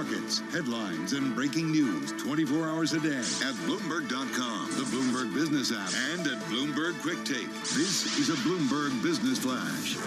markets, headlines, and breaking news 24 hours a day at Bloomberg.com, the Bloomberg Business app, and at Bloomberg Quick Take. This is a Bloomberg Business Flash.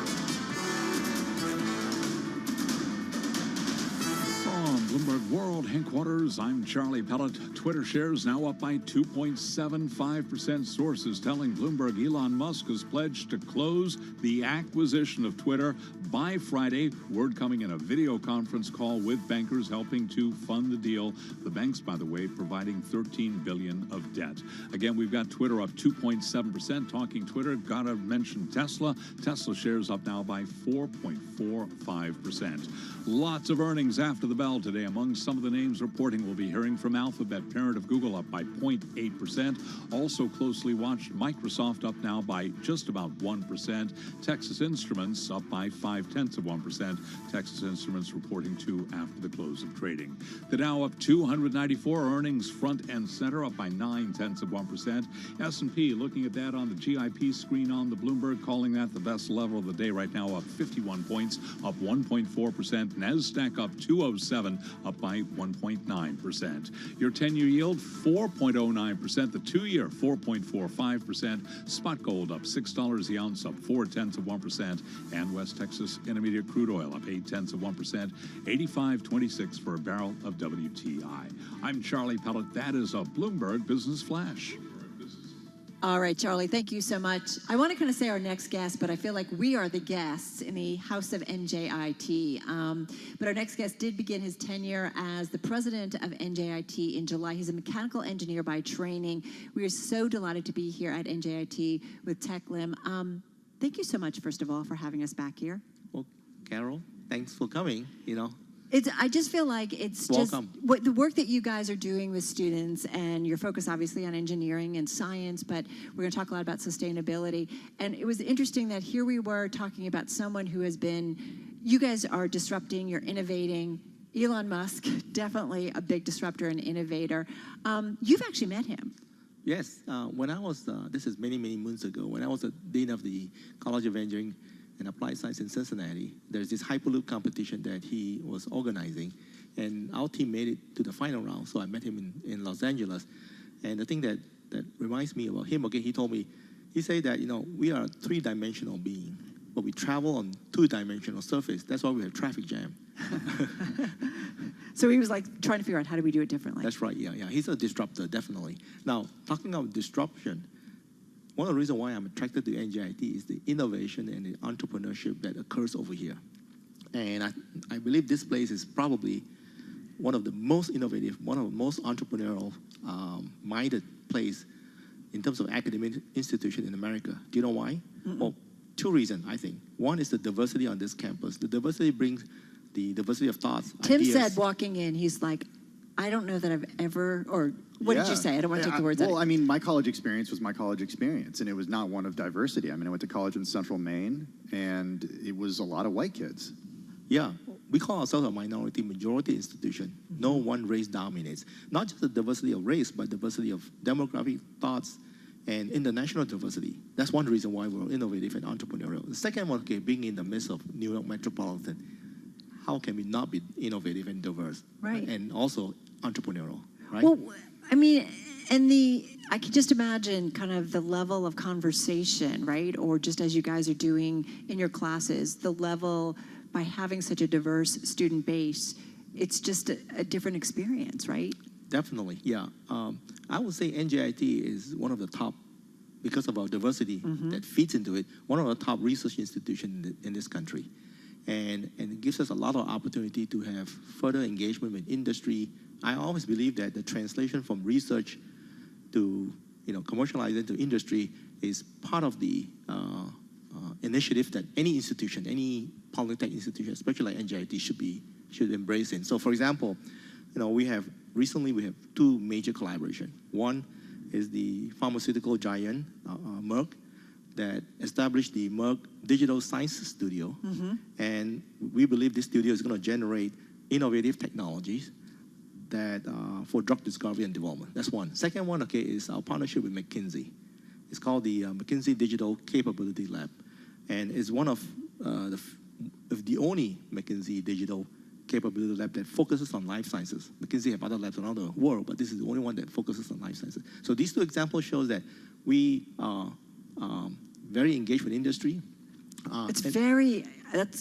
From Bloomberg World Headquarters, I'm Charlie Pellet. Twitter shares now up by 2.75%. Sources telling Bloomberg Elon Musk has pledged to close the acquisition of Twitter by Friday. Word coming in a video conference call with bankers helping to fund the deal. The banks, by the way, providing $13 billion of debt. Again, we've got Twitter up 2.7%. Talking Twitter, gotta mention Tesla. Tesla shares up now by 4.45%. Lots of earnings after the bell today. Among some of the names reporting, we'll be hearing from Alphabet, parent of Google, up by 0.8%. Also closely watched, Microsoft up now by just about 1%. Texas Instruments up by 0.5%. Texas Instruments reporting too after the close of trading. The Dow up 294, earnings front and center up by 0.9%. S&P, looking at that on the GIP screen on the Bloomberg, calling that the best level of the day right now, up 51 points, up 1.4%. NASDAQ up 207, up by 1.9%. Your 10-year yield, 4.09%. The 2-year, 4.45%. Spot gold up $6 the ounce, up 0.4%. And West Texas Intermediate crude oil up 0.8%. 85.26 for a barrel of WTI. I'm Charlie Pellet. That is a Bloomberg Business Flash. All right, Charlie, thank you so much. I want to kind of say our next guest, but I feel like we are the guests in the House of NJIT. But our next guest did begin his tenure as the president of NJIT in July. He's a mechanical engineer by training. We are so delighted to be here at NJIT with Tech Lim. Thank you so much, first of all, for having us back here. Well, Carol, thanks for coming, I just feel like it's Welcome. Just what the work that you guys are doing with students, and your focus obviously on engineering and science, but we're going to talk a lot about sustainability. And it was interesting that here we were talking about someone who has been, you guys are disrupting, you're innovating. Elon Musk, definitely a big disruptor and innovator. You've actually met him. Yes, when I was, this is many, many moons ago, when I was the dean of the College of Engineering and Applied Science in Cincinnati, there's this Hyperloop competition that he was organizing, and our team made it to the final round, so I met him in Los Angeles. And the thing that reminds me about him, okay, he told me, he said that, we are a three-dimensional being, but we travel on two-dimensional surface. That's why we have traffic jam. So he was like trying to figure out how do we do it differently. That's right, yeah. He's a disruptor, definitely. Now, talking about disruption, one of the reasons why I'm attracted to NJIT is the innovation and the entrepreneurship that occurs over here. And I believe this place is probably one of the most innovative, one of the most entrepreneurial minded place in terms of academic institution in America. Do you know why? Well, two reasons, I think. One is the diversity on this campus. The diversity brings the diversity of thoughts, Tim ideas. said walking in, he's like, I don't know that I've ever, or what did you say? I don't want to take the words out. Well, I mean, my college experience was my college experience, and it was not one of diversity. I mean, I went to college in Central Maine, and it was a lot of white kids. Yeah, we call ourselves a minority-majority institution. No one race dominates. Not just the diversity of race, but diversity of demographic thoughts and international diversity. That's one reason why we're innovative and entrepreneurial. The second one, okay, being in the midst of New York metropolitan, how can we not be innovative and diverse? Right. And also entrepreneurial, right? Well, I mean, I can just imagine kind of the level of conversation, right? Or just as you guys are doing in your classes, the level, by having such a diverse student base, it's just a different experience, right? Definitely, yeah. I would say NJIT is one of the top, because of our diversity that feeds into it, one of the top research institutions in this country. And it gives us a lot of opportunity to have further engagement with industry. I always believe that the translation from research to commercializing to industry is part of the initiative that any institution, any polytech institution, especially like NJIT, should embrace in. So, for example, we have two major collaborations. One is the pharmaceutical giant Merck that established the Merck Digital Science Studio, and we believe this studio is going to generate innovative technologies that for drug discovery and development. That's one. Second one, okay, is our partnership with McKinsey. It's called the McKinsey Digital Capability Lab, and it's one of the only McKinsey Digital capability lab that focuses on life sciences. McKinsey have other labs around the world, but this is the only one that focuses on life sciences. So these two examples shows that we are very engaged with industry. That's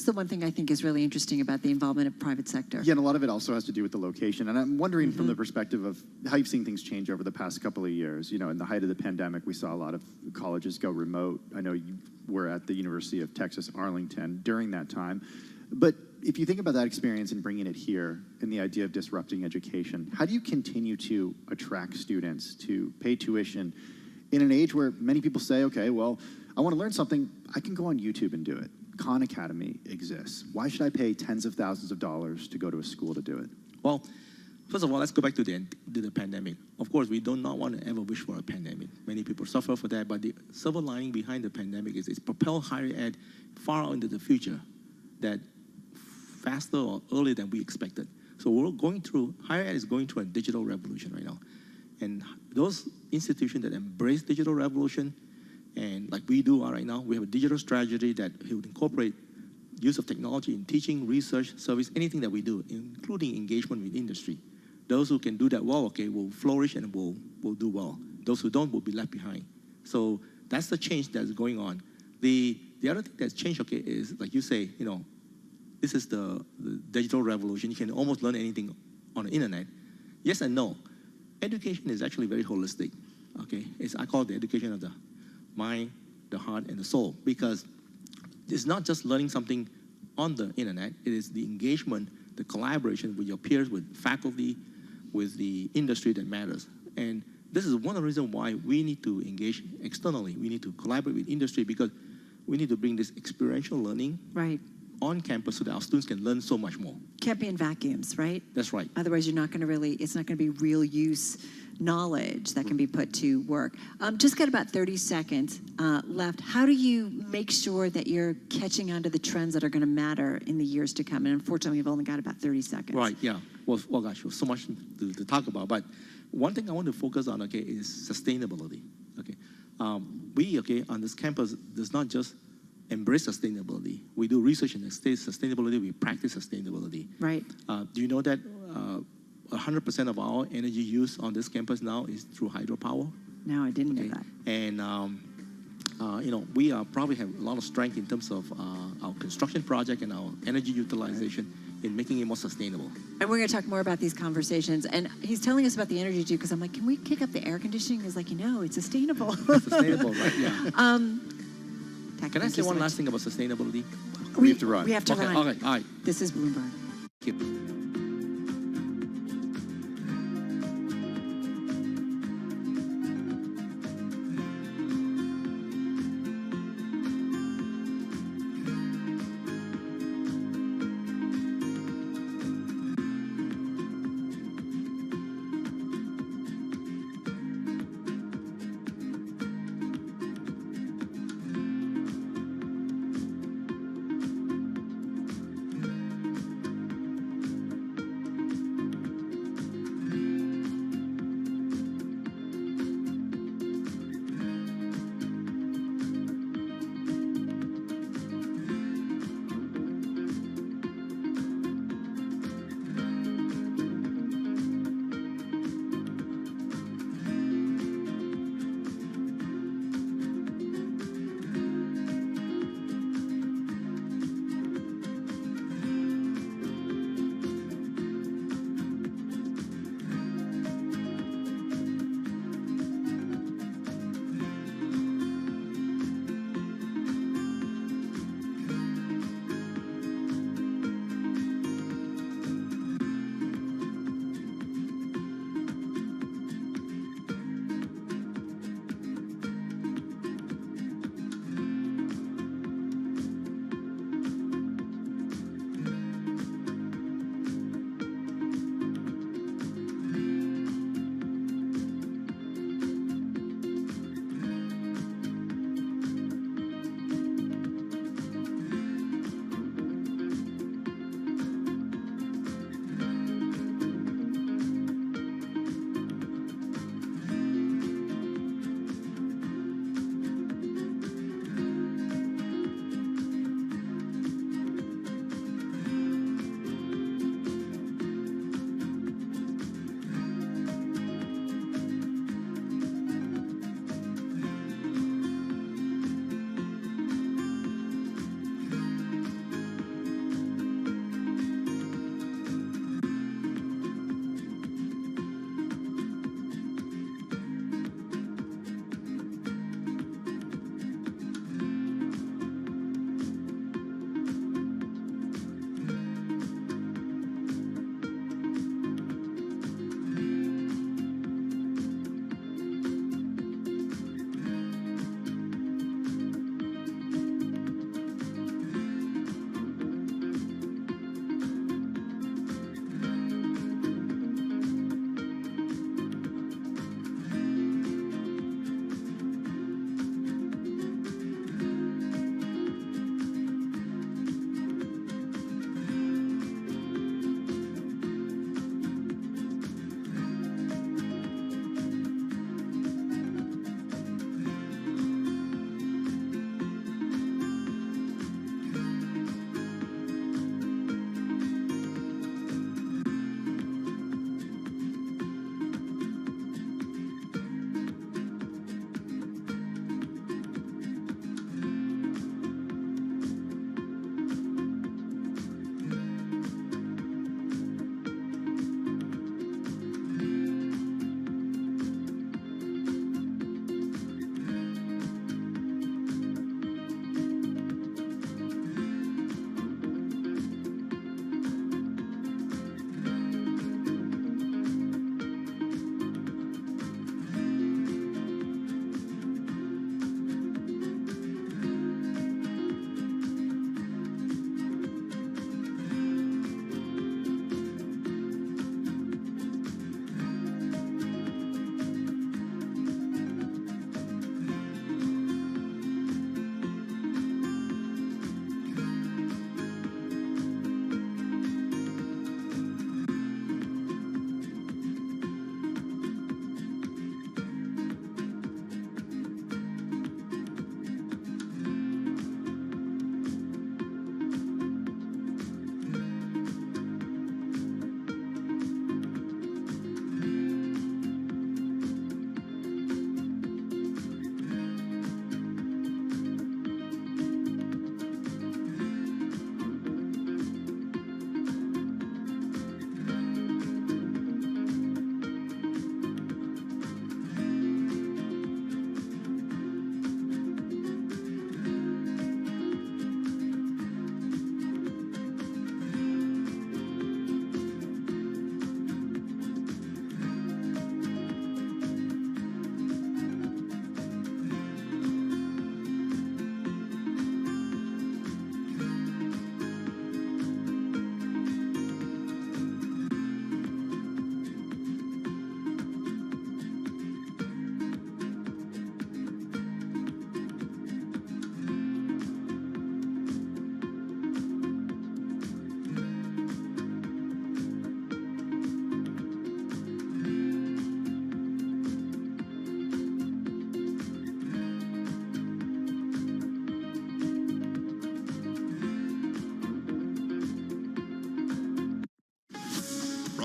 the one thing I think is really interesting about the involvement of private sector. Yeah, and a lot of it also has to do with the location. And I'm wondering from the perspective of how you've seen things change over the past couple of years. You know, in the height of the pandemic, we saw a lot of colleges go remote. I know you were at the University of Texas, Arlington during that time. But if you think about that experience and bringing it here and the idea of disrupting education, how do you continue to attract students to pay tuition in an age where many people say, okay, well, I want to learn something, I can go on YouTube and do it. Khan Academy exists. Why should I pay tens of thousands of dollars to go to a school to do it? Well, first of all, let's go back to the pandemic. Of course, we do not want to ever wish for a pandemic. Many people suffer for that, but the silver lining behind the pandemic is it's propelled higher ed far out into the future, that faster or earlier than we expected. So higher ed is going through a digital revolution right now. And those institutions that embrace digital revolution, and like we do right now, we have a digital strategy that would incorporate use of technology in teaching, research, service, anything that we do, including engagement with industry. Those who can do that well, okay, will flourish and will do well. Those who don't will be left behind. So that's the change that's going on. The other thing that's changed, okay, is like you say, you know, this is the digital revolution. You can almost learn anything on the internet. Yes and no. Education is actually very holistic, okay? I call it the education of the mind, the heart, and the soul, because it's not just learning something on the internet. It is the engagement, the collaboration with your peers, with faculty, with the industry that matters. And this is one of the reasons why we need to engage externally. We need to collaborate with industry because we need to bring this experiential learning on campus so that our students can learn so much more. Can't be in vacuums, right? That's right. Otherwise, it's not going to be real use knowledge that can be put to work. Just got about 30 seconds left. How do you make sure that you're catching on to the trends that are going to matter in the years to come? And unfortunately, we've only got about 30 seconds. Right, yeah. Well gosh, there's so much to talk about. But one thing I want to focus on, okay, is sustainability. Okay, we on this campus does not just embrace sustainability. We do research in sustainability. We practice sustainability. Right. Do you know that 100% of our energy use on this campus now is through hydropower? No, I didn't know that. And you know, we probably have a lot of strength in terms of our construction project and our energy utilization in making it more sustainable. And we're going to talk more about these conversations. And he's telling us about the energy too, because I'm like, can we kick up the air conditioning? He's like, it's sustainable. It's sustainable, right? Yeah. Can I say one last thing about sustainability? We have to run. We have to run. Okay, all right. This is Bloomberg. Thank you.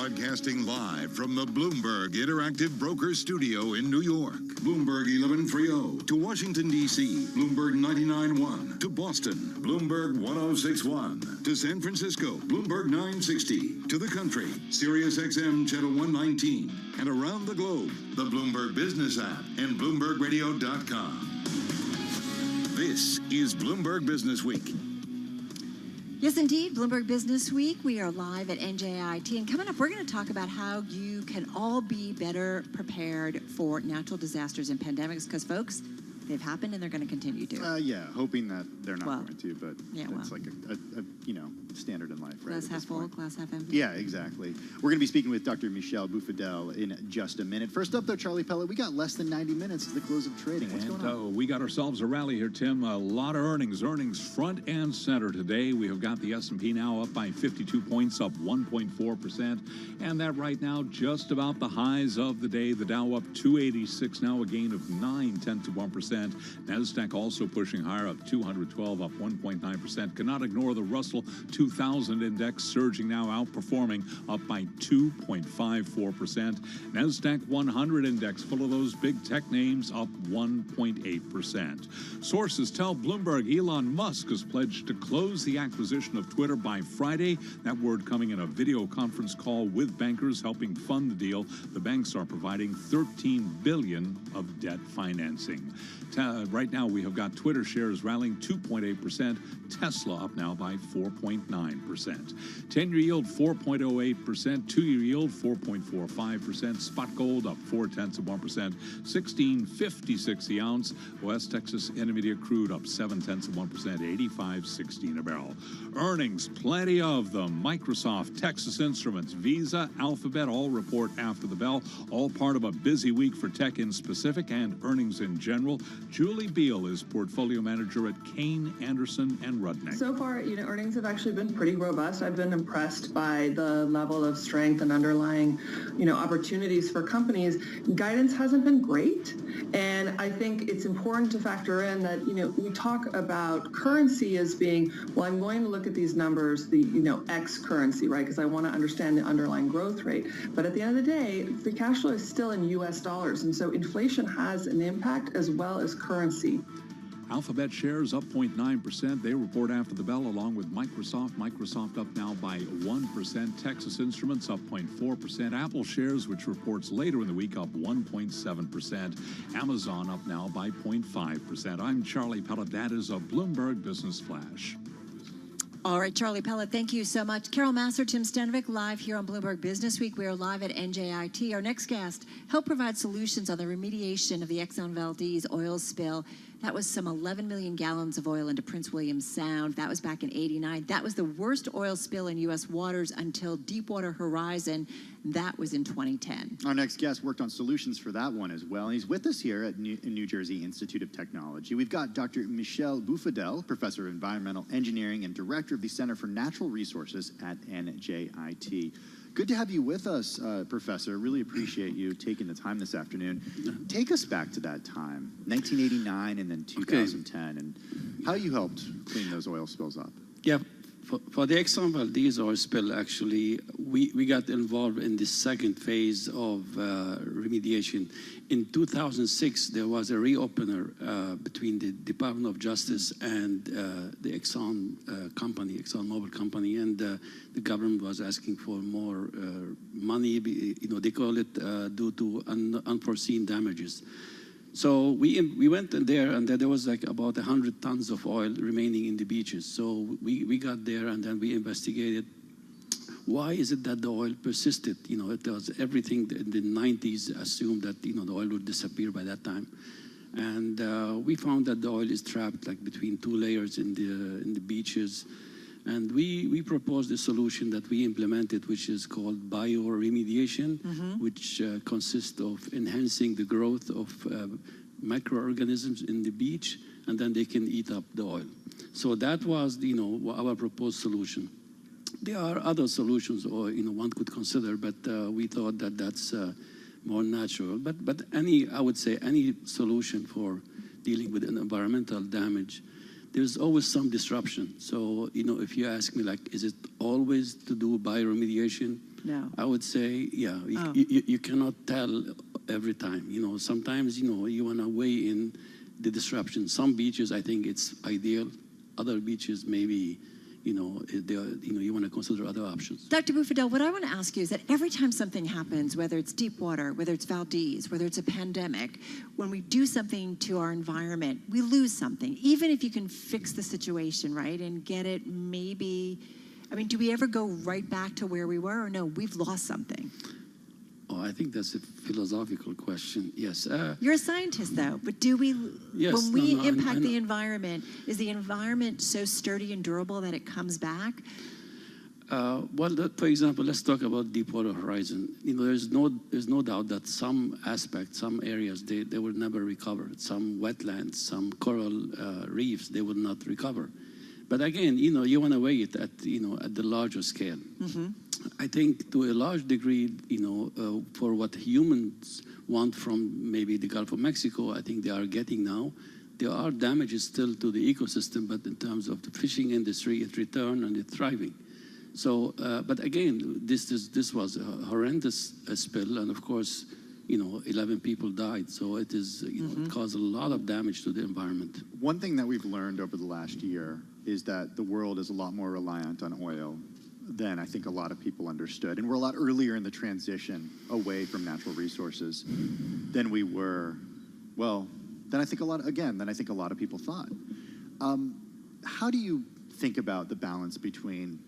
Broadcasting live from the Bloomberg Interactive Broker Studio in New York. Bloomberg 1130 to Washington, D.C. Bloomberg 99.1 to Boston. Bloomberg 106.1 to San Francisco. Bloomberg 960 to the country. Sirius XM Channel 119. And around the globe, the Bloomberg Business app and BloombergRadio.com. This is Bloomberg Business Week. Yes, indeed. Bloomberg Business Week. We are live at NJIT. And coming up, we're going to talk about how you can all be better prepared for natural disasters and pandemics. Because, folks, they've happened and they're going to continue to. Yeah, hoping that they're not Well, going to, but yeah, it's well. like a standard in life, right? Glass at half this full, point. glass half empty. Yeah, exactly. We're going to be speaking with Dr. Michelle Bufadel in just a minute. First up, though, Charlie Pellet, we got less than 90 minutes to the close of trading. What's going on? We got ourselves a rally here, Tim. A lot of earnings front and center today. We have got the S&P now up by 52 points, up 1.4%. And that right now just about the highs of the day. The Dow up 286 now, a gain of 0.9%. NASDAQ also pushing higher, up 212, up 1.9%. Cannot ignore the Russell 2000 index surging now, outperforming, up by 2.54%. NASDAQ 100 index, full of those big tech names, up 1.8%. Sources tell Bloomberg Elon Musk has pledged to close the acquisition of Twitter by Friday. That word coming in a video conference call with bankers helping fund the deal. The banks are providing $13 billion of debt financing. Right now, we have got Twitter shares rallying 2.8%. Tesla up now by 4.9%. 10-year yield 4.08%. 2-year yield 4.45%. Spot gold up 0.4%. $16.56 the ounce. West Texas Intermediate crude up 0.7%. $85.16 a barrel. Earnings, plenty of them. Microsoft, Texas Instruments, Visa, Alphabet all report after the bell. All part of a busy week for tech in specific and earnings in general. Julie Beal is portfolio manager at Kane, Anderson & Rudnick. So far, earnings have actually been pretty robust. I've been impressed by the level of strength and underlying, opportunities for companies. Guidance hasn't been great. And I think it's important to factor in that, we talk about currency as being, well, I'm going to look at these numbers, the, X currency, right? Because I want to understand the underlying growth rate. But at the end of the day, free cash flow is still in U.S. dollars. And so inflation has an impact as well as currency. Alphabet shares up 0.9%. They report after the bell along with Microsoft. Microsoft up now by 1%. Texas Instruments up 0.4%. Apple shares, which reports later in the week, up 1.7%. Amazon up now by 0.5%. I'm Charlie Pellet. That is a Bloomberg Business Flash. All right, Charlie Pellet, thank you so much. Carol Masser, Tim Stanovic, live here on Bloomberg Business Week. We are live at NJIT. Our next guest helped provide solutions on the remediation of the Exxon Valdez oil spill. That was some 11 million gallons of oil into Prince William Sound. That was back in '89. That was the worst oil spill in U.S. waters until Deepwater Horizon. That was in 2010. Our next guest worked on solutions for that one as well. And he's with us here at New Jersey Institute of Technology. We've got Dr. Michelle Bufadel, Professor of Environmental Engineering and Director of the Center for Natural Resources at NJIT. Good to have you with us, Professor. Really appreciate you taking the time this afternoon. Take us back to that time, 1989 and then 2010, and how you helped clean those oil spills up. Yeah, for the Exxon Valdez oil spill, actually, we got involved in the second phase of remediation. In 2006, there was a reopener between the Department of Justice and the ExxonMobil company, and the government was asking for more money. They call it due to unforeseen damages. So we went in there, and there was like about 100 tons of oil remaining in the beaches. So we got there, and then we investigated. Why is it that the oil persisted? It was everything in the 90s assumed that, the oil would disappear by that time. And we found that the oil is trapped like between two layers in the beaches. And we proposed a solution that we implemented, which is called bioremediation, which consists of enhancing the growth of microorganisms in the beach, and then they can eat up the oil. So that was, our proposed solution. There are other solutions, or one could consider, but we thought that that's more natural. But I would say any solution for dealing with an environmental damage there's always some disruption. So, if you ask me, like, is it always to do bioremediation? No. I would say, yeah, Oh. you cannot tell every time. Sometimes, you want to weigh in the disruption. Some beaches, I think it's ideal. Other beaches, maybe, you want to consider other options. Dr. Boufadel, what I want to ask you is that every time something happens, whether it's deep water, whether it's Valdez, whether it's a pandemic, when we do something to our environment, we lose something. Even if you can fix the situation, right, and get it maybe, do we ever go right back to where we were, or no, we've lost something? Oh, I think that's a philosophical question. Yes. You're a scientist, though, but do we, Yes, when we no, impact I the know. environment, is the environment so sturdy and durable that it comes back? For example, let's talk about Deepwater Horizon. There's no doubt that some aspects, some areas, they will never recover. Some wetlands, some coral reefs, they will not recover. But again, you want to weigh it at the larger scale. Mm-hmm. I think to a large degree, for what humans want from maybe the Gulf of Mexico, I think they are getting now. There are damages still to the ecosystem, but in terms of the fishing industry, it returned and it's thriving. So, but again, this was a horrendous spill, and of course, 11 people died. So it is, it caused a lot of damage to the environment. One thing that we've learned over the last year is that the world is a lot more reliant on oil than I think a lot of people understood. And we're a lot earlier in the transition away from natural resources than we were, than I think a lot of people thought. How do you think about the balance between,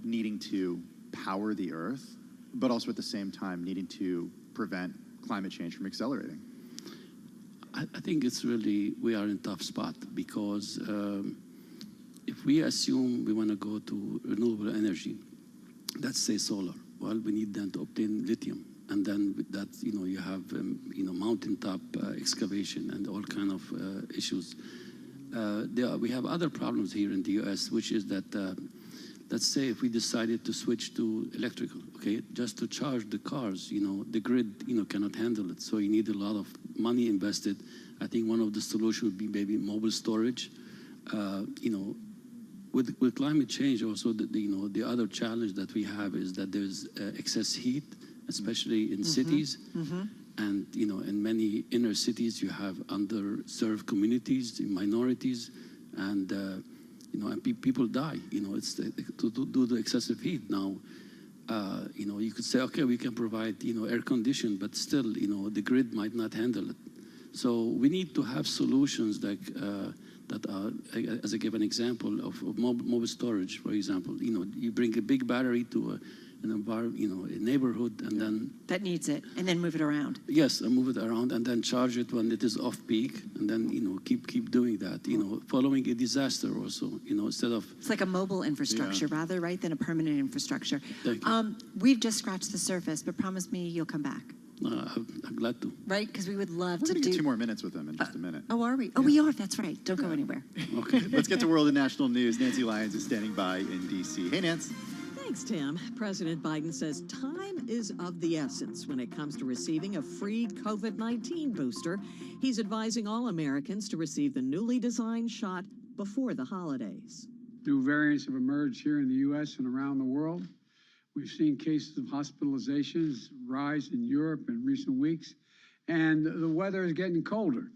needing to power the earth, but also at the same time needing to prevent climate change from accelerating? I think it's really, we are in a tough spot because if we assume we want to go to renewable energy, let's say solar, well, we need then to obtain lithium. And then with that, you have, mountaintop excavation and all kind of issues. We have other problems here in the US, which is that, let's say if we decided to switch to electrical, okay, just to charge the cars, the grid, cannot handle it. So you need a lot of money invested. I think one of the solutions would be maybe mobile storage. With climate change also, the other challenge that we have is that there's excess heat, especially in cities. And, in many inner cities, you have underserved communities, minorities, and, and people die, it's to do the excessive heat. Now, you could say, okay, we can provide, air condition, but still, the grid might not handle it. So we need to have solutions that are, as I give an example of mobile storage, for example, you bring a big battery to an environment, a neighborhood, and then That needs it, and then move it around. yes, and move it around, and then charge it when it is off peak, and then keep doing that. Following a disaster also. Instead of It's like a mobile infrastructure rather, right, than a permanent infrastructure. Thank you. We've just scratched the surface, but promise me you'll come back, I'm glad to. right? Because we would love We're to going to do. get 2 more minutes with them in just a minute. Oh, are we? Oh, we are. That's right. Don't go anywhere. Okay. Let's get to world and national news. Nancy Lyons is standing by in D.C. Hey, Nance. Thanks, Tim. President Biden says time is of the essence when it comes to receiving a free COVID-19 booster. He's advising all Americans to receive the newly designed shot before the holidays. New variants have emerged here in the U.S. and around the world. We've seen cases of hospitalizations rise in Europe in recent weeks, and the weather is getting colder.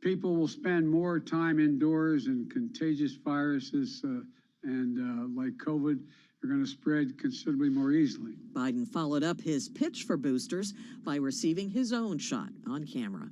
People will spend more time indoors, and contagious viruses like COVID are going to spread considerably more easily. Biden followed up his pitch for boosters by receiving his own shot on camera.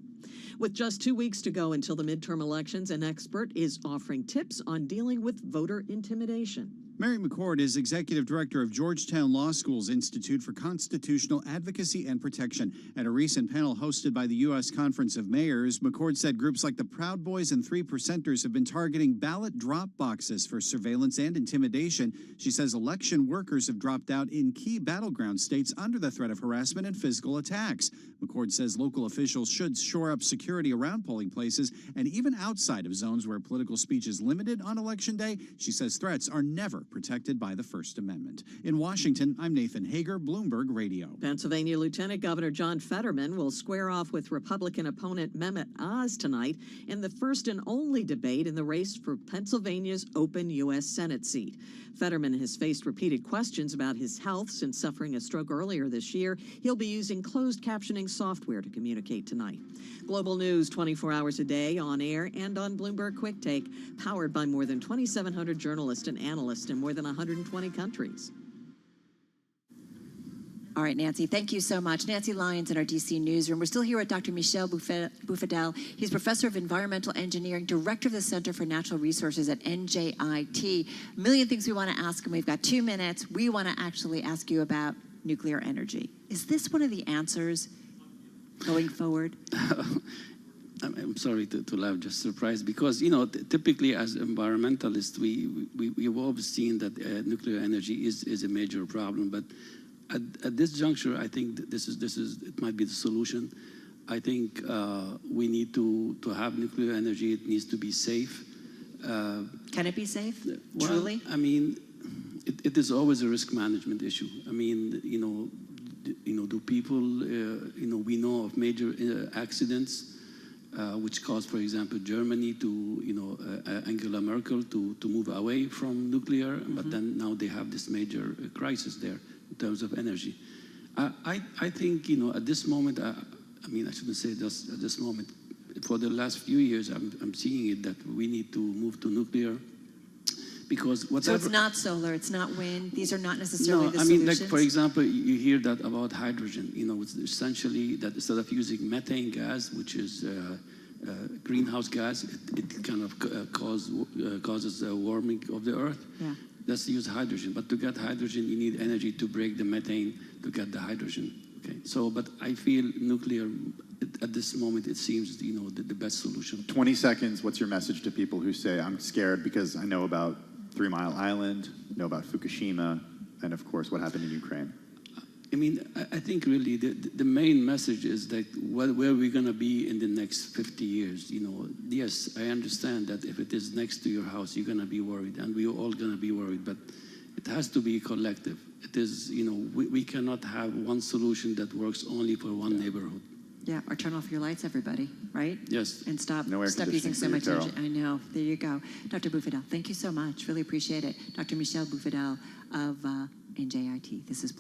With just 2 weeks to go until the midterm elections, an expert is offering tips on dealing with voter intimidation. Mary McCord is executive director of Georgetown Law School's Institute for Constitutional Advocacy and Protection. At a recent panel hosted by the U.S. Conference of Mayors, McCord said groups like the Proud Boys and 3 Percenters have been targeting ballot drop boxes for surveillance and intimidation. She says election workers have dropped out in key battleground states under the threat of harassment and physical attacks. McCord says local officials should shore up security around polling places and even outside of zones where political speech is limited on Election Day. She says threats are never protected by the First Amendment. In Washington, I'm Nathan Hager, Bloomberg Radio. Pennsylvania Lieutenant Governor John Fetterman will square off with Republican opponent Mehmet Oz tonight in the first and only debate in the race for Pennsylvania's open U.S. Senate seat. Fetterman has faced repeated questions about his health since suffering a stroke earlier this year. He'll be using closed captioning software to communicate tonight. Global news 24 hours a day on air and on Bloomberg Quick Take, powered by more than 2,700 journalists and analysts in more than 120 countries. All right, Nancy, thank you so much. Nancy Lyons in our DC newsroom. We're still here with Dr. Michel Boufadel. He's professor of environmental engineering, director of the Center for Natural Resources at NJIT. A million things we want to ask him. We've got 2 minutes. We want to actually ask you about nuclear energy. Is this one of the answers going forward? I'm sorry to laugh, just surprised, because, you know, typically as environmentalists, we've always seen that nuclear energy is a major problem, but at this juncture, I think that it might be the solution. I think we need to have nuclear energy. It needs to be safe. Can it be safe? Well, Truly? I mean, it is always a risk management issue. I mean, do people, we know of major accidents which caused, for example, Germany to, Angela Merkel to move away from nuclear, but then now they have this major crisis there in terms of energy. I think, at this moment, I shouldn't say this at this moment. For the last few years, I'm seeing it that we need to move to nuclear, because whatever. So it's not solar, it's not wind. These are not necessarily the I mean, solutions? like, for example, you hear that about hydrogen. It's essentially that instead of using methane gas, which is greenhouse gas, it kind of causes a warming of the earth. Yeah. Let's use hydrogen. But to get hydrogen, you need energy to break the methane to get the hydrogen. Okay. So, but I feel nuclear, at this moment, it seems, the best solution. 20 seconds, what's your message to people who say, I'm scared because I know about 3 Mile Island, know about Fukushima, and of course what happened in Ukraine? I mean, I think really the main message is that where we're going to be in the next 50 years. Yes, I understand that if it is next to your house, you're going to be worried, and we're all going to be worried, but it has to be collective. It is, we cannot have one solution that works only for one neighborhood. Yeah, or turn off your lights, everybody, right? Yes. And stop No air using so conditioning much for you, energy. I know. There you go. Dr. Boufadel, thank you so much. Really appreciate it. Dr. Michel Boufadel of NJIT. This is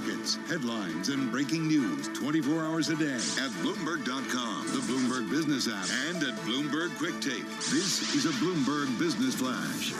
markets, headlines, and breaking news 24 hours a day at Bloomberg.com, the Bloomberg Business app, and at Bloomberg Quick Take. This is a Bloomberg Business Flash.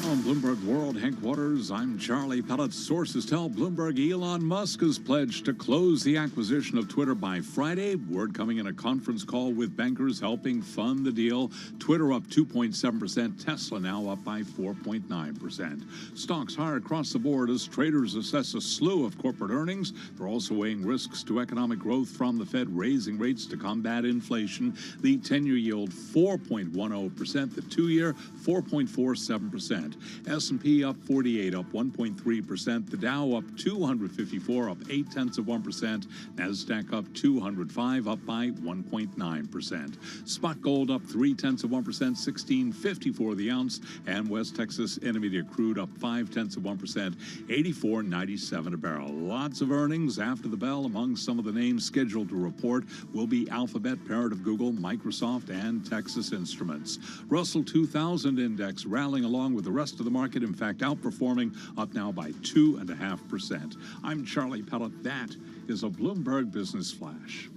From Bloomberg World Headquarters, I'm Charlie Pellet. Sources tell Bloomberg Elon Musk has pledged to close the acquisition of Twitter by Friday. Word coming in a conference call with bankers helping fund the deal. Twitter up 2.7%, Tesla now up by 4.9%. Stocks higher across the board as traders assess a slew of corporate earnings. They're also weighing risks to economic growth from the Fed raising rates to combat inflation. The 10-year yield 4.10%, the 2-year 4.47%. S&P up 48, up 1.3%. The Dow up 254, up 0.8%. Nasdaq up 205, up by 1.9%. Spot gold up 0.3%, 16.54 the ounce. And West Texas Intermediate crude up 0.5%, 84.97 a barrel. Lots of earnings after the bell. Among some of the names scheduled to report will be Alphabet, parent of Google, Microsoft, and Texas Instruments. Russell 2000 index rallying along with the rest of the market, in fact, outperforming, up now by 2.5%. I'm Charlie Pellet. That is a Bloomberg Business Flash.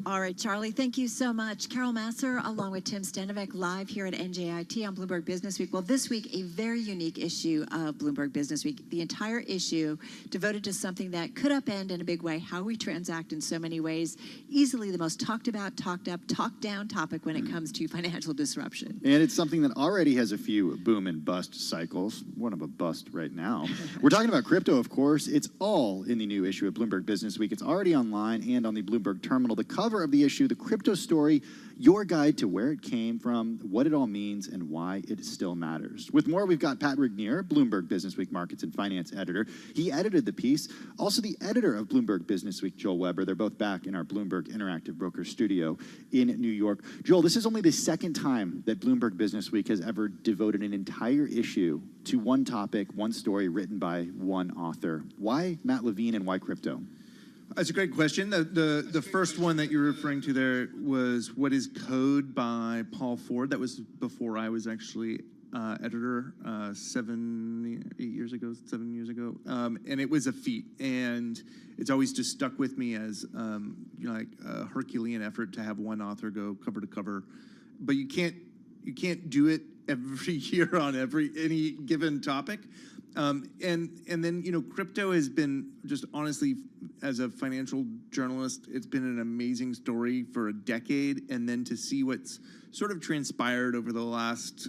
All right, Charlie, thank you so much. Carol Masser, along with Tim Stanovic, live here at NJIT on Bloomberg Business Week. Well, this week, a very unique issue of Bloomberg Business Week. The entire issue devoted to something that could upend in a big way how we transact in so many ways. Easily the most talked about, talked up, talked down topic when it comes to financial disruption. And it's something that already has a few boom and bust cycles. One of a bust right now. We're talking about crypto, of course. It's all in the new issue of Bloomberg Business Week. It's already online and on the Bloomberg terminal. The cover of the issue, the crypto story, your guide to where it came from, what it all means, and why it still matters. With more, we've got Pat Regnier, Bloomberg Business Week Markets and Finance editor. He edited the piece. Also, the editor of Bloomberg Business Week, Joel Weber. They're both back in our Bloomberg Interactive Broker studio in New York. Joel, this is only the second time that Bloomberg Business Week has ever devoted an entire issue to one topic, one story written by one author. Why Matt Levine and why crypto? That's a great question. The first one that you're referring to there was What is Code by Paul Ford. That was before I was actually editor 7 years ago. And it was a feat. And it's always just stuck with me as like a Herculean effort to have one author go cover to cover. But you can't do it every year on any given topic. And then, you know, crypto has been just honestly, as a financial journalist, it's been an amazing story for a decade. And then to see what's sort of transpired over the last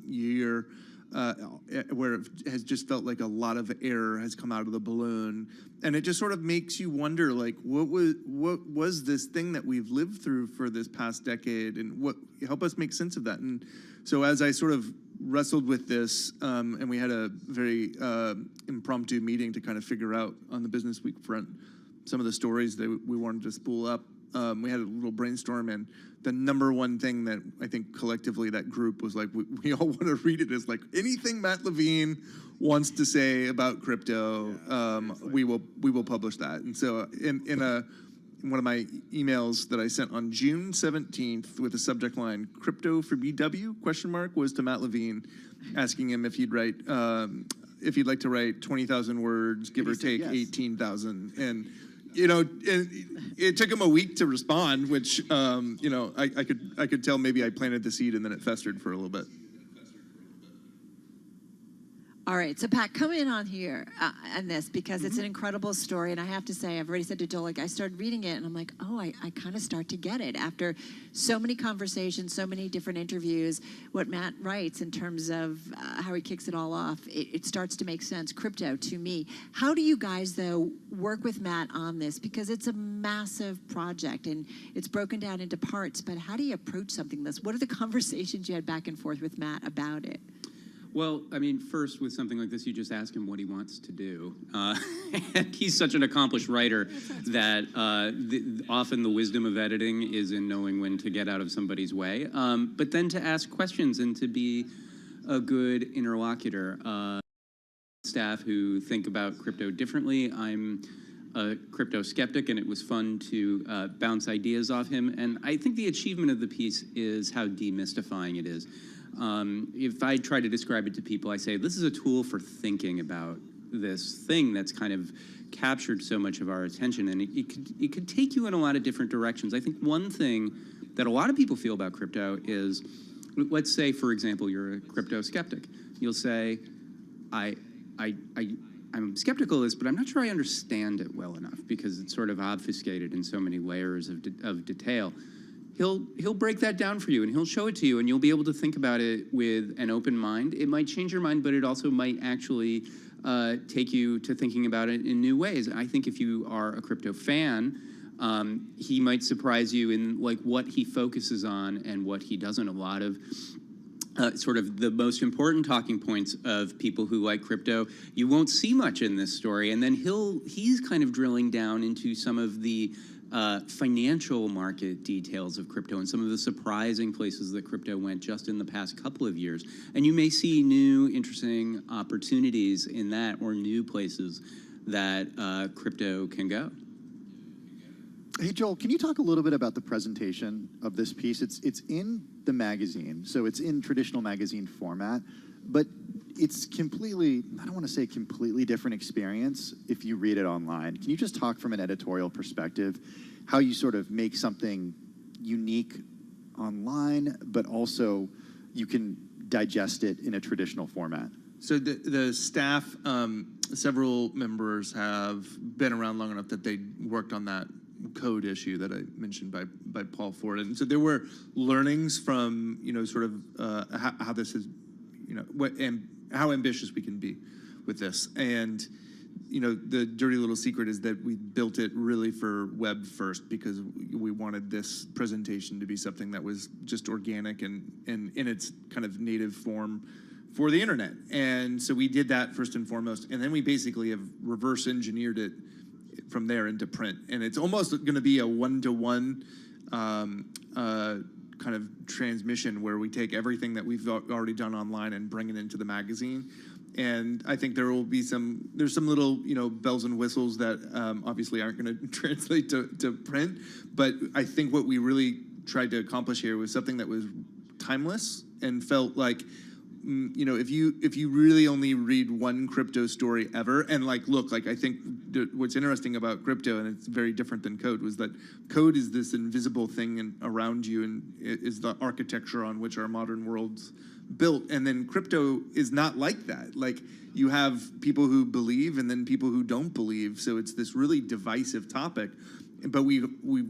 year, where it has just felt like a lot of air has come out of the balloon. And it just sort of makes you wonder, like, what was this thing that we've lived through for this past decade, and help us make sense of that. And so as I sort of wrestled with this, and we had a very impromptu meeting to kind of figure out on the Business Week front some of the stories that we wanted to spool up. We had a little brainstorm, and the number one thing that I think collectively that group was like, we all want to read it, is like anything Matt Levine wants to say about crypto, we will publish that. And so in one of my emails that I sent on June 17th with the subject line "Crypto for BW?" was to Matt Levine, asking him if he'd like to write 20,000 words, give or take yes. 18,000, and you know, it took him a week to respond, which you know, I could tell maybe I planted the seed and then it festered for a little bit. All right, so Pat, come in on here on this, because it's an incredible story, and I have to say, I've already said to Joel, like, I started reading it, and I'm like, oh, I kind of start to get it after so many conversations, so many different interviews. What Matt writes in terms of how he kicks it all off, it starts to make sense. Crypto, to me. How do you guys, though, work with Matt on this? Because it's a massive project, and it's broken down into parts, but how do you approach something like this? What are the conversations you had back and forth with Matt about it? Well, I mean, first, with something like this, you just ask him what he wants to do. And he's such an accomplished writer that often the wisdom of editing is in knowing when to get out of somebody's way. But then to ask questions and to be a good interlocutor. Staff who think about crypto differently. I'm a crypto skeptic, and it was fun to bounce ideas off him. And I think the achievement of the piece is how demystifying it is. If I try to describe it to people, I say this is a tool for thinking about this thing that's kind of captured so much of our attention, and it could take you in a lot of different directions. I think one thing that a lot of people feel about crypto is, let's say, for example, you're a crypto skeptic. You'll say, I'm skeptical of this, but I'm not sure I understand it well enough because it's sort of obfuscated in so many layers of detail. He'll break that down for you, and he'll show it to you, and you'll be able to think about it with an open mind. It might change your mind, but it also might actually take you to thinking about it in new ways. I think if you are a crypto fan, he might surprise you in like what he focuses on and what he doesn't. A lot of sort of the most important talking points of people who like crypto, you won't see much in this story. And then he's kind of drilling down into some of the financial market details of crypto and some of the surprising places that crypto went just in the past couple of years. And you may see new interesting opportunities in that, or new places that crypto can go. Hey, Joel, can you talk a little bit about the presentation of this piece? It's in the magazine, so it's in traditional magazine format, but it's completely, I don't want to say completely different experience if you read it online. Can you just talk from an editorial perspective how you sort of make something unique online, but also you can digest it in a traditional format? So the staff, several members have been around long enough that they worked on that code issue that I mentioned by Paul Ford. And so there were learnings from, sort of how this is, and how ambitious we can be with this. And, the dirty little secret is that we built it really for web first because we wanted this presentation to be something that was just organic and in its kind of native form for the internet. And so we did that first and foremost. And then we basically have reverse engineered it from there into print. And it's almost going to be a one-to-one kind of transmission where we take everything that we've already done online and bring it into the magazine. And I think there's some little, bells and whistles that obviously aren't going to translate to print. But I think what we really tried to accomplish here was something that was timeless and felt like, if you really only read one crypto story ever, and I think what's interesting about crypto, and it's very different than code, was that code is this invisible thing around you, and it is the architecture on which our modern world's built. And then crypto is not like that. Like, you have people who believe and then people who don't believe. So it's this really divisive topic. But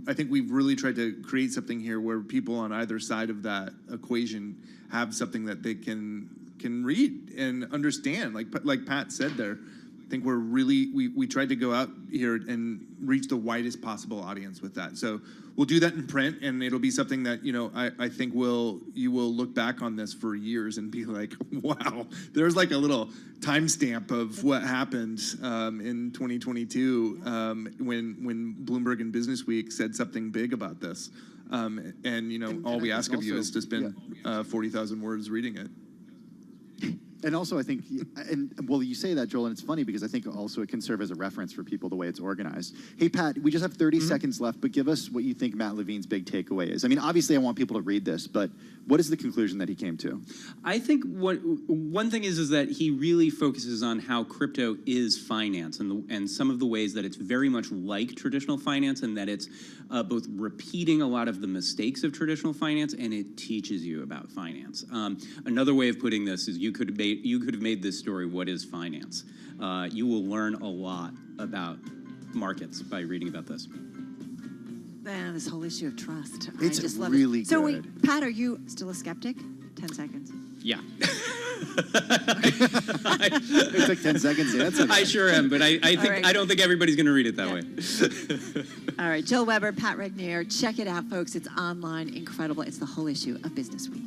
I think we've really tried to create something here where people on either side of that equation have something that they can read and understand. Like Pat said there, I think we tried to go out here and reach the widest possible audience with that. So we'll do that in print, and it'll be something that I think you will look back on this for years and be like, wow, there's like a little timestamp of what happened in 2022 when Bloomberg and Business Week said something big about this. And all we ask of you is to spend 40,000 words reading it. And also, I think, you say that, Joel, and it's funny because I think also it can serve as a reference for people the way it's organized. Hey, Pat, we just have 30 seconds left, but give us what you think Matt Levine's big takeaway is. I mean, obviously, I want people to read this, but what is the conclusion that he came to? I think one thing is that he really focuses on how crypto is finance and some of the ways that it's very much like traditional finance, and that it's both repeating a lot of the mistakes of traditional finance, and it teaches you about finance. Another way of putting this is you could have made this story, what is finance? You will learn a lot about markets by reading about this. Man, this whole issue of trust. It's I just love really it. So good. wait, Pat, are you still a skeptic? 10 seconds. Yeah. It took 10 seconds to answer that. I sure am, but I think right. I don't think everybody's going to read it that way. All right, Joel Weber, Pat Regnier, check it out, folks. It's online, incredible. It's the whole issue of Business Week.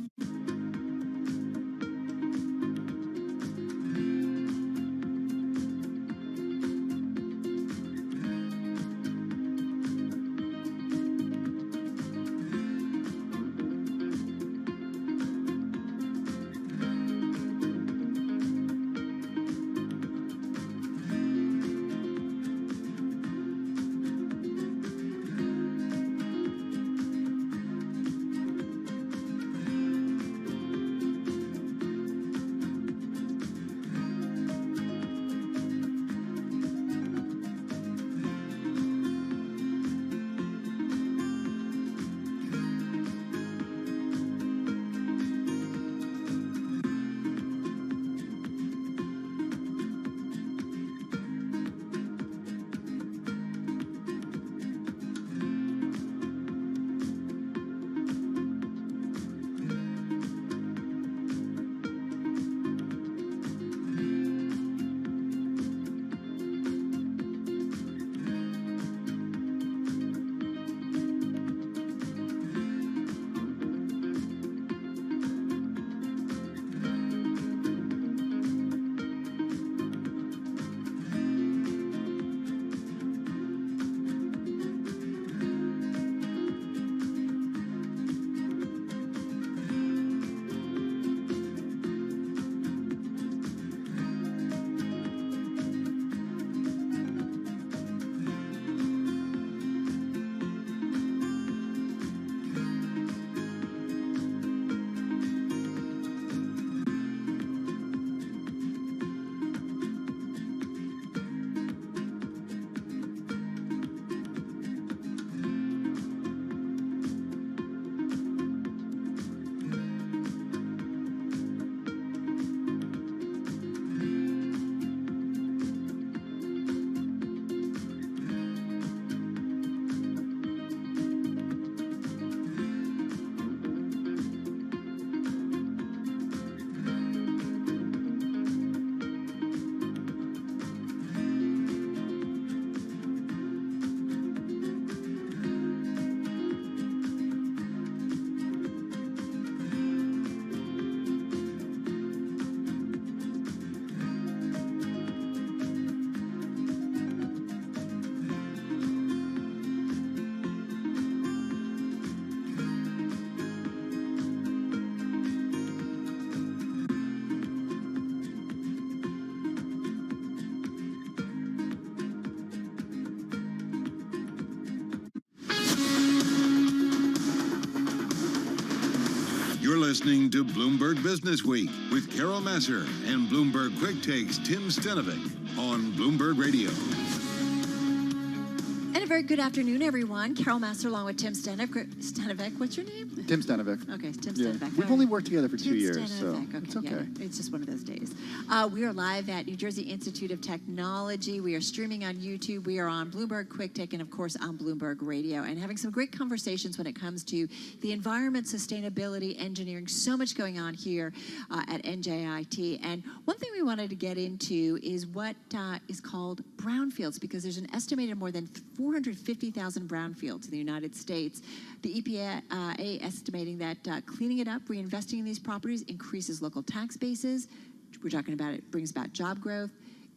You're listening to Bloomberg Business Week with Carol Massar and Bloomberg Quick Takes Tim Stenovic on Bloomberg Radio. And a very good afternoon, everyone. Carol Massar along with Tim Stenovic. What's your name? Tim Stenovic. Okay, Tim Yeah. Stenovic. We've only worked together for 2 years, so Stenovic. it's okay. Yeah, it's just one of those days. We are live at New Jersey Institute of Technology. We are streaming on YouTube. We are on Bloomberg Quick Take and, of course, on Bloomberg Radio, and having some great conversations when it comes to the environment, sustainability, engineering. So much going on here at NJIT. And one thing we wanted to get into is what is called brownfields, because there's an estimated more than 450,000 brownfields in the United States. The EPA estimating that cleaning it up, reinvesting in these properties increases local tax bases. We're talking about it brings about job growth.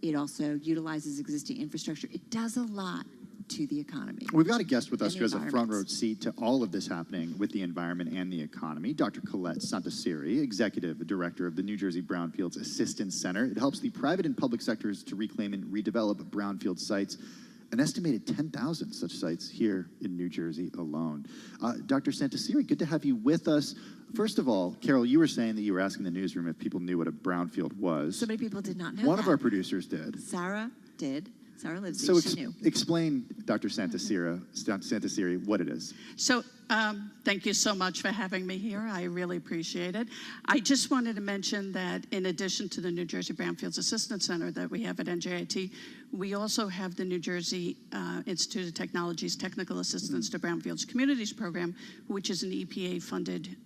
It also utilizes existing infrastructure. It does a lot to the economy. We've got a guest with us who has a front row environments. seat to all of this happening with the environment and the economy. Dr. Colette Santasiri, Executive Director of the New Jersey Brownfields Assistance Center. It helps the private and public sectors to reclaim and redevelop brownfield sites. An estimated 10,000 such sites here in New Jersey alone. Dr. Santasiri, good to have you with us. First of all, Carol, you were saying that you were asking the newsroom if people knew what a brownfield was. So many people did not know One that. of our producers did. Sarah did. Sarah lives So she knew. explain, Dr. Santasiri, what it is. So thank you so much for having me here. I really appreciate it. I just wanted to mention that in addition to the New Jersey Brownfields Assistance Center that we have at NJIT, we also have the New Jersey Institute of Technology's Technical Assistance to Brownfields Communities Program, which is an EPA-funded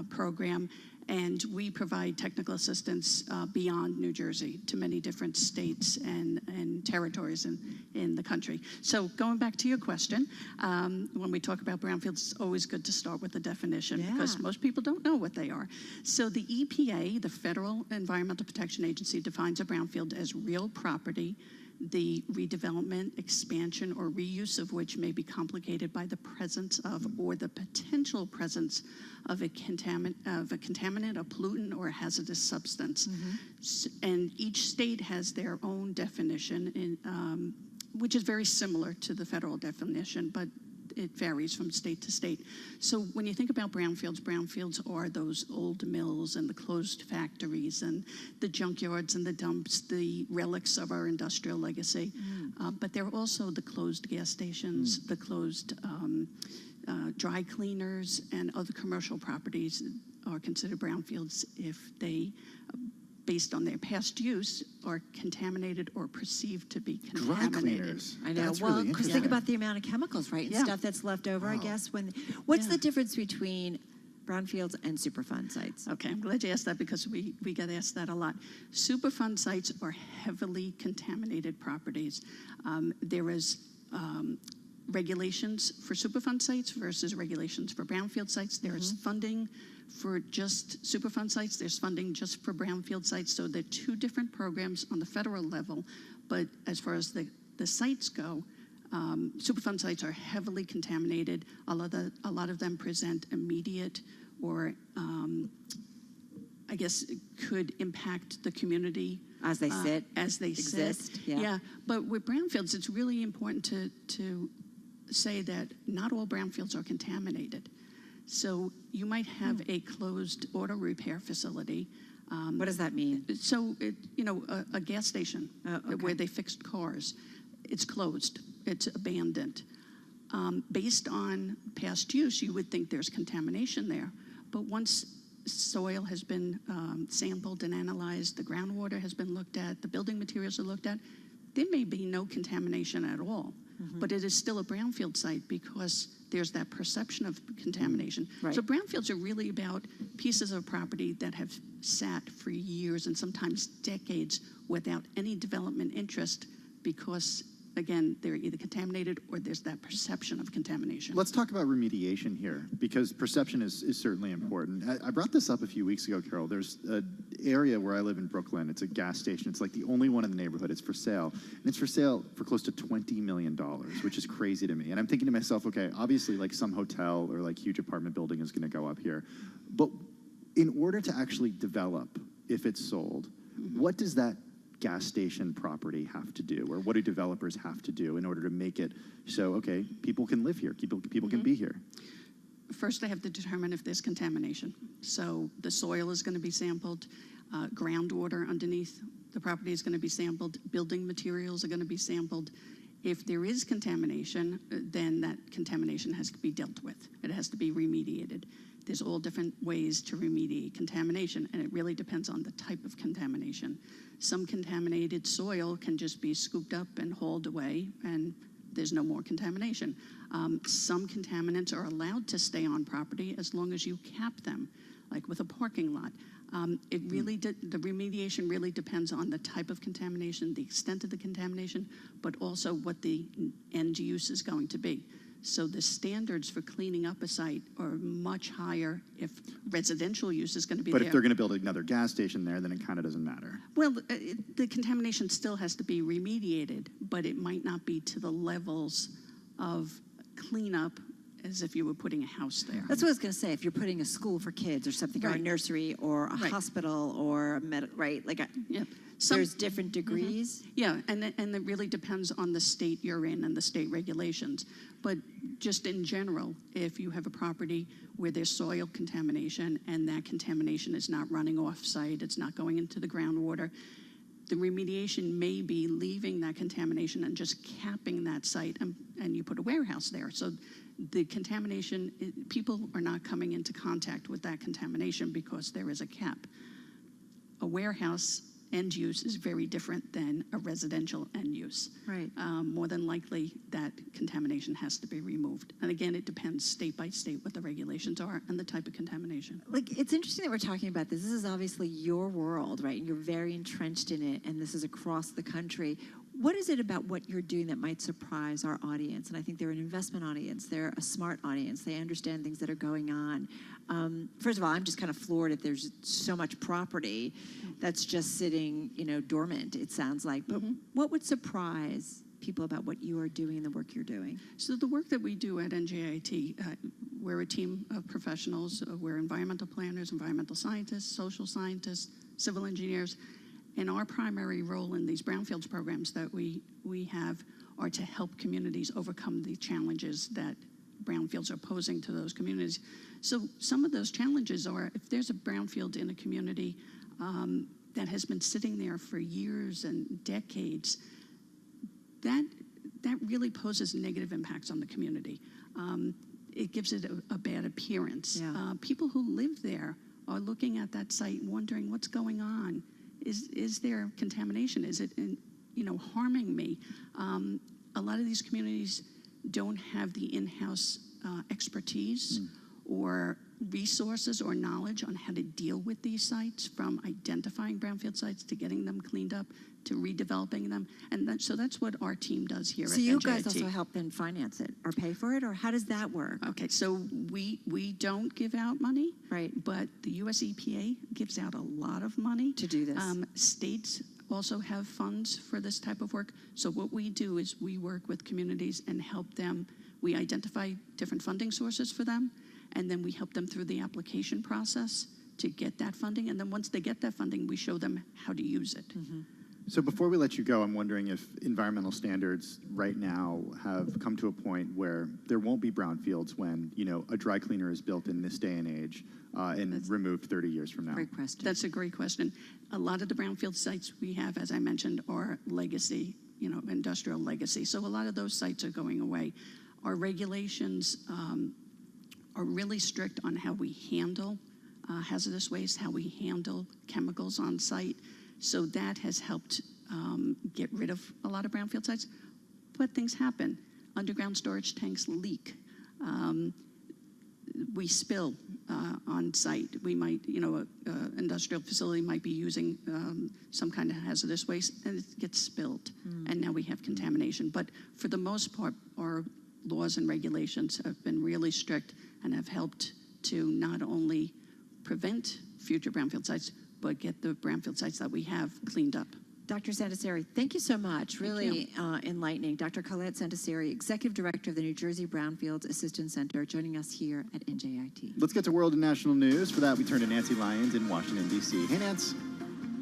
program. And we provide technical assistance beyond New Jersey to many different states and territories in the country. So going back to your question, when we talk about brownfields, it's always good to start with the definition because most people don't know what they are. So the EPA, the Federal Environmental Protection Agency, defines a brownfield as real property, the redevelopment, expansion, or reuse of which may be complicated by the presence of or the potential presence of a contaminant, a pollutant, or a hazardous substance. And each state has their own definition, which is very similar to the federal definition, but it varies from state to state. So when you think about brownfields are those old mills and the closed factories and the junkyards and the dumps, the relics of our industrial legacy. But they're also the closed gas stations, the closed dry cleaners, and other commercial properties are considered brownfields if they, based on their past use, are contaminated or perceived to be contaminated. Dry cleaners. I know. That's Well, really because interesting. think about the amount of chemicals, right? And stuff that's left over, I guess. What's the difference between brownfields and Superfund sites? Okay, I'm glad you asked that because we get asked that a lot. Superfund sites are heavily contaminated properties. There is regulations for Superfund sites versus regulations for brownfield sites. There's funding for just Superfund sites. There's funding just for brownfield sites. So they're two different programs on the federal level. But as far as the sites go, Superfund sites are heavily contaminated. A lot of them present immediate or I guess it could impact the community As they sit, as they exist, sit. Yeah, but with brownfields, it's really important to say that not all brownfields are contaminated. So you might have a closed auto repair facility. What does that mean? So, a gas station where they fixed cars, it's closed, it's abandoned. Based on past use, you would think there's contamination there. But once soil has been sampled and analyzed, the groundwater has been looked at, the building materials are looked at, there may be no contamination at all. But it is still a brownfield site because there's that perception of contamination. Right. So brownfields are really about pieces of property that have sat for years and sometimes decades without any development interest because, again, they're either contaminated or there's that perception of contamination. Let's talk about remediation here, because perception is certainly important. I brought this up a few weeks ago, Carol. There's an area where I live in Brooklyn. It's a gas station. It's like the only one in the neighborhood. It's for sale. And it's for sale for close to $20 million, which is crazy to me. And I'm thinking to myself, okay, obviously like some hotel or like huge apartment building is going to go up here. But in order to actually develop, if it's sold, what does that gas station property have to do, or what do developers have to do in order to make it so, okay, people can live here, people can be here? first they have to determine if there's contamination. So the soil is going to be sampled, groundwater underneath the property is going to be sampled, building materials are going to be sampled. If there is contamination, then that contamination has to be dealt with. It has to be remediated. There's all different ways to remediate contamination, and it really depends on the type of contamination. Some contaminated soil can just be scooped up and hauled away, and there's no more contamination. Some contaminants are allowed to stay on property as long as you cap them, like with a parking lot. The remediation really depends on the type of contamination, the extent of the contamination, but also what the end use is going to be. So the standards for cleaning up a site are much higher if residential use is going to be But there. if they're going to build another gas station there, then it kind of doesn't matter. Well, the contamination still has to be remediated, but it might not be to the levels of cleanup as if you were putting a house there. That's what I was going to say. If you're putting a school for kids or something, or a Right. nursery or a Right. hospital or a right? Like Yep. there's different degrees. Yeah, and it really depends on the state you're in and the state regulations. But just in general, if you have a property where there's soil contamination and that contamination is not running off-site, it's not going into the groundwater, the remediation may be leaving that contamination and just capping that site, and you put a warehouse there. So the contamination, people are not coming into contact with that contamination because there is a cap. A warehouse end use is very different than a residential end use. Right. More than likely, that contamination has to be removed. And again, it depends state by state what the regulations are and the type of contamination. Like, it's interesting that we're talking about this. This is obviously your world, right? And you're very entrenched in it, and this is across the country. What is it about what you're doing that might surprise our audience? And I think they're an investment audience. They're a smart audience. They understand things that are going on. First of all, I'm just kind of floored that there's so much property that's just sitting, dormant, it sounds like. But what would surprise people about what you are doing and the work you're doing? So the work that we do at NJIT, we're a team of professionals. We're environmental planners, environmental scientists, social scientists, civil engineers. And our primary role in these brownfields programs that we have are to help communities overcome the challenges that brownfields are posing to those communities. So some of those challenges are, if there's a brownfield in a community that has been sitting there for years and decades, that really poses negative impacts on the community. It gives it a bad appearance. Yeah. People who live there are looking at that site and wondering what's going on. Is there contamination? Is it harming me? A lot of these communities don't have the in-house expertise or resources or knowledge on how to deal with these sites, from identifying brownfield sites to getting them cleaned up to redeveloping them. And so that's what our team does here at NJIT. So you guys also help them finance it or pay for it, or how does that work? Okay, so we don't give out money, right? But the U.S. EPA gives out a lot of money to do this. States also have funds for this type of work. So what we do is we work with communities and help them. We identify different funding sources for them, and then we help them through the application process to get that funding. And then once they get that funding, we show them how to use it. So before we let you go, I'm wondering if environmental standards right now have come to a point where there won't be brownfields when, a dry cleaner is built in this day and age and removed 30 years from now. Great question. That's a great question. A lot of the brownfield sites we have, as I mentioned, are legacy, industrial legacy. So a lot of those sites are going away. Our regulations are really strict on how we handle hazardous waste, how we handle chemicals on site. So that has helped get rid of a lot of brownfield sites. But things happen. Underground storage tanks leak. We spill on site. We might, an industrial facility might be using some kind of hazardous waste, and it gets spilled. And now we have contamination. But for the most part, our laws and regulations have been really strict and have helped to not only prevent future brownfield sites, but get the brownfield sites that we have cleaned up. Dr. Santacieri, thank you so much. Really enlightening. Dr. Colette Santacieri, Executive Director of the New Jersey Brownfields Assistance Center, joining us here at NJIT. Let's get to world and national news. For that, we turn to Nancy Lyons in Washington, D.C. Hey, Nance.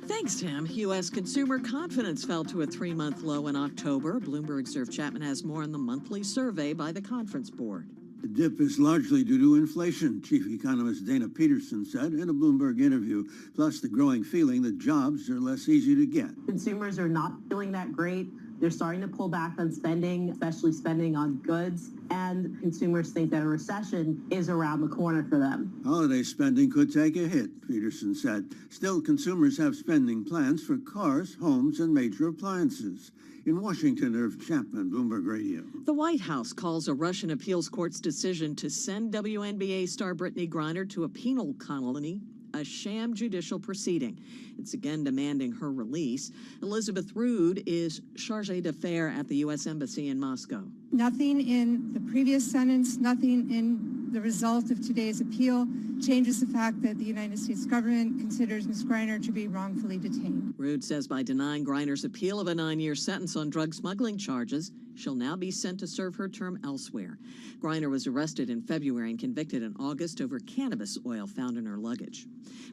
Thanks, Tim. U.S. consumer confidence fell to a 3-month low in October. Bloomberg's Irv Chapman has more on the monthly survey by the Conference Board. The dip is largely due to inflation, Chief Economist Dana Peterson said in a Bloomberg interview, plus the growing feeling that jobs are less easy to get. Consumers are not feeling that great. They're starting to pull back on spending, especially spending on goods, and consumers think that a recession is around the corner for them. Holiday spending could take a hit, Peterson said. Still, consumers have spending plans for cars, homes, and major appliances. In Washington, Irv Chapman, Bloomberg Radio. The White House calls a Russian appeals court's decision to send WNBA star Brittany Griner to a penal colony a sham judicial proceeding. It's again demanding her release. Elizabeth Rood is chargé d'affaires at the U.S. Embassy in Moscow. Nothing in the previous sentence, nothing in the result of today's appeal changes the fact that the United States government considers Ms. Griner to be wrongfully detained. Rood says by denying Griner's appeal of a 9-year sentence on drug smuggling charges, she'll now be sent to serve her term elsewhere. Griner was arrested in February and convicted in August over cannabis oil found in her luggage.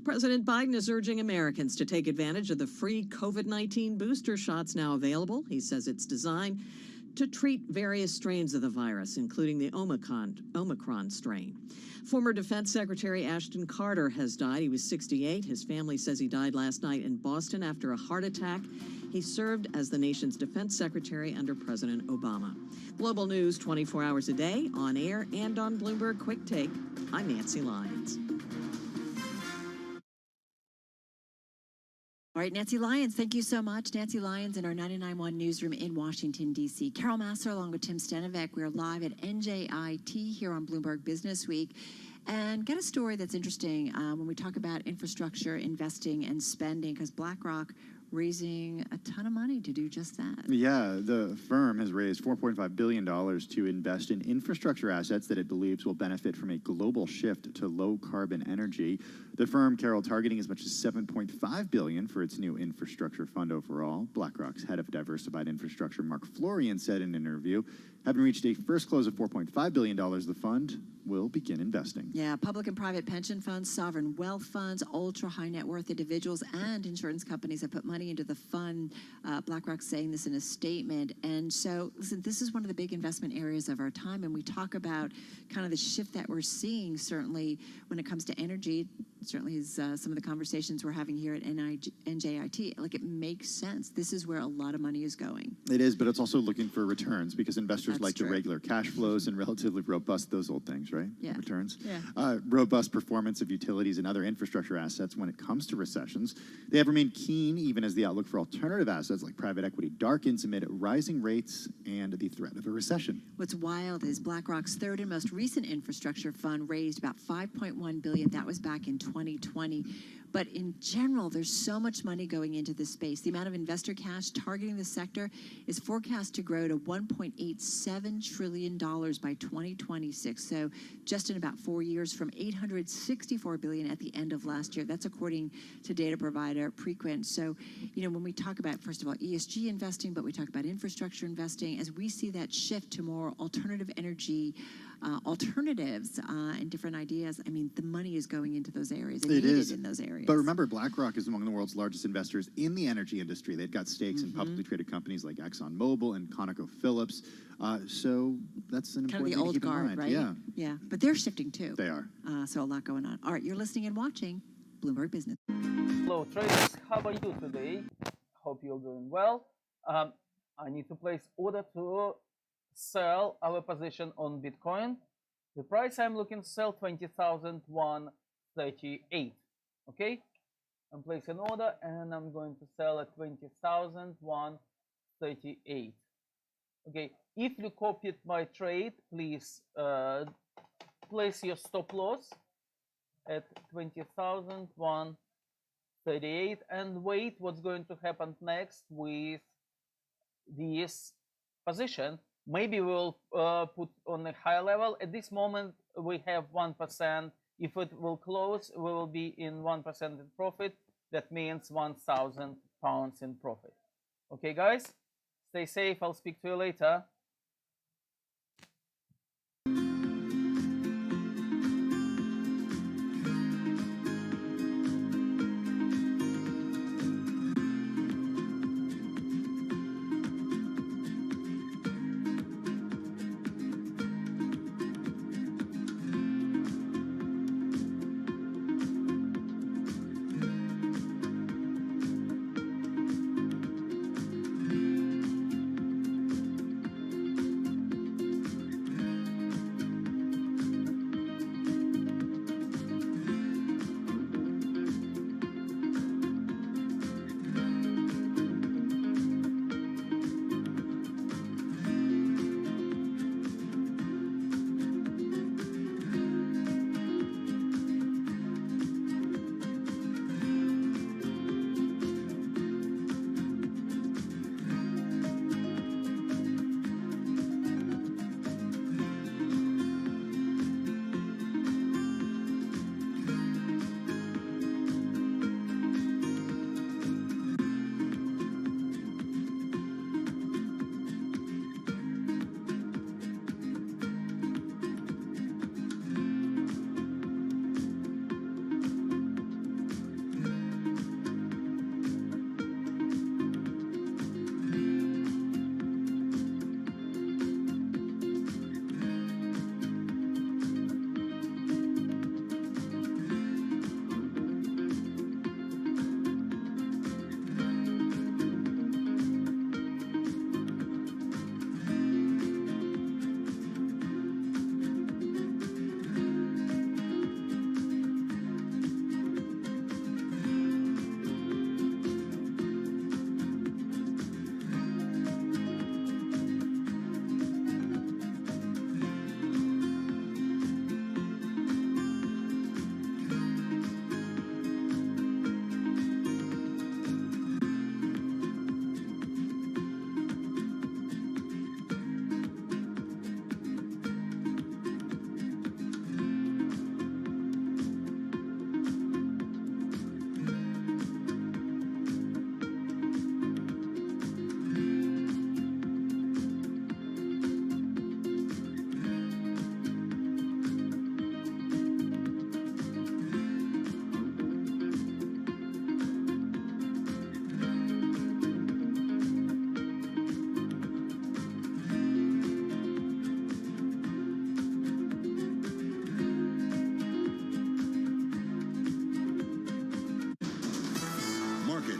President Biden is urging Americans to take advantage of the free COVID-19 booster shots now available. He says it's designed to treat various strains of the virus, including the Omicron strain. Former Defense Secretary Ashton Carter has died. He was 68. His family says he died last night in Boston after a heart attack. He served as the nation's defense secretary under President Obama. Global news 24 hours a day, on air and on Bloomberg Quick Take. I'm Nancy Lyons. All right, Nancy Lyons, thank you so much. Nancy Lyons in our 99.1 newsroom in Washington, D.C. Carol Massar along with Tim Stenovec. We're live at NJIT here on Bloomberg Business Week. And get a story that's interesting when we talk about infrastructure, investing, and spending, because BlackRock raising a ton of money to do just that. Yeah, the firm has raised $4.5 billion to invest in infrastructure assets that it believes will benefit from a global shift to low-carbon energy. The firm, Carol, targeting as much as $7.5 billion for its new infrastructure fund overall. BlackRock's head of diversified infrastructure, Mark Florian, said in an interview, having reached a first close of $4.5 billion, the fund will begin investing. Yeah, public and private pension funds, sovereign wealth funds, ultra-high net worth individuals, and insurance companies have put money into the fund. BlackRock's saying this in a statement. And so, listen, this is one of the big investment areas of our time, and we talk about kind of the shift that we're seeing, certainly, when it comes to energy. Certainly is some of the conversations we're having here at NJIT. Like, it makes sense. This is where a lot of money is going. It is, but it's also looking for returns because investors That's like true. the regular cash flows and relatively robust, those old things, right? Yeah. Returns. Yeah. Robust performance of utilities and other infrastructure assets when it comes to recessions. They have remained keen even as the outlook for alternative assets like private equity darkens amid rising rates and the threat of a recession. What's wild is BlackRock's third and most recent infrastructure fund raised about $5.1 billion. That was back in 2020. But in general, there's so much money going into this space. The amount of investor cash targeting the sector is forecast to grow to $1.87 trillion by 2026. So just in about 4 years, from $864 billion at the end of last year. That's according to data provider Preqin. So, you know, when we talk about, first of all, ESG investing, but we talk about infrastructure investing, as we see that shift to more alternative energy alternatives and different ideas, I mean, the money is going into those areas. And It is in those areas. But remember, BlackRock is among the world's largest investors in the energy industry. They've got stakes in publicly traded companies like ExxonMobil and ConocoPhillips. So that's an Kind of important the thing to old keep in guard, mind. right? Yeah. Yeah, but they're shifting too. They are. So a lot going on. All right, you're listening and watching Bloomberg Business. Hello traders, how are you today? Hope you're doing well. I need to place order to sell our position on Bitcoin. The price I'm looking to sell 20,138. Okay, I'm placing an order and I'm going to sell at 20,138. Okay, if you copied my trade, please place your stop loss at 20,138 and wait what's going to happen next with this position. Maybe we'll put on a higher level. At this moment, we have 1%. If it will close, we will be in 1% in profit. That means 1,000 pounds in profit. Okay, guys, stay safe. I'll speak to you later.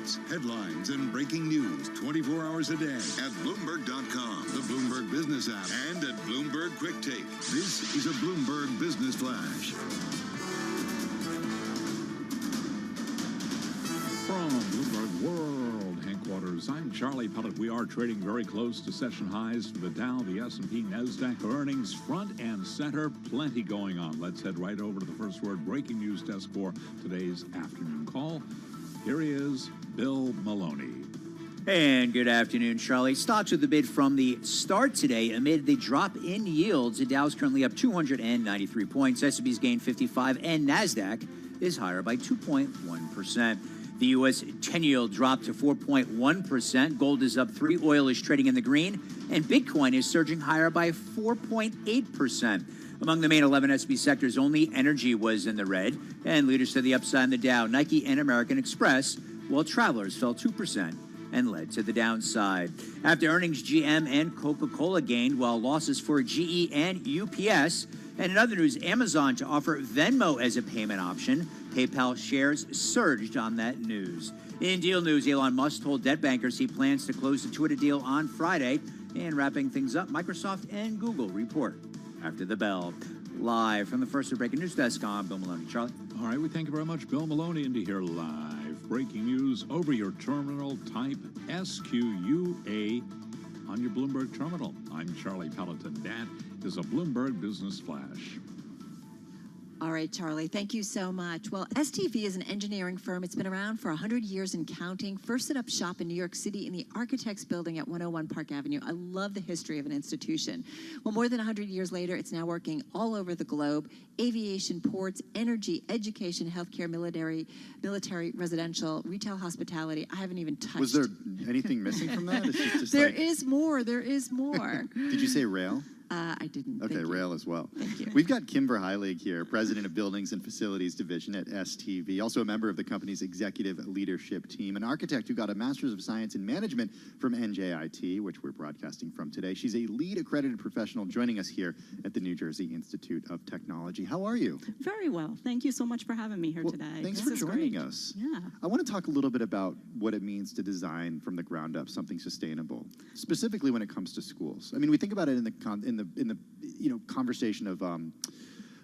hits, headlines, and breaking news 24 hours a day at Bloomberg.com, the Bloomberg Business app, and at Bloomberg Quick Take. This is a Bloomberg Business Flash. From Bloomberg World Headquarters, I'm Charlie Pellet. We are trading very close to session highs for the Dow, the S&P, NASDAQ earnings front and center. Plenty going on. Let's head right over to the First Word breaking news desk for today's afternoon call. Here he is, Bill Maloney. And good afternoon, Charlie. Stocks with the bid from the start today amid the drop in yields. The Dow's currently up 293 points. S&P's gained 55, and NASDAQ is higher by 2.1%. The U.S. 10-yield dropped to 4.1%. Gold is up 3. Oil is trading in the green. And Bitcoin is surging higher by 4.8%. Among the main 11 S&P sectors, only energy was in the red. And leaders to the upside in the Dow, Nike and American Express, while Travelers fell 2% and led to the downside. After earnings, GM and Coca-Cola gained, while losses for GE and UPS. And in other news, Amazon to offer Venmo as a payment option. PayPal shares surged on that news. In deal news, Elon Musk told debt bankers he plans to close the Twitter deal on Friday. And wrapping things up, Microsoft and Google report after the bell. Live from the First Breaking News Desk, I'm Bill Maloney. Charlie? All right, we thank you very much, Bill Maloney. And to hear live breaking news over your terminal, type SQUA on your Bloomberg terminal. I'm Charlie Pelleton. That is a Bloomberg Business Flash. All right, Charlie, thank you so much. Well, STV is an engineering firm. It's been around for 100 years and counting. First set up shop in New York City in the Architects Building at 101 Park Avenue. I love the history of an institution. Well, more than 100 years later, it's now working all over the globe. Aviation, ports, energy, education, healthcare, military, residential, retail, hospitality. I haven't even touched. Was there anything missing from that? It's just There like, is more. There is more. Did you say rail? I didn't. Okay, Thank you. rail as well. Thank you. We've got Kimber Heilig here, President of Buildings and Facilities Division at STV, also a member of the company's executive leadership team, an architect who got a Master's of Science in Management from NJIT, which we're broadcasting from today. She's a lead accredited professional joining us here at the New Jersey Institute of Technology. How are you? Very well. Thank you so much for having me here today. Thanks This for is joining great. us. Yeah. I want to talk a little bit about what it means to design from the ground up something sustainable, specifically when it comes to schools. I mean, we think about it in the conversation of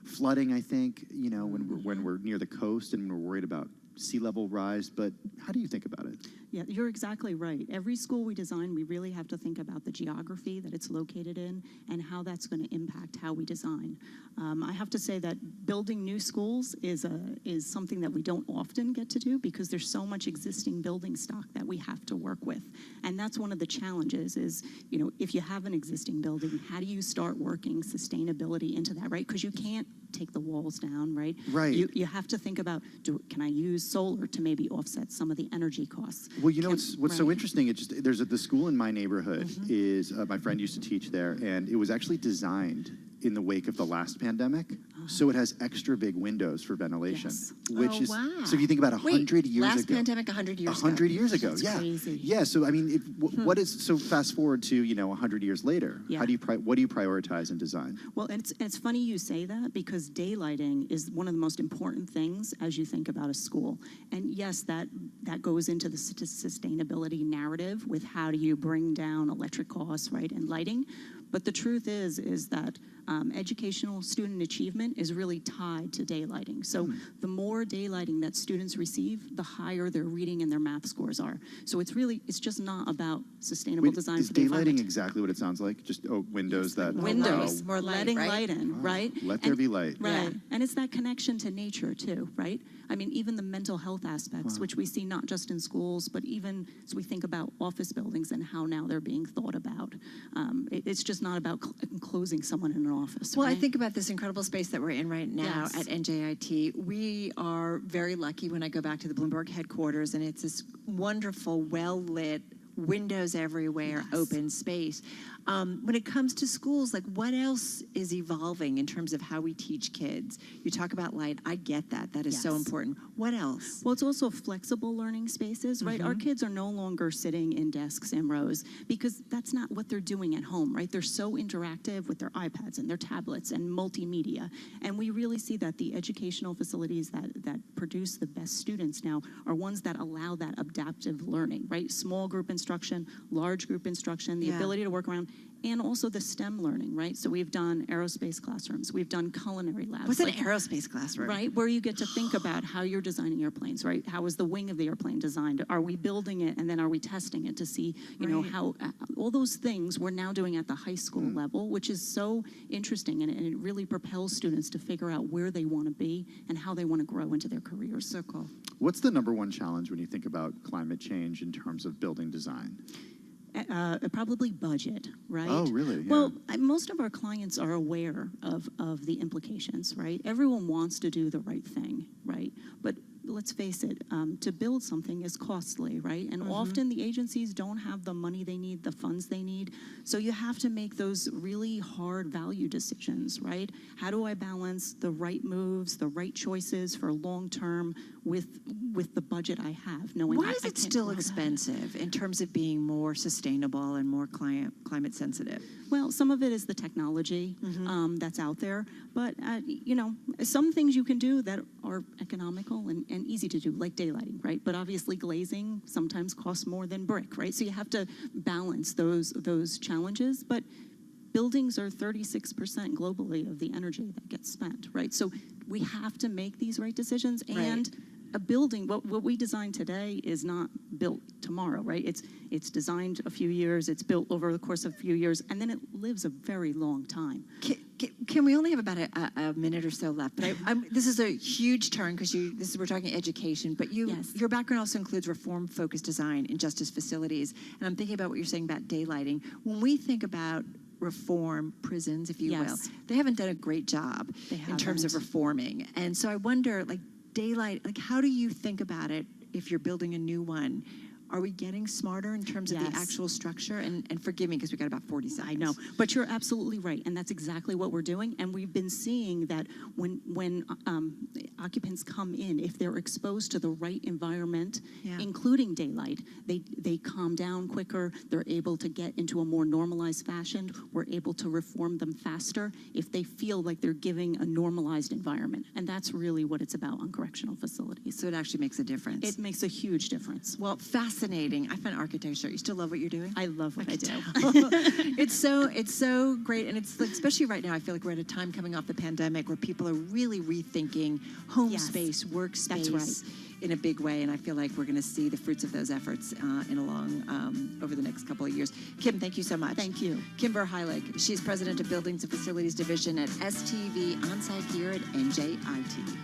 flooding. I think when we're near the coast and we're worried about sea level rise. But how do you think about it? Yeah, you're exactly right. Every school we design, we really have to think about the geography that it's located in and how that's going to impact how we design. I have to say that building new schools is something that we don't often get to do because there's so much existing building stock that we have to work with. And that's one of the challenges is, if you have an existing building, how do you start working sustainability into that, right? Because you can't take the walls down, right? Right. You have to think about, can I use solar to maybe offset some of the energy costs? Well, what's so interesting, there's the school in my neighborhood is, my friend used to teach there, and it was actually designed in the wake of the last pandemic. So it has extra big windows for ventilation, which is, wow. so if you think about 100 years last ago. pandemic 100 years ago. 100 years ago, That's yeah. crazy. Yeah, so I mean, what is, so fast forward to, 100 years later, Yeah. what do you prioritize in design? Well, it's funny you say that because daylighting is one of the most important things as you think about a school. And yes, that goes into the sustainability narrative with how do you bring down electric costs, right, and lighting. But the truth is that educational student achievement is really tied to daylighting. So the more daylighting that students receive, the higher their reading and their math scores are. So it's just not about sustainable design Is for the environment. daylighting exactly what it sounds like? Just windows that Windows, more light, letting right? light in, right? Let there be light. Right, and it's that connection to nature too, right? I mean, even the mental health aspects, which we see not just in schools, but even as we think about office buildings and how now they're being thought about. It's just not about enclosing someone in an office. Well, right? I think about this incredible space that we're in right now Yes. at NJIT. We are very lucky when I go back to the Bloomberg headquarters, and it's this wonderful, well-lit, windows everywhere, open space. When it comes to schools, like what else is evolving in terms of how we teach kids? You talk about light. I get that. That is so Yes. important. What else? Well, it's also flexible learning spaces, right? Our kids are no longer sitting in desks and rows because that's not what they're doing at home, right? They're so interactive with their iPads and their tablets and multimedia. And we really see that the educational facilities that produce the best students now are ones that allow that adaptive learning, right? Small group instruction, large group instruction, the ability to work around, and also the STEM learning, right? So we've done aerospace classrooms, we've done culinary labs. What's an aerospace classroom? Right, where you get to think about how you're designing airplanes, right? How is the wing of the airplane designed? Are we building it and then are we testing it to see, you know, how all those things we're now doing at the high school level, which is so interesting, and it really propels students to figure out where they want to be and how they want to grow into their careers. So cool. What's the number one challenge when you think about climate change in terms of building design? Probably budget, right? Oh, really? Yeah. Well, most of our clients are aware of the implications, right? Everyone wants to do the right thing, right? But let's face it, to build something is costly, right? And often the agencies don't have the money they need, the funds they need. So you have to make those really hard value decisions, right? How do I balance the right moves, the right choices for long term with the budget I have? Knowing Why I is it can't still grow that. expensive in terms of being more sustainable and more climate sensitive? Well, some of it is the technology that's out there, but you know, some things you can do that are economical and easy to do, like daylighting, right? But obviously, glazing sometimes costs more than brick, right? So you have to balance those challenges. But buildings are 36% globally of the energy that gets spent, right? So we have to make these right decisions. And a building, what we design today is not built tomorrow, right? It's designed a few years, it's built over the course of a few years, and then it lives a very long time. Can we only have about a minute or so left? But this is a huge turn because we're talking education, but your background also includes reform-focused design in justice facilities. And I'm thinking about what you're saying about daylighting. When we think about reform prisons, if you will, they haven't done a great job in terms of reforming. And so I wonder, like daylight, like how do you think about it if you're building a new one? Are we getting smarter in terms of the actual structure? And forgive me because we got about 40 seconds. I know, but you're absolutely right, and that's exactly what we're doing. And we've been seeing that when occupants come in, if they're exposed to the right environment, including daylight, they calm down quicker. They're able to get into a more normalized fashion. We're able to reform them faster if they feel like they're giving a normalized environment, and that's really what it's about on correctional facilities. So it actually makes a difference. It makes a huge difference. Well, fascinating. I find architecture. You still love what you're doing? I love what I do. It's so great, and it's like, especially right now. I feel like we're at a time coming off the pandemic where people are really rethinking home space, workspace in a big way, and I feel like we're going to see the fruits of those efforts over the next couple of years. Kim, thank you so much. Thank you. Kimber Heilig. She's president of Buildings and Facilities Division at STV onsite here at NJIT.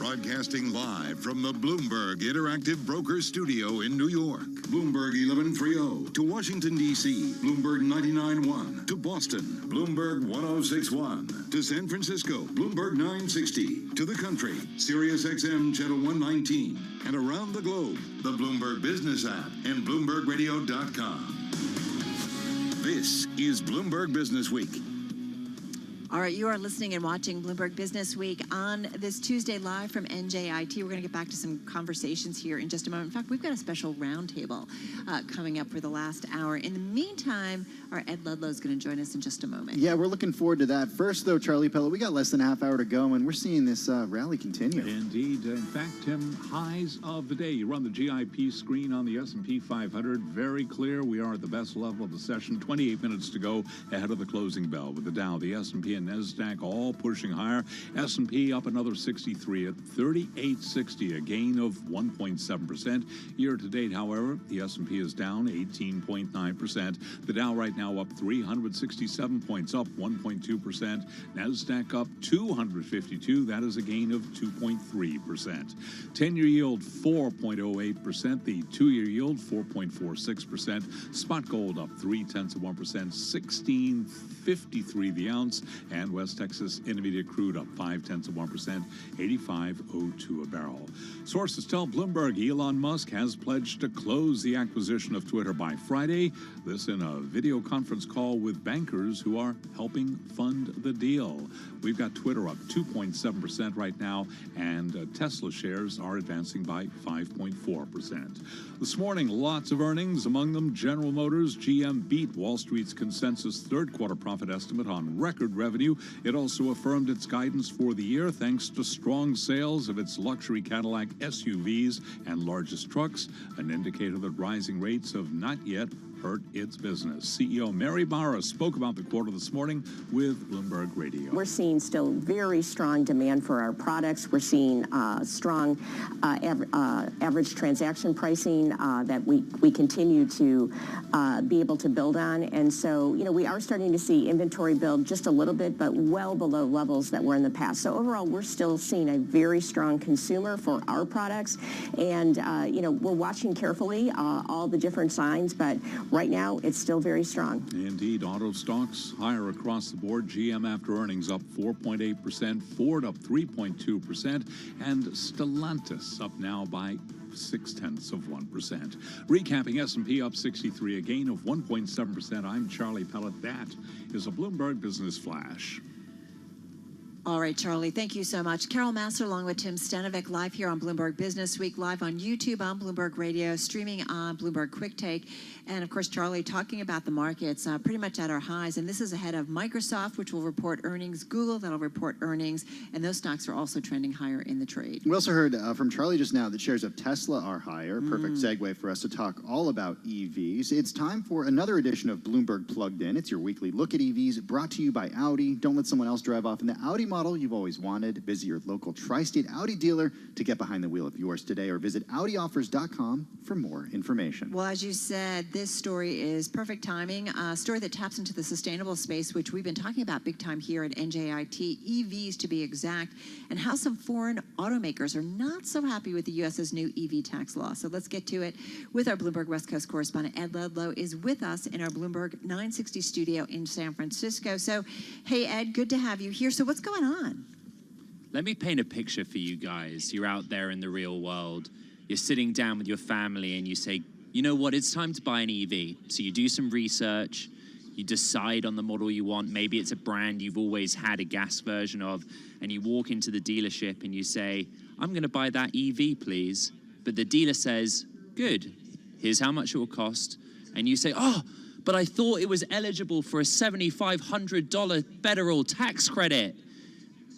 Broadcasting live from the Bloomberg Interactive Broker Studio in New York. Bloomberg 1130 to Washington, D.C. Bloomberg 99.1 to Boston. Bloomberg 106.1 to San Francisco. Bloomberg 960 to the country. Sirius XM Channel 119. And around the globe, the Bloomberg Business app and BloombergRadio.com. This is Bloomberg Business Week. All right, you are listening and watching Bloomberg Business Week on this Tuesday live from NJIT. We're going to get back to some conversations here in just a moment. In fact, we've got a special roundtable coming up for the last hour. In the meantime, our Ed Ludlow is going to join us in just a moment. Yeah, we're looking forward to that. First, though, Charlie Pellet, we got less than a half hour to go, and we're seeing this rally continue. Indeed. In fact, Tim, highs of the day. You run the GIP screen on the S&P 500. Very clear. We are at the best level of the session. 28 minutes to go ahead of the closing bell. With the Dow, the S&P, and NASDAQ all pushing higher. S&P up another 63 at 3860, a gain of 1.7%. Year to date, however, the S&P is down 18.9%. The Dow right now up 367 points, up 1.2%. NASDAQ up 252. That is a gain of 2.3%. 10-year yield 4.08%. The 2-year yield 4.46%. Spot gold up 0.3%, 16.53 the ounce. And West Texas Intermediate crude up 0.5%, 85.02 a barrel. Sources tell Bloomberg Elon Musk has pledged to close the acquisition of Twitter by Friday. This in a video conference call with bankers who are helping fund the deal. We've got Twitter up 2.7% right now, and Tesla shares are advancing by 5.4%. This morning, lots of earnings. Among them, General Motors, GM beat Wall Street's consensus third quarter profit estimate on record revenue. It also affirmed its guidance for the year thanks to strong sales of its luxury Cadillac SUVs and largest trucks, an indicator that rising rates have not yet hurt its business. CEO Mary Barra spoke about the quarter this morning with Bloomberg Radio. We're seeing still very strong demand for our products. We're seeing strong average transaction pricing that we continue to be able to build on. And so, we are starting to see inventory build just a little bit, but well below levels that were in the past. So overall, we're still seeing a very strong consumer for our products. And, we're watching carefully all the different signs, but right now, it's still very strong. Indeed, auto stocks higher across the board. GM after earnings up 4.8%, Ford up 3.2%, and Stellantis up now by 0.6%. Recapping, S&P up 63, a gain of 1.7%. I'm Charlie Pellet. That is a Bloomberg Business Flash. All right, Charlie, thank you so much. Carol Massar along with Tim Stenovic live here on Bloomberg Business Week, live on YouTube, on Bloomberg Radio, streaming on Bloomberg Quick Take. And, of course, Charlie, talking about the markets pretty much at our highs. And this is ahead of Microsoft, which will report earnings, Google, that'll report earnings. And those stocks are also trending higher in the trade. We also heard from Charlie just now that shares of Tesla are higher. Perfect segue for us to talk all about EVs. It's time for another edition of Bloomberg Plugged In. It's your weekly look at EVs brought to you by Audi. Don't let someone else drive off in the Audi model you've always wanted. Visit your local tri-state Audi dealer to get behind the wheel of yours today, or visit AudiOffers.com for more information. Well, as you said, this story is perfect timing. A story that taps into the sustainable space, which we've been talking about big time here at NJIT, EVs to be exact, and how some foreign automakers are not so happy with the U.S.'s new EV tax law. So let's get to it with our Bloomberg West Coast correspondent. Ed Ludlow is with us in our Bloomberg 960 studio in San Francisco. So, hey, Ed, good to have you here. So what's going on? Let me paint a picture for you guys. You're out there in the real world. You're sitting down with your family and you say, you know what, it's time to buy an EV. So you do some research, you decide on the model you want. Maybe it's a brand you've always had a gas version of, and you walk into the dealership and you say, I'm going to buy that EV, please. But the dealer says, good, here's how much it will cost. And you say, oh, but I thought it was eligible for a $7,500 federal tax credit.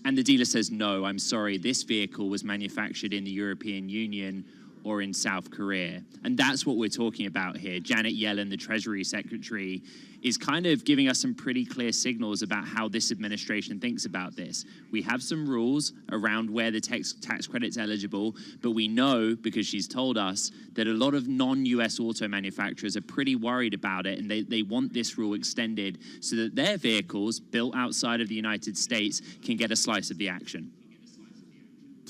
And the dealer says, no, I'm sorry, this vehicle was manufactured in the European Union or in South Korea. And that's what we're talking about here. Janet Yellen, the Treasury Secretary, is kind of giving us some pretty clear signals about how this administration thinks about this. We have some rules around where the tax credit's eligible, but we know, because she's told us, that a lot of non-US auto manufacturers are pretty worried about it, and they want this rule extended so that their vehicles built outside of the United States can get a slice of the action.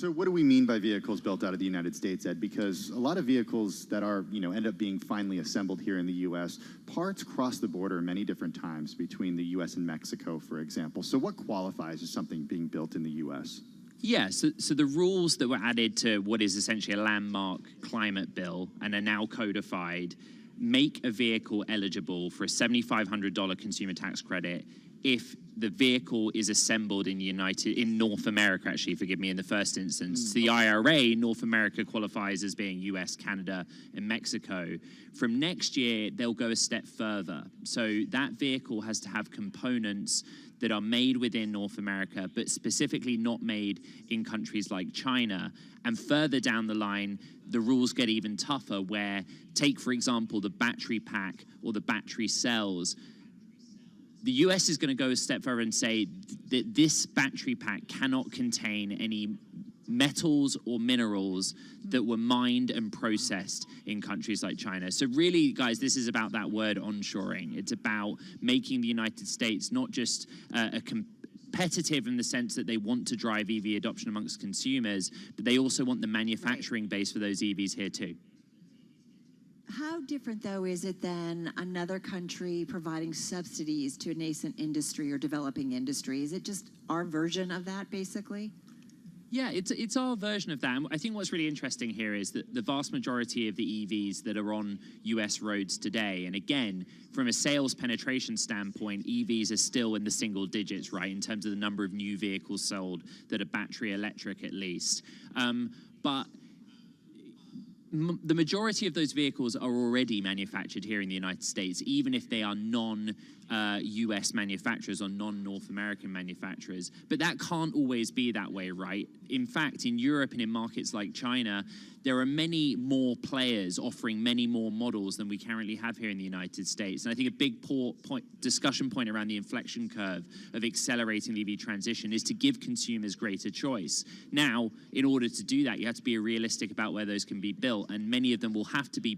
So what do we mean by vehicles built out of the United States, Ed? Because a lot of vehicles that are, end up being finally assembled here in the U.S., parts cross the border many different times between the U.S. and Mexico, for example. So what qualifies as something being built in the U.S.? Yeah, so the rules that were added to what is essentially a landmark climate bill and are now codified make a vehicle eligible for a $7,500 consumer tax credit if the vehicle is assembled in North America, actually, forgive me, in the first instance. The IRA, North America qualifies as being US, Canada, and Mexico. From next year, they'll go a step further. So that vehicle has to have components that are made within North America, but specifically not made in countries like China. And further down the line, the rules get even tougher where, take, for example, the battery pack or the battery cells. The US is going to go a step further and say that this battery pack cannot contain any metals or minerals that were mined and processed in countries like China. So really, guys, this is about that word onshoring. It's about making the United States not just competitive in the sense that they want to drive EV adoption amongst consumers, but they also want the manufacturing base for those EVs here too. How different, though, is it than another country providing subsidies to a nascent industry or developing industry? Is it just our version of that, basically? Yeah, it's our version of that. And I think what's really interesting here is that the vast majority of the EVs that are on US roads today, and again, from a sales penetration standpoint, EVs are still in the single digits, right, in terms of the number of new vehicles sold that are battery electric at least. But the majority of those vehicles are already manufactured here in the United States, even if they are non-US manufacturers or non-North American manufacturers. But that can't always be that way, right? In fact, in Europe and in markets like China, there are many more players offering many more models than we currently have here in the United States. And I think a big discussion point around the inflection curve of accelerating the EV transition is to give consumers greater choice. Now, in order to do that, you have to be realistic about where those can be built, and many of them will have to be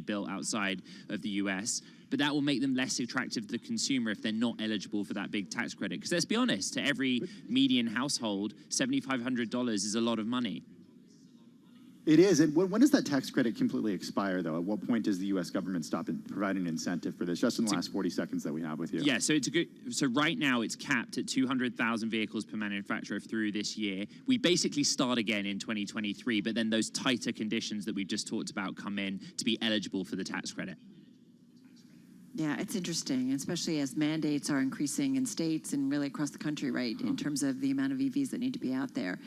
built outside of the US. But that will make them less attractive to the consumer if they're not eligible for that big tax credit. Because let's be honest, to every median household, $7,500 is a lot of money. It is. And when does that tax credit completely expire, though? At what point does the U.S. government stop providing an incentive for this? Just in the last 40 seconds that we have with you. Yeah, so so right now it's capped at 200,000 vehicles per manufacturer through this year. We basically start again in 2023, but then those tighter conditions that we just talked about come in to be eligible for the tax credit. Yeah, it's interesting, especially as mandates are increasing in states and really across the country, right, in terms of the amount of EVs that need to be out there.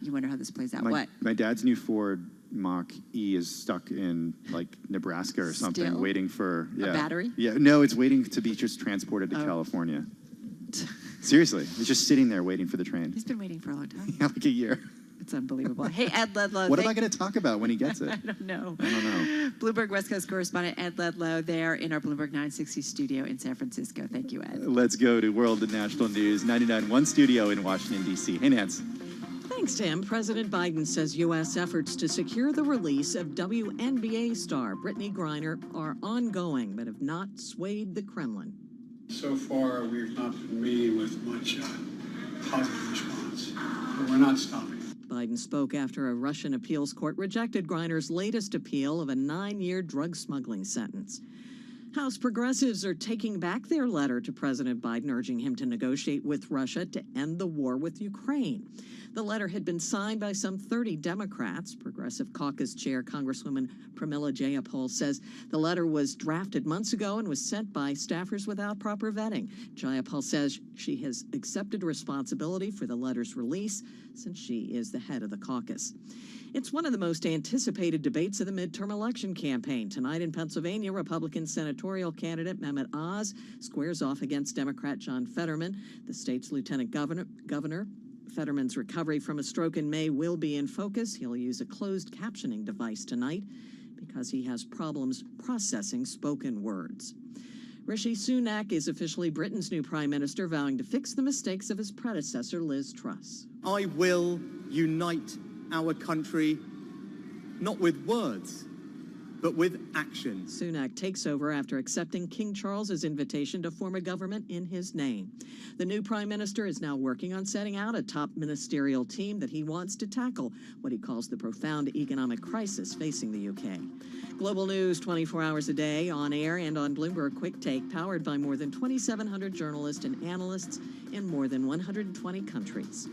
You wonder how this plays out. My dad's new Ford Mach-E is stuck in, like, Nebraska or something, Still? waiting for... A battery? Yeah, no, it's waiting to be just transported to California. Seriously, it's just sitting there waiting for the train. He's been waiting for a long time. Yeah, like a year. It's unbelievable. Hey, Ed Ledlow. What am I going to talk about when he gets it? I don't know. I don't know. Bloomberg West Coast correspondent Ed Ledlow there in our Bloomberg 960 studio in San Francisco. Thank you, Ed. Let's go to World and National News 99.1 studio in Washington, D.C. Hey, Nance. Thanks, Tim. President Biden says U.S. efforts to secure the release of WNBA star Brittany Griner are ongoing, but have not swayed the Kremlin. So far, we've not been meeting with much positive response, but we're not stopping. Biden spoke after a Russian appeals court rejected Griner's latest appeal of a 9-year drug smuggling sentence. House progressives are taking back their letter to President Biden, urging him to negotiate with Russia to end the war with Ukraine. The letter had been signed by some 30 Democrats. Progressive Caucus Chair Congresswoman Pramila Jayapal says the letter was drafted months ago and was sent by staffers without proper vetting. Jayapal says she has accepted responsibility for the letter's release since she is the head of the caucus. It's one of the most anticipated debates of the midterm election campaign. Tonight in Pennsylvania, Republican senatorial candidate Mehmet Oz squares off against Democrat John Fetterman, the state's lieutenant governor. Fetterman's recovery from a stroke in May will be in focus. He'll use a closed captioning device tonight because he has problems processing spoken words. Rishi Sunak is officially Britain's new prime minister, vowing to fix the mistakes of his predecessor, Liz Truss. I will unite our country, not with words, but with action. Sunak takes over after accepting King Charles's invitation to form a government in his name. The new prime minister is now working on setting out a top ministerial team that he wants to tackle what he calls the profound economic crisis facing the UK. Global news 24 hours a day, on air and on Bloomberg Quick Take, powered by more than 2,700 journalists and analysts in more than 120 countries.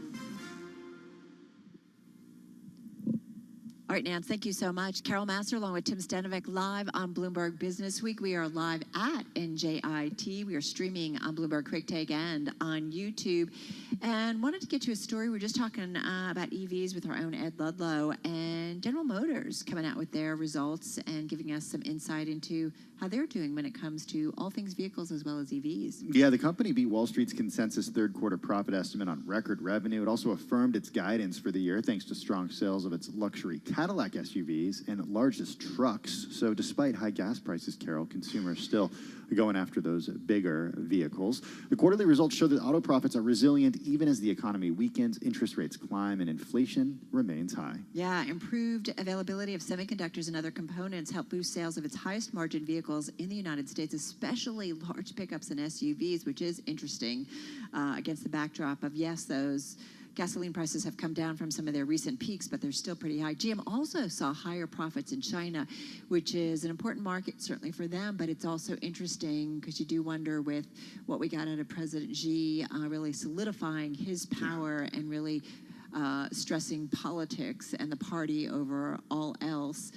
All right, Nance, thank you so much. Carol Master along with Tim Stanovic live on Bloomberg Business Week. We are live at NJIT. We are streaming on Bloomberg Quick Take and on YouTube. And wanted to get to a story. We're just talking about EVs with our own Ed Ludlow, and General Motors coming out with their results and giving us some insight into how they're doing when it comes to all things vehicles as well as EVs. Yeah, the company beat Wall Street's consensus third quarter profit estimate on record revenue. It also affirmed its guidance for the year thanks to strong sales of its luxury Cadillac SUVs and largest trucks. So despite high gas prices, Carol, consumers still going after those bigger vehicles. The quarterly results show that auto profits are resilient even as the economy weakens, interest rates climb, and inflation remains high. Yeah, improved availability of semiconductors and other components help boost sales of its highest margin vehicles in the United States, especially large pickups and SUVs, which is interesting against the backdrop of, yes, those gasoline prices have come down from some of their recent peaks, but they're still pretty high. GM also saw higher profits in China, which is an important market certainly for them, but it's also interesting because you do wonder with what we got out of President Xi really solidifying his power and really stressing politics and the party over all else.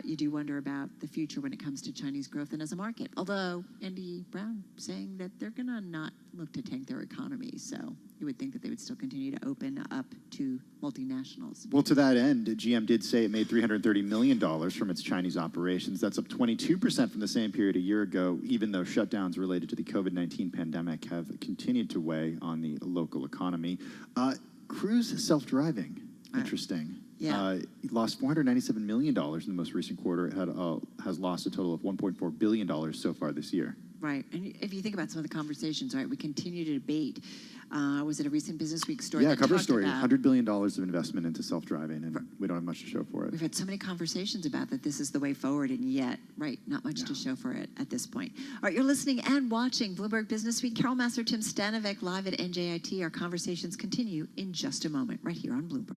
You do wonder about the future when it comes to Chinese growth and as a market. Although Andy Brown saying that they're going to not look to tank their economy, so you would think that they would still continue to open up to multinationals. Well, to that end, GM did say it made $330 million from its Chinese operations. That's up 22% from the same period a year ago, even though shutdowns related to the COVID-19 pandemic have continued to weigh on the local economy. Cruise self-driving, interesting. Yeah. It lost $497 million in the most recent quarter. It has lost a total of $1.4 billion so far this year. Right. And if you think about some of the conversations, right, we continue to debate. Was it a recent Business Week story? Yeah, that cover talked story. about- $100 billion of investment into self-driving, and we don't have much to show for it. We've had so many conversations about that this is the way forward, and yet, right, not much to show for it at this point. All right, you're listening and watching Bloomberg Business Week. Carol Master, Tim Stanovic, live at NJIT. Our conversations continue in just a moment, right here on Bloomberg.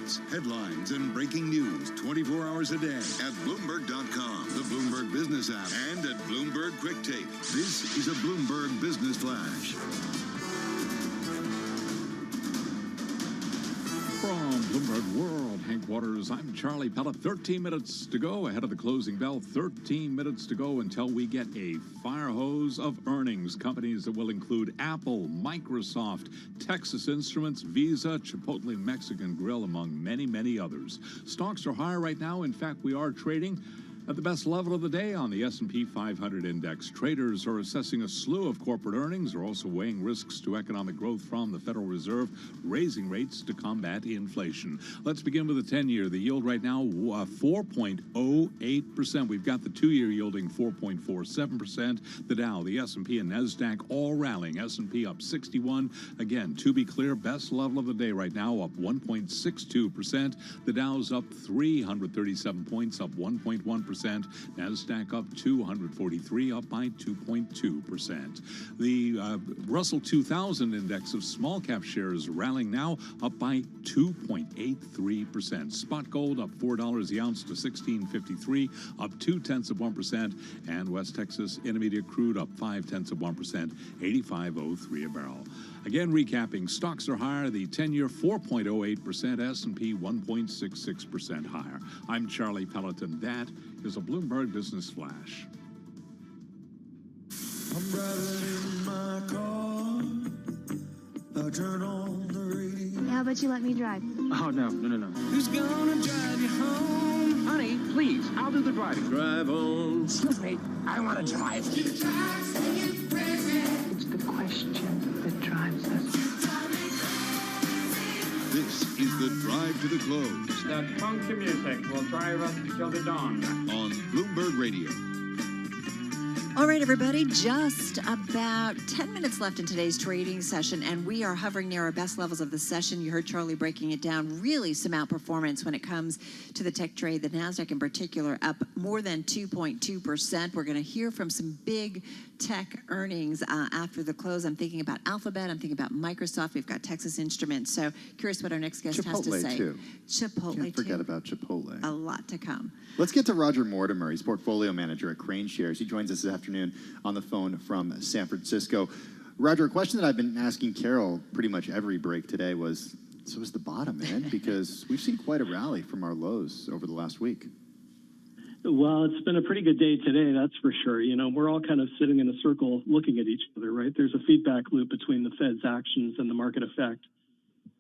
updates, headlines, and breaking news 24 hours a day at Bloomberg.com, the Bloomberg Business app, and at Bloomberg Quick Take. This is a Bloomberg Business Flash. From Bloomberg World headquarters, I'm Charlie Pellet. 13 minutes to go ahead of the closing bell. 13 minutes to go until we get a fire hose of earnings. Companies that will include Apple, Microsoft, Texas Instruments, Visa, Chipotle Mexican Grill, among many, many others. Stocks are higher right now. In fact, we are trading at the best level of the day on the S&P 500 index. Traders are assessing a slew of corporate earnings. They're also weighing risks to economic growth from the Federal Reserve, raising rates to combat inflation. Let's begin with the 10-year. The yield right now, 4.08%. We've got the 2-year yielding 4.47%. The Dow, the S&P, and NASDAQ all rallying. S&P up 61. Again, to be clear, best level of the day right now, up 1.62%. The Dow's up 337 points, up 1.1%. NASDAQ up 243, up by 2.2%. The Russell 2000 index of small cap shares rallying now, up by 2.83%. Spot gold up $4 the ounce to $16.53, up 0.2%. And West Texas Intermediate crude up 0.5%, $85.03 a barrel. Again, recapping, stocks are higher. The 10-year 4.08%, S&P 1.66% higher. I'm Charlie Pelleton. That is a Bloomberg Business Flash. I'm driving in my car. I turn on the radio. How about you let me drive? Oh, no. Who's gonna drive you home? Honey, please, I'll do the driving. Drive on. Excuse me, I want to drive. It's the question that drives us. This is the Drive to the Close. That funky music will drive us till the dawn. On Bloomberg Radio. All right, everybody, just about 10 minutes left in today's trading session, and we are hovering near our best levels of the session. You heard Charlie breaking it down. Really some outperformance when it comes to the tech trade. The NASDAQ in particular up more than 2.2%. We're going to hear from some big tech earnings after the close. I'm thinking about Alphabet. I'm thinking about Microsoft. We've got Texas Instruments. So curious what our next guest has to say. Chipotle, Can't forget about Chipotle. A lot to come. Let's get to Roger Mortimer. He's portfolio manager at Crane Shares. He joins us this afternoon on the phone from San Francisco. Roger, a question that I've been asking Carol pretty much every break today was, so is the bottom, man? Because we've seen quite a rally from our lows over the last week. Well, it's been a pretty good day today, that's for sure. You know, we're all kind of sitting in a circle looking at each other, right? There's a feedback loop between the Fed's actions and the market effect.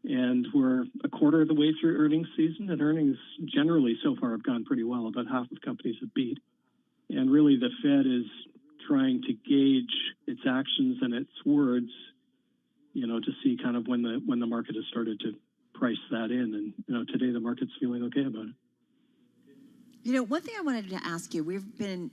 And we're a quarter of the way through earnings season, and earnings generally so far have gone pretty well. About half of companies have beat. And really the Fed is trying to gauge its actions and its words, you know, to see kind of when the market has started to price that in. And, you know, today the market's feeling okay about it. You know, one thing I wanted to ask you, we're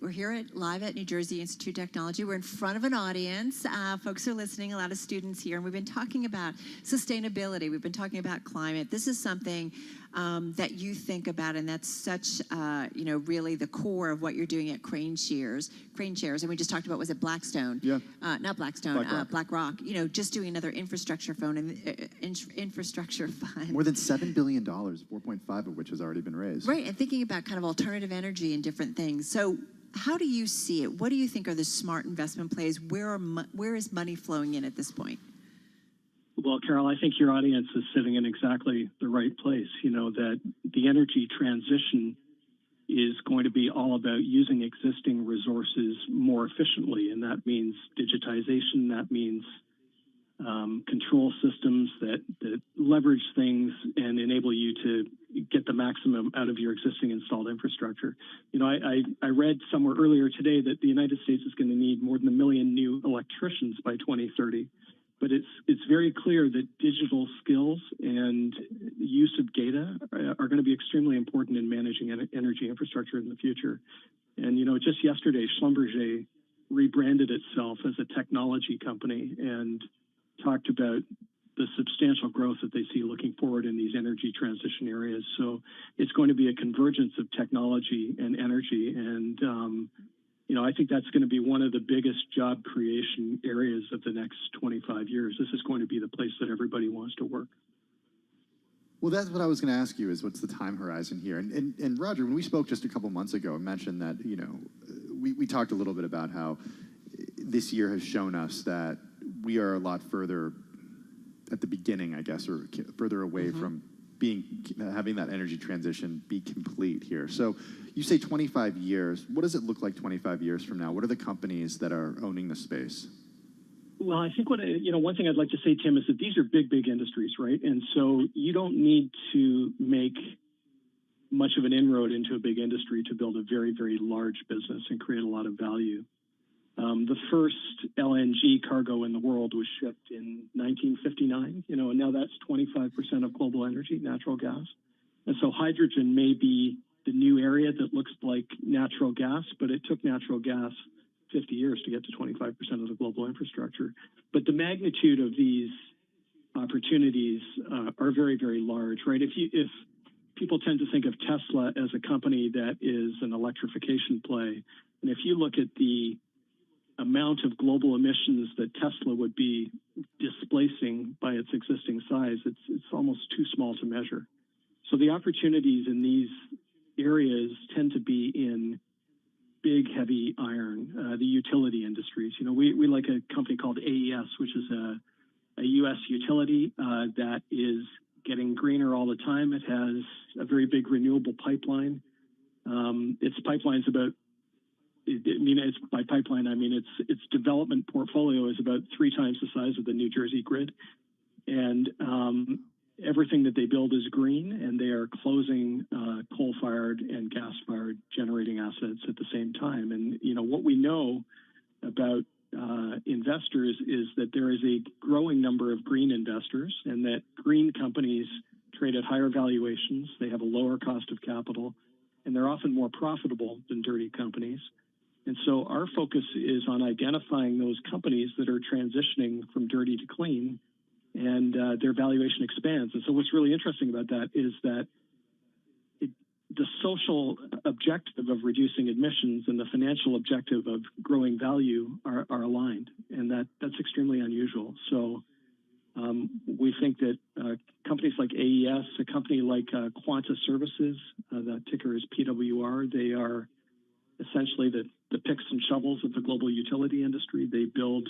here live at New Jersey Institute of Technology. We're in front of an audience. Folks are listening, a lot of students here, and we've been talking about sustainability. We've been talking about climate. This is something that you think about, and that's such, you know, really the core of what you're doing at Crane Shares. And we just talked about, was it Blackstone? Yeah. Not Blackstone, BlackRock. You know, just doing another infrastructure fund and infrastructure fund. More than $7 billion, 4.5 of which has already been raised. Right, and thinking about kind of alternative energy and different things. So how do you see it? What do you think are the smart investment plays? Where is money flowing in at this point? Well, Carol, I think your audience is sitting in exactly the right place. You know, that the energy transition is going to be all about using existing resources more efficiently, and that means digitization, that means control systems that leverage things and enable you to get the maximum out of your existing installed infrastructure. You know, I read somewhere earlier today that the United States is going to need more than 1 million new electricians by 2030. But it's very clear that digital skills and use of data are going to be extremely important in managing energy infrastructure in the future. And, you know, just yesterday, Schlumberger rebranded itself as a technology company and talked about the substantial growth that they see looking forward in these energy transition areas. So it's going to be a convergence of technology and energy. And, you know, I think that's going to be one of the biggest job creation areas of the next 25 years. This is going to be the place that everybody wants to work. Well, that's what I was going to ask you is what's the time horizon here? And Roger, when we spoke just a couple months ago, I mentioned that, we talked a little bit about how this year has shown us that we are a lot further at the beginning, I guess, or further away from having that energy transition be complete here. So you say 25 years. What does it look like 25 years from now? What are the companies that are owning the space? Well, I think one thing I'd like to say, Tim, is that these are big industries, right? And so you don't need to make much of an inroad into a big industry to build a very, very large business and create a lot of value. The first LNG cargo in the world was shipped in 1959, and now that's 25% of global energy, natural gas. And so hydrogen may be the new area that looks like natural gas, but it took natural gas 50 years to get to 25% of the global infrastructure. But the magnitude of these opportunities are very, very large, right? If people tend to think of Tesla as a company that is an electrification play, and if you look at the amount of global emissions that Tesla would be displacing by its existing size, it's almost too small to measure. So the opportunities in these areas tend to be in big, heavy iron, the utility industries. We like a company called AES, which is a U.S. utility that is getting greener all the time. It has a very big renewable pipeline. Its pipeline's about, by pipeline, I mean its development portfolio is about 3 times the size of the New Jersey grid. And everything that they build is green, and they are closing coal-fired and gas-fired generating assets at the same time. And, what we know about investors is that there is a growing number of green investors, and that green companies trade at higher valuations. They have a lower cost of capital, and they're often more profitable than dirty companies. And so our focus is on identifying those companies that are transitioning from dirty to clean, and their valuation expands. And so what's really interesting about that is that the social objective of reducing emissions and the financial objective of growing value are aligned, and that's extremely unusual. So we think that companies like AES, a company like Quanta Services, the ticker is PWR, they are essentially the picks and shovels of the global utility industry. They build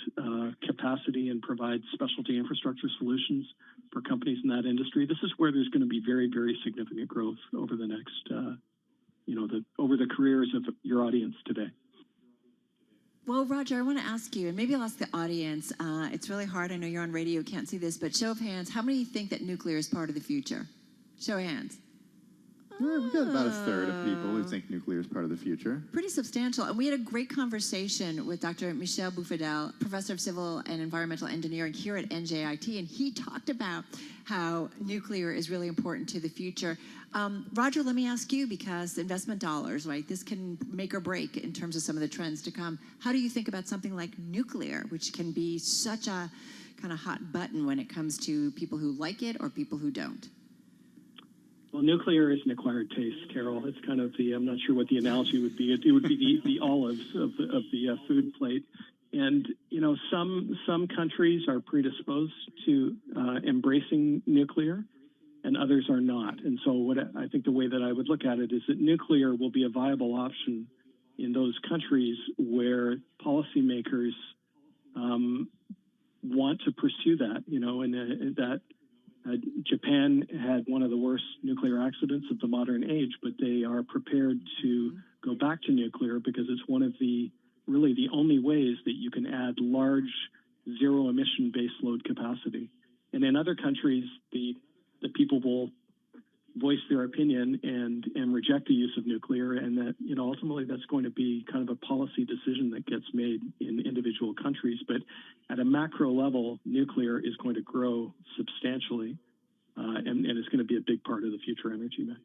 capacity and provide specialty infrastructure solutions for companies in that industry. This is where there's going to be very, very significant growth over the next, over the careers of your audience today. Well, Roger, I want to ask you, and maybe I'll ask the audience. It's really hard. I know you're on radio, can't see this, but show of hands, how many think that nuclear is part of the future? Show of hands. We've got about a third of people who think nuclear is part of the future. Pretty substantial. And we had a great conversation with Dr. Michel Boufadel, professor of civil and environmental engineering here at NJIT, and he talked about how nuclear is really important to the future. Roger, let me ask you, because investment dollars, right, this can make or break in terms of some of the trends to come. How do you think about something like nuclear, which can be such a kind of hot button when it comes to people who like it or people who don't? Well, nuclear is an acquired taste, Carol. It's kind of I'm not sure what the analogy would be. It would be the olives of the food plate. And, some countries are predisposed to embracing nuclear and others are not. And so I think the way that I would look at it is that nuclear will be a viable option in those countries where policymakers want to pursue that, and that Japan had one of the worst nuclear accidents of the modern age, but they are prepared to go back to nuclear because it's one of the only ways that you can add large zero-emission baseload capacity. And in other countries, the people will voice their opinion and reject the use of nuclear, and that ultimately that's going to be kind of a policy decision that gets made in individual countries. But at a macro level, nuclear is going to grow substantially, and it's going to be a big part of the future energy mix.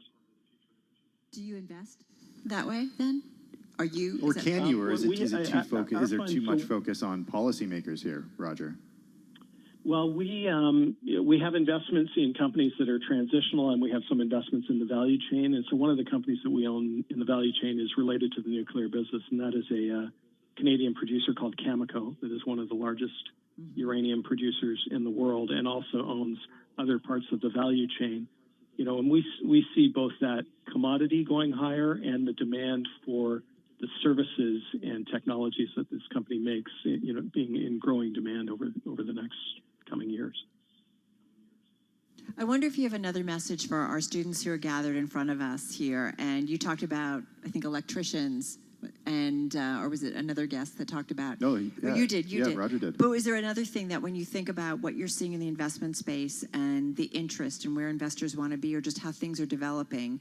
Do you invest that way then? Are you? Or can you, or is there too much focus on policymakers here, Roger? Well, we have investments in companies that are transitional, and we have some investments in the value chain. And so one of the companies that we own in the value chain is related to the nuclear business, and that is a Canadian producer called Cameco that is one of the largest uranium producers in the world and also owns other parts of the value chain. and we see both that commodity going higher and the demand for the services and technologies that this company makes, being in growing demand over the next coming years. I wonder if you have another message for our students who are gathered in front of us here. And you talked about, I think, electricians, and or was it another guest that talked about? No, well, you did. You did. Roger did. But is there another thing that when you think about what you're seeing in the investment space and the interest and where investors want to be, or just how things are developing,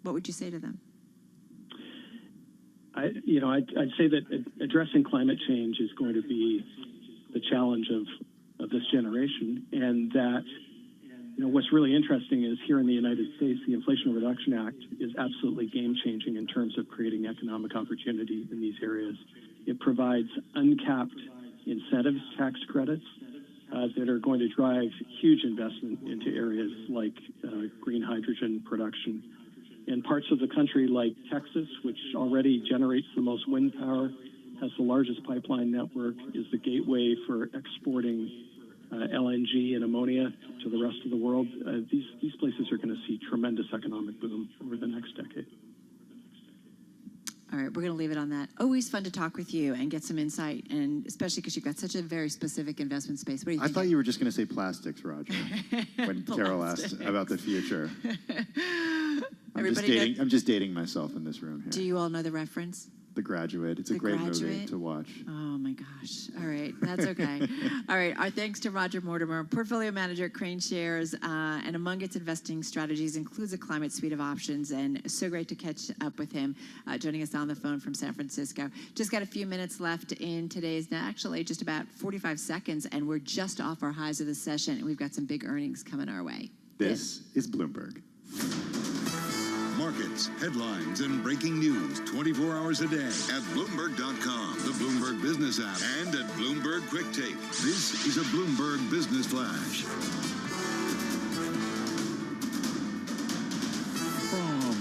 what would you say to them? I'd say that addressing climate change is going to be the challenge of this generation, and that what's really interesting is here in the United States, the Inflation Reduction Act is absolutely game-changing in terms of creating economic opportunity in these areas. It provides uncapped incentives, tax credits, that are going to drive huge investment into areas like green hydrogen production. In parts of the country like Texas, which already generates the most wind power, has the largest pipeline network, is the gateway for exporting LNG and ammonia to the rest of the world. These places are going to see tremendous economic boom over the next decade. All right, we're going to leave it on that. Always fun to talk with you and get some insight, and especially because you've got such a very specific investment space. What do you think? I thought you were just going to say plastics, Roger, when Carol asked about the future. I'm just dating myself in this room here. Do you all know the reference? The Graduate. It's a great movie to watch. Oh my gosh. All right, that's okay. All right, our thanks to Roger Mortimer, portfolio manager at Crane Shares, and among its investing strategies includes a climate suite of options, and so great to catch up with him, joining us on the phone from San Francisco. Just got a few minutes left in today's, actually just about 45 seconds, and we're just off our highs of the session, and we've got some big earnings coming our way. This is Bloomberg. Markets, headlines, and breaking news 24 hours a day at Bloomberg.com, the Bloomberg Business app, and at Bloomberg Quick Take. This is a Bloomberg Business Flash.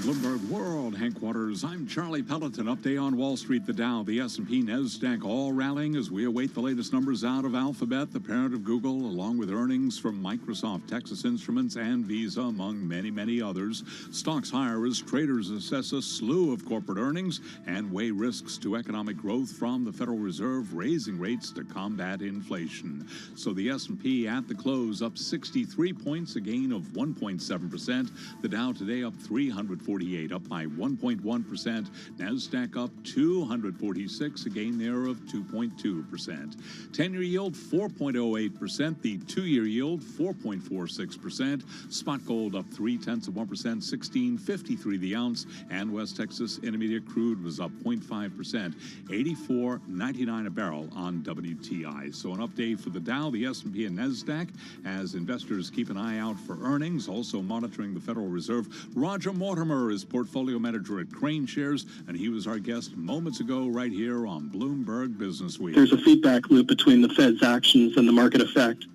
Bloomberg World Headquarters, I'm Charlie Pelleton. Update on Wall Street, the Dow, the S&P, NASDAQ all rallying as we await the latest numbers out of Alphabet, the parent of Google, along with earnings from Microsoft, Texas Instruments, and Visa, among many, many others. Stocks higher as traders assess a slew of corporate earnings and weigh risks to economic growth from the Federal Reserve raising rates to combat inflation. So the S&P at the close up 63 points, a gain of 1.7%. The Dow today up 348, up by 1.1%. NASDAQ up 246, a gain there of 2.2%. 10-year yield 4.08%. The 2-year yield 4.46%. Spot gold up 0.3%, $16.53 the ounce. And West Texas Intermediate crude was up 0.5%, $84.99 a barrel on WTI. So an update for the Dow, the S&P, and NASDAQ as investors keep an eye out for earnings. Also monitoring the Federal Reserve. Roger Mortimer is portfolio manager at Crane Shares, and he was our guest moments ago right here on Bloomberg Business Week. There's a feedback loop between the Fed's actions and the market effect.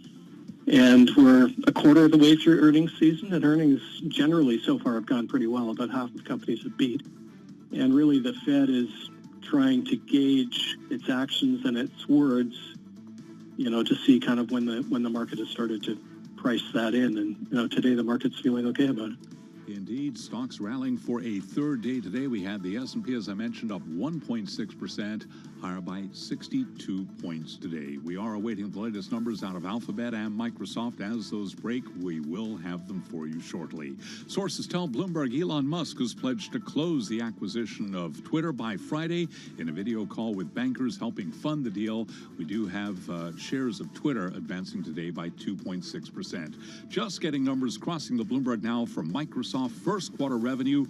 And we're a quarter of the way through earnings season, and earnings generally so far have gone pretty well. About half of companies have beat. And really the Fed is trying to gauge its actions and its words, to see kind of when the market has started to price that in. And, today the market's feeling okay about it. Indeed, stocks rallying for a third day today. We had the S&P, as I mentioned, up 1.6%, higher by 62 points today. We are awaiting the latest numbers out of Alphabet and Microsoft. As those break, we will have them for you shortly. Sources tell Bloomberg Elon Musk has pledged to close the acquisition of Twitter by Friday. In a video call with bankers helping fund the deal, we do have shares of Twitter advancing today by 2.6%. Just getting numbers crossing the Bloomberg now for Microsoft. First quarter revenue,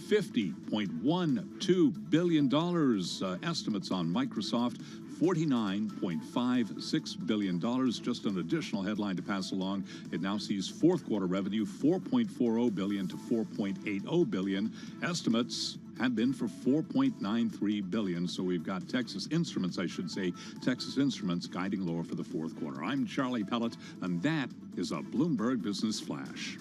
$50.12 billion. Estimates on Microsoft, $49.56 billion. Just an additional headline to pass along. It now sees fourth quarter revenue, $4.40 billion to $4.80 billion. Estimates have been for $4.93 billion. So we've got Texas Instruments guiding lower for the fourth quarter. I'm Charlie Pellet, and that is a Bloomberg Business Flash.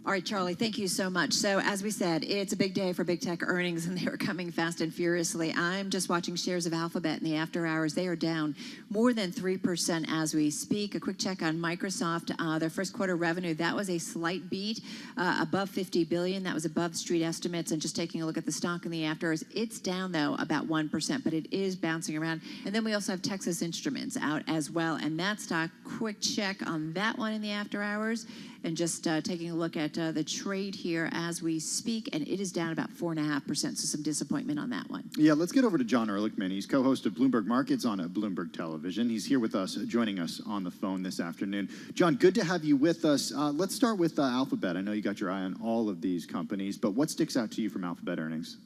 All right, Charlie, thank you so much. So as we said, it's a big day for big tech earnings, and they are coming fast and furiously. I'm just watching shares of Alphabet in the after hours. They are down more than 3% as we speak. A quick check on Microsoft. Their first quarter revenue, that was a slight beat, above $50 billion. That was above street estimates. And just taking a look at the stock in the after hours, it's down, though, about 1%, but it is bouncing around. And then we also have Texas Instruments out as well. And that stock, quick check on that one in the after hours. And just taking a look at the trade here as we speak, and it is down about 4.5%, so some disappointment on that one. Yeah, let's get over to John Ehrlichman. He's co-host of Bloomberg Markets on Bloomberg Television. He's here with us, joining us on the phone this afternoon. John, good to have you with us. Let's start with Alphabet. I know you got your eye on all of these companies, but what sticks out to you from Alphabet earnings?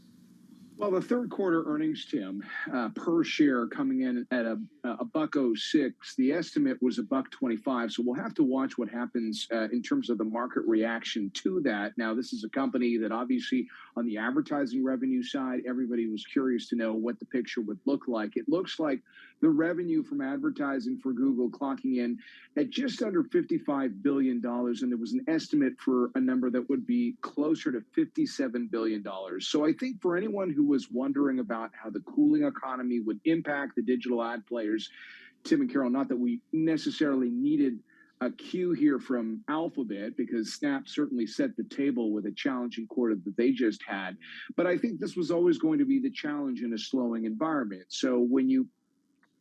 Well, the third quarter earnings, Tim, per share coming in at a $1.06. The estimate was $1.25. So we'll have to watch what happens in terms of the market reaction to that. Now, this is a company that obviously on the advertising revenue side, everybody was curious to know what the picture would look like. It looks like the revenue from advertising for Google clocking in at just under $55 billion. And there was an estimate for a number that would be closer to $57 billion. So I think for anyone who was wondering about how the cooling economy would impact the digital ad players, Tim and Carol, not that we necessarily needed a cue here from Alphabet, because Snap certainly set the table with a challenging quarter that they just had. But I think this was always going to be the challenge in a slowing environment. So when you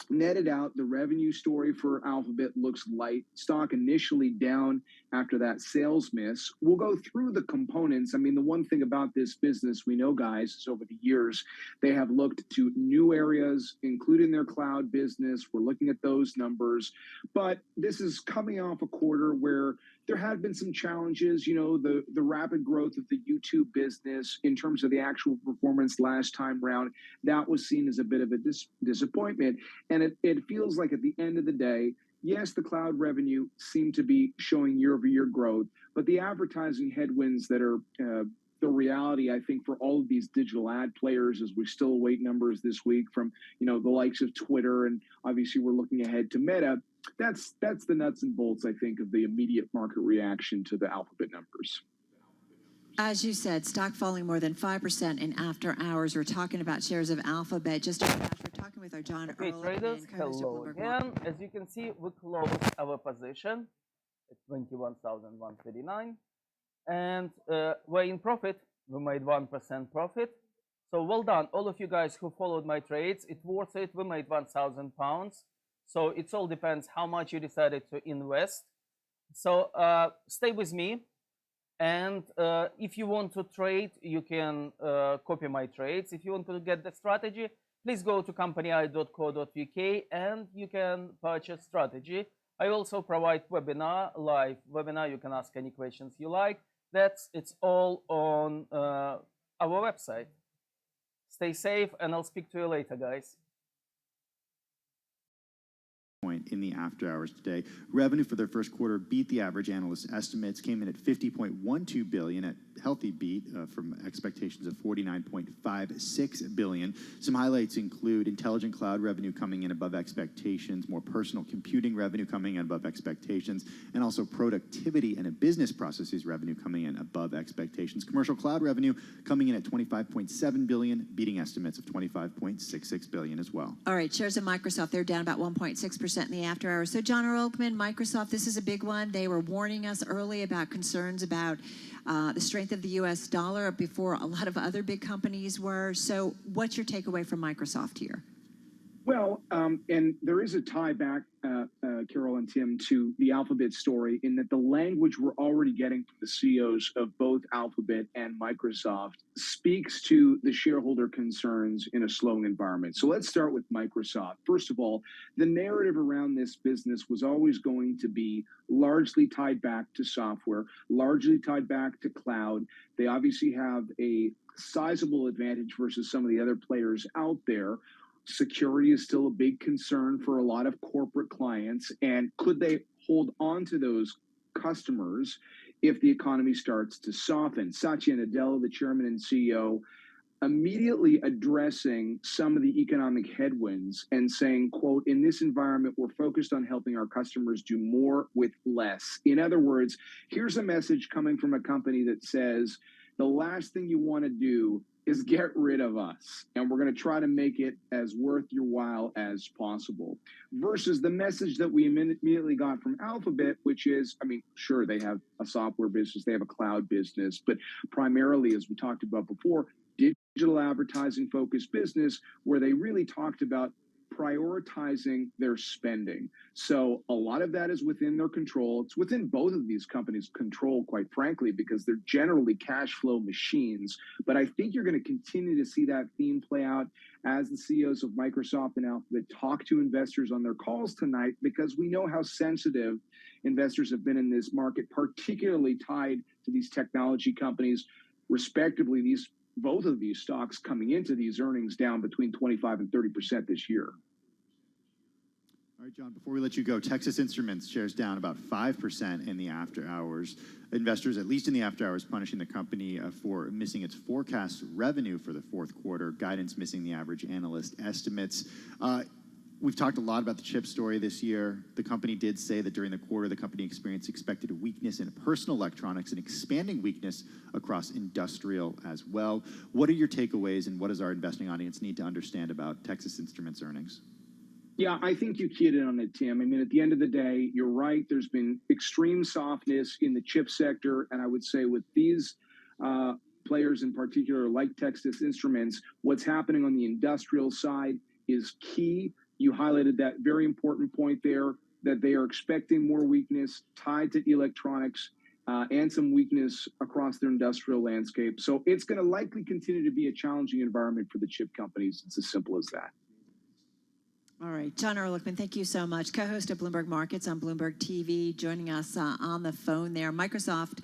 netted out, the revenue story for Alphabet looks light. Stock initially down after that sales miss. We'll go through the components. I mean, the one thing about this business we know, guys, is over the years, they have looked to new areas, including their cloud business. We're looking at those numbers. But this is coming off a quarter where there had been some challenges, the rapid growth of the YouTube business in terms of the actual performance last time round. That was seen as a bit of a disappointment. And it feels like at the end of the day, yes, the cloud revenue seemed to be showing year-over-year growth, but the advertising headwinds that are the reality, I think, for all of these digital ad players, as we still await numbers this week from, the likes of Twitter, and obviously we're looking ahead to Meta. That's the nuts and bolts, I think, of the immediate market reaction to the Alphabet numbers. As you said, stock falling more than 5% in after hours. We're talking about shares of Alphabet. Just we're talking with our John Ehrlichman, Traders, co-host of hello Bloomberg again. As you can see, we closed our position at 21,139, and we're in profit. We made 1% profit. So well done, all of you guys who followed my trades. It's worth it. We made £1,000. So it all depends how much you decided to invest. So stay with me. And if you want to trade, you can copy my trades. If you want to get the strategy, please go to companyeye.co.uk and you can purchase strategy. I also provide live webinar. You can ask any questions you like. It's all on our website. Stay safe, and I'll speak to you later, guys. Point in the after hours today. Revenue for their first quarter beat the average analyst estimates, came in at $50.12 billion, a healthy beat from expectations of $49.56 billion. Some highlights include intelligent cloud revenue coming in above expectations, more personal computing revenue coming in above expectations, and also productivity and business processes revenue coming in above expectations. Commercial cloud revenue coming in at $25.7 billion, beating estimates of $25.66 billion as well. All right, shares of Microsoft, they're down about 1.6% in the after hours. So John Ehrlichman, Microsoft, this is a big one. They were warning us early about concerns about the strength of the U.S. dollar before a lot of other big companies were. So what's your takeaway from Microsoft here? Well, and there is a tie back, Carol and Tim, to the Alphabet story in that the language we're already getting from the CEOs of both Alphabet and Microsoft speaks to the shareholder concerns in a slowing environment. So let's start with Microsoft. First of all, the narrative around this business was always going to be largely tied back to software, largely tied back to cloud. They obviously have a sizable advantage versus some of the other players out there. Security is still a big concern for a lot of corporate clients. And could they hold on to those customers if the economy starts to soften? Satya Nadella, the chairman and CEO, immediately addressing some of the economic headwinds and saying, quote, in this environment, we're focused on helping our customers do more with less. In other words, here's a message coming from a company that says, the last thing you want to do is get rid of us, and we're going to try to make it as worth your while as possible. Versus the message that we immediately got from Alphabet, which is, I mean, sure, they have a software business, they have a cloud business, but primarily, as we talked about before, digital advertising focused business where they really talked about prioritizing their spending. So a lot of that is within their control. It's within both of these companies' control, quite frankly, because they're generally cash flow machines. But I think you're going to continue to see that theme play out as the CEOs of Microsoft and Alphabet talk to investors on their calls tonight, because we know how sensitive investors have been in this market, particularly tied to these technology companies, respectively, both of these stocks coming into these earnings down between 25 and 30% this year. All right, John, before we let you go, Texas Instruments shares down about 5% in the after hours. Investors, at least in the after hours, punishing the company for missing its forecast revenue for the fourth quarter, guidance missing the average analyst estimates. We've talked a lot about the chip story this year. The company did say that during the quarter, the company experienced expected weakness in personal electronics and expanding weakness across industrial as well. What are your takeaways, and what does our investing audience need to understand about Texas Instruments earnings? Yeah, I think you keyed in on it, Tim. I mean, at the end of the day, you're right. There's been extreme softness in the chip sector, and I would say with these players in particular, like Texas Instruments, what's happening on the industrial side is key. You highlighted that very important point there, that they are expecting more weakness tied to electronics and some weakness across their industrial landscape. So it's going to likely continue to be a challenging environment for the chip companies. It's as simple as that. All right, John Ehrlichman, thank you so much. Co-host of Bloomberg Markets on Bloomberg TV, joining us on the phone there. Microsoft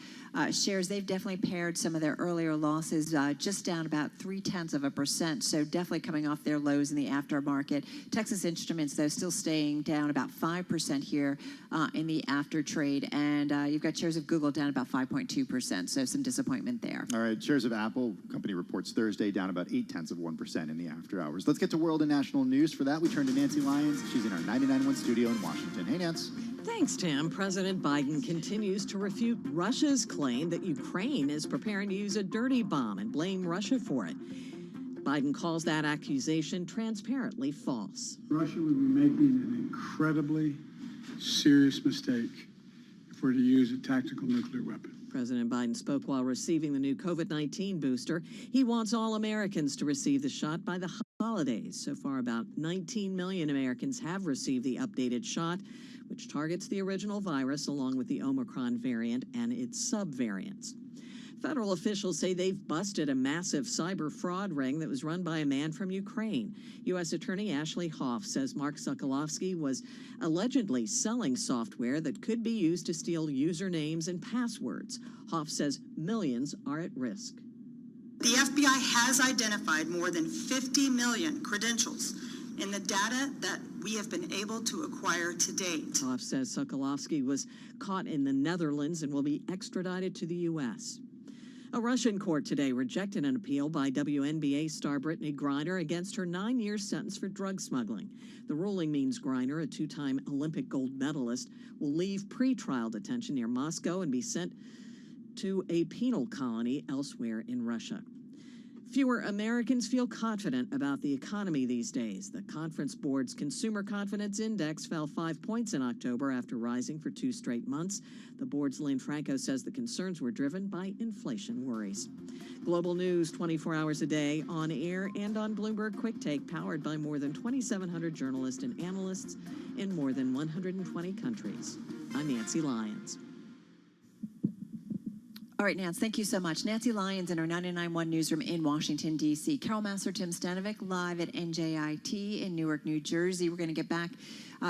shares, they've definitely paired some of their earlier losses, just down about 0.3%, so definitely coming off their lows in the aftermarket. Texas Instruments, though, still staying down about 5% here in the after trade, and you've got shares of Google down about 5.2%, so some disappointment there. All right, shares of Apple, company reports Thursday, down about 0.8% in the after hours. Let's get to world and national news. For that, we turn to Nancy Lyons. She's in our 99.1 studio in Washington. Hey, Nance. Thanks, Tim. President Biden continues to refute Russia's claim that Ukraine is preparing to use a dirty bomb and blame Russia for it. Biden calls that accusation transparently false. Russia would be making an incredibly serious mistake if we're to use a tactical nuclear weapon. President Biden spoke while receiving the new COVID-19 booster. He wants all Americans to receive the shot by the holidays. So far, about 19 million Americans have received the updated shot, which targets the original virus along with the Omicron variant and its subvariants. Federal officials say they've busted a massive cyber fraud ring that was run by a man from Ukraine. U.S. Attorney Ashley Hoff says Mark Sokolovsky was allegedly selling software that could be used to steal usernames and passwords. Hoff says millions are at risk. The FBI has identified more than 50 million credentials in the data that we have been able to acquire to date. Hoff says Sokolovsky was caught in the Netherlands and will be extradited to the U.S. A Russian court today rejected an appeal by WNBA star Brittany Griner against her 9-year sentence for drug smuggling. The ruling means Griner, a 2-time Olympic gold medalist, will leave pre-trial detention near Moscow and be sent to a penal colony elsewhere in Russia. Fewer Americans feel confident about the economy these days. The Conference Board's Consumer Confidence Index fell 5 points in October after rising for 2 straight months. The board's Lynn Franco says the concerns were driven by inflation worries. Global news 24 hours a day, on air and on Bloomberg Quick Take, powered by more than 2,700 journalists and analysts in more than 120 countries. I'm Nancy Lyons. All right, Nance, thank you so much. Nancy Lyons in our 99.1 newsroom in Washington, D.C. Carol Massar, Tim Stanovic, live at NJIT in Newark, New Jersey. We're going to get back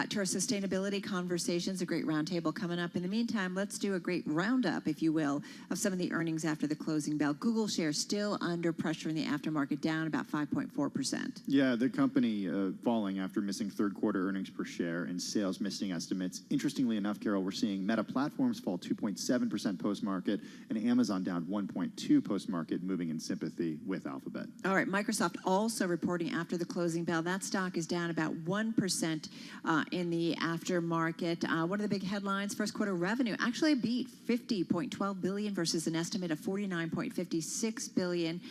to our sustainability conversations, a great roundtable coming up. In the meantime, let's do a great roundup, if you will, of some of the earnings after the closing bell. Google shares still under pressure in the aftermarket, down about 5.4%. Yeah, the company falling after missing third quarter earnings per share and sales missing estimates. Interestingly enough, Carol, we're seeing Meta Platforms fall 2.7% post-market and Amazon down 1.2% post-market, moving in sympathy with Alphabet. All right, Microsoft also reporting after the closing bell. That stock is down about 1% in the aftermarket. One of the big headlines, first quarter revenue actually beat $50.12 billion versus an estimate of $49.56 billion.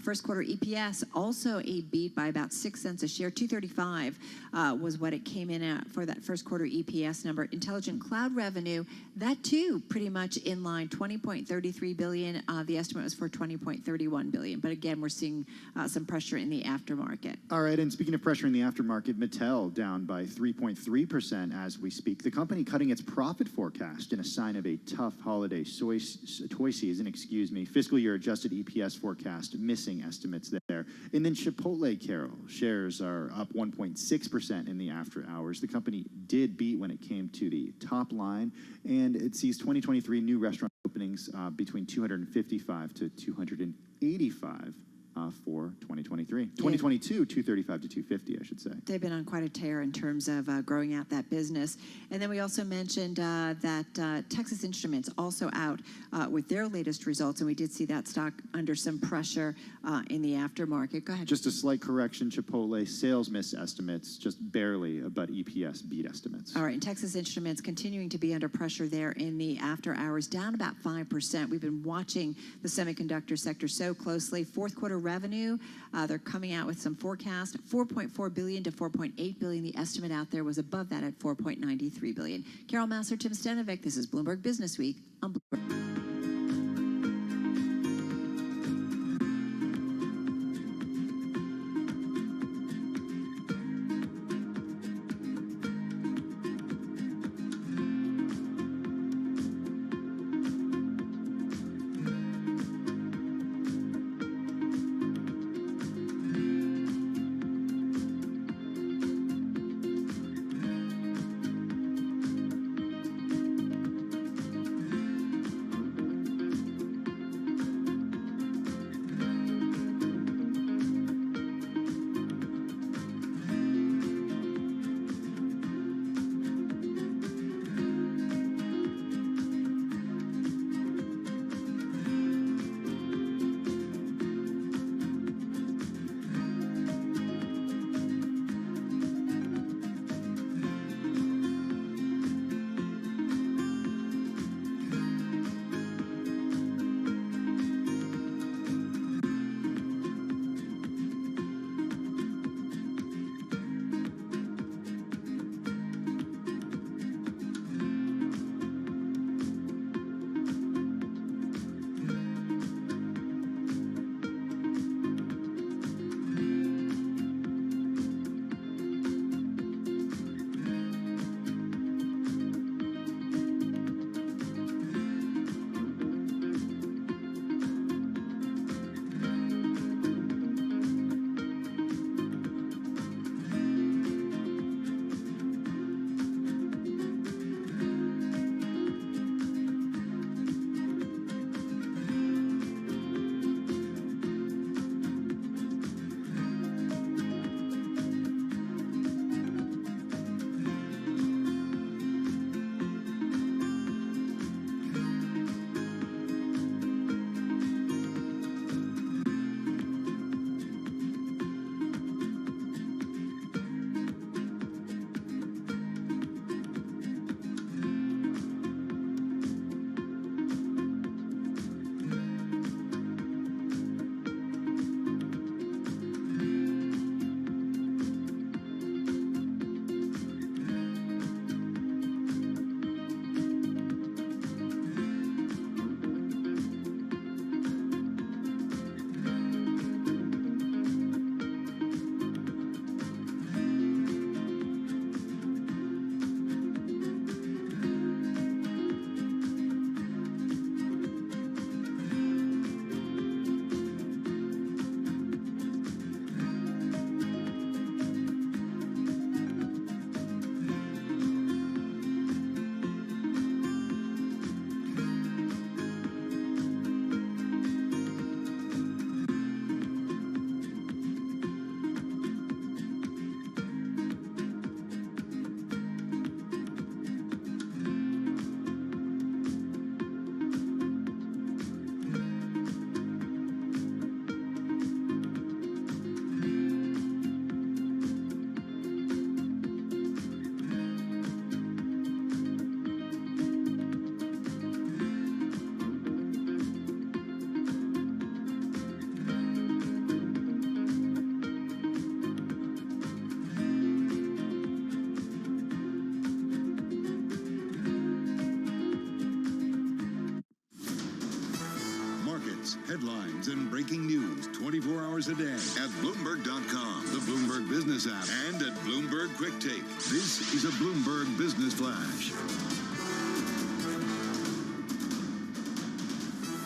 First quarter EPS also a beat by about 6 cents a share. $2.35 was what it came in at for that first quarter EPS number. Intelligent cloud revenue, that too pretty much in line, $20.33 billion. The estimate was for $20.31 billion. But again, we're seeing some pressure in the aftermarket. All right, and speaking of pressure in the aftermarket, Mattel down by 3.3% as we speak. The company cutting its profit forecast in a sign of a tough holiday toy season, fiscal year adjusted EPS forecast missing estimates there. And then Chipotle, Carol, shares are up 1.6% in the after hours. The company did beat when it came to the top line, and it sees 2023 new restaurant openings between 255 to 285 for 2023. 2022, 235 to 250, I should say. They've been on quite a tear in terms of growing out that business. And then we also mentioned that Texas Instruments also out with their latest results, and we did see that stock under some pressure in the aftermarket. Go ahead. Just a slight correction, Chipotle sales miss estimates, just barely, but EPS beat estimates. All right, and Texas Instruments continuing to be under pressure there in the after hours, down about 5%. We've been watching the semiconductor sector so closely. Fourth quarter revenue, they're coming out with some forecast, $4.4 billion to $4.8 billion. The estimate out there was above that at $4.93 billion. Carol Massar, Tim Stanovic, this is Bloomberg Business Week on Bloomberg. facts, headlines, and breaking news 24 hours a day at Bloomberg.com, the Bloomberg Business app, and at Bloomberg Quick Take. This is a Bloomberg Business Flash.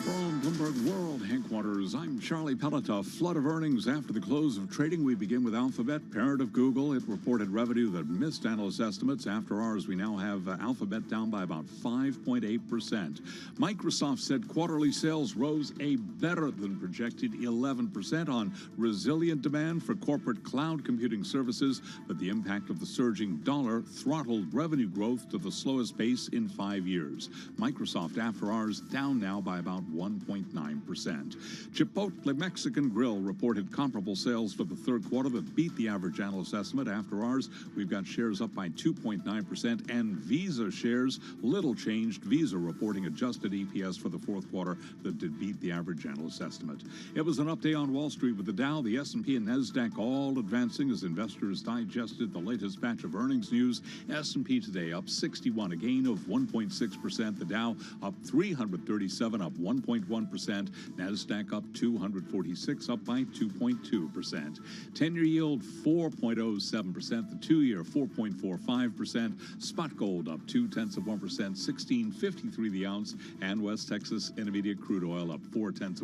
From Bloomberg World Headquarters, I'm Charlie Pellet. A flood of earnings after the close of trading. We begin with Alphabet, parent of Google. It reported revenue that missed analyst estimates. After hours, we now have Alphabet down by about 5.8%. Microsoft said quarterly sales rose a better than projected 11% on resilient demand for corporate cloud computing services, but the impact of the surging dollar throttled revenue growth to the slowest pace in 5 years. Microsoft, after hours, down now by about 1.9%. Chipotle Mexican Grill reported comparable sales for the third quarter that beat the average analyst estimate. After hours, we've got shares up by 2.9%, and Visa shares little changed. Visa reporting adjusted EPS for the fourth quarter that did beat the average analyst estimate. It was an up day on Wall Street with the Dow, the S&P, and NASDAQ all advancing as investors digested the latest batch of earnings news. S&P today up 61, a gain of 1.6%. The Dow up 337, up 1.1%. NASDAQ up 246, up by 2.2%. 10-year yield 4.07%. The 2-year 4.45%. Spot gold up 0.2%, $16.53 the ounce. And West Texas Intermediate crude oil up 0.4%,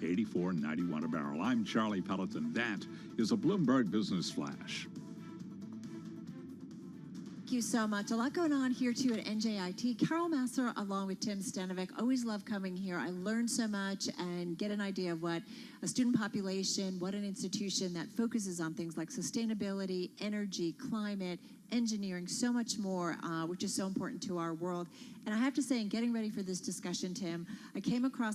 $84.91 a barrel. I'm Charlie Pelleton. That is a Bloomberg Business Flash. Thank you so much. A lot going on here, too, at NJIT. Carol Masser, along with Tim Stanovic. Always love coming here. I learn so much and get an idea of what a student population, what an institution that focuses on things like sustainability, energy, climate, engineering, so much more, which is so important to our world. And I have to say, in getting ready for this discussion, Tim, I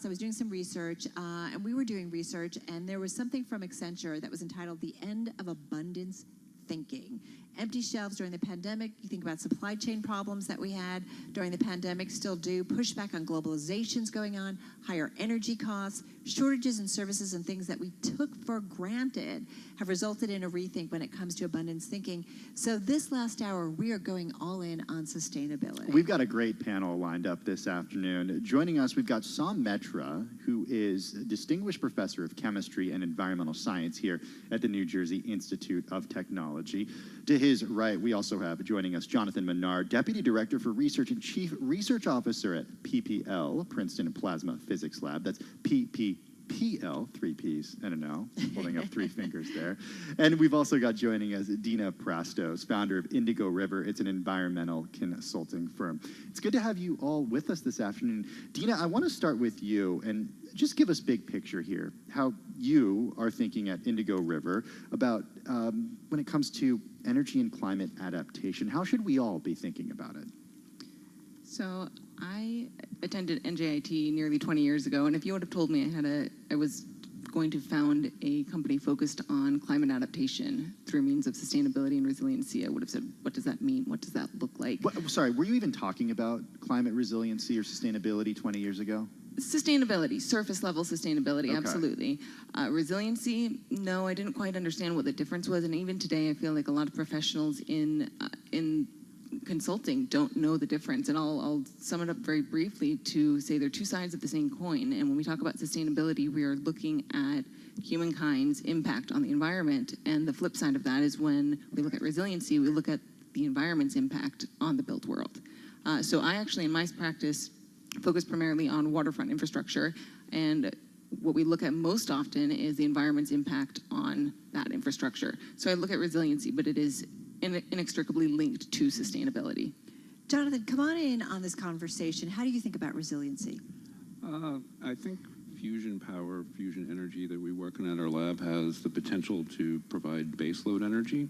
was doing some research, and we were doing research, and there was something from Accenture that was entitled The End of Abundance Thinking. Empty shelves during the pandemic. You think about supply chain problems that we had during the pandemic, still do. Pushback on globalization's going on, higher energy costs, shortages in services and things that we took for granted have resulted in a rethink when it comes to abundance thinking. So this last hour, we are going all in on sustainability. We've got a great panel lined up this afternoon. Joining us, we've got Sam Metra, who is Distinguished Professor of Chemistry and Environmental Science here at the New Jersey Institute of Technology. To his right, we also have joining us Jonathan Menard, Deputy Director for Research and Chief Research Officer at PPL, Princeton Plasma Physics Lab. That's PPL, 3 P's and an L, holding up 3 fingers there. And we've also got joining us Dina Prastos, founder of Indigo River. It's an environmental consulting firm. It's good to have you all with us this afternoon. Dina, I want to start with you and just give us big picture here, how you are thinking at Indigo River about when it comes to energy and climate adaptation. How should we all be thinking about it? So I attended NJIT nearly 20 years ago, and if you would have told me I was going to found a company focused on climate adaptation through means of sustainability and resiliency, I would have said, what does that mean? What does that look like? Sorry, were you even talking about climate resiliency or sustainability 20 years ago? Sustainability, surface level sustainability, Okay. Absolutely. Resiliency, no, I didn't quite understand what the difference was, and even today I feel like a lot of professionals in consulting don't know the difference. And I'll sum it up very briefly to say they're two sides of the same coin. And when we talk about sustainability, we are looking at humankind's impact on the environment. And the flip side of that is when we look at resiliency, we look at the environment's impact on the built world. So I actually, in my practice, focus primarily on waterfront infrastructure. And what we look at most often is the environment's impact on that infrastructure. So I look at resiliency, but it is inextricably linked to sustainability. Jonathan, come on in on this conversation. How do you think about resiliency? I think fusion power, fusion energy that we work on at our lab has the potential to provide baseload energy.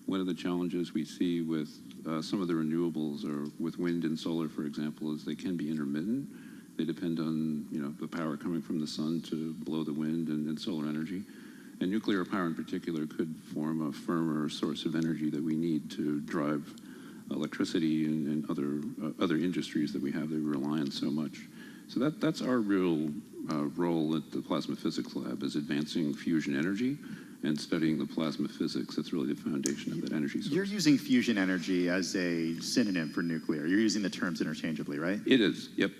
One of the challenges we see with some of the renewables, or with wind and solar, for example, is they can be intermittent. They depend on the power coming from the sun to blow the wind and solar energy. And nuclear power in particular could form a firmer source of energy that we need to drive electricity and other industries that we have that we rely on so much. So that's our real role at the Plasma Physics Lab, is advancing fusion energy. and studying the plasma physics. That's really the foundation of that energy source. You're using fusion energy as a synonym for nuclear. You're using the terms interchangeably, right? It is, yep.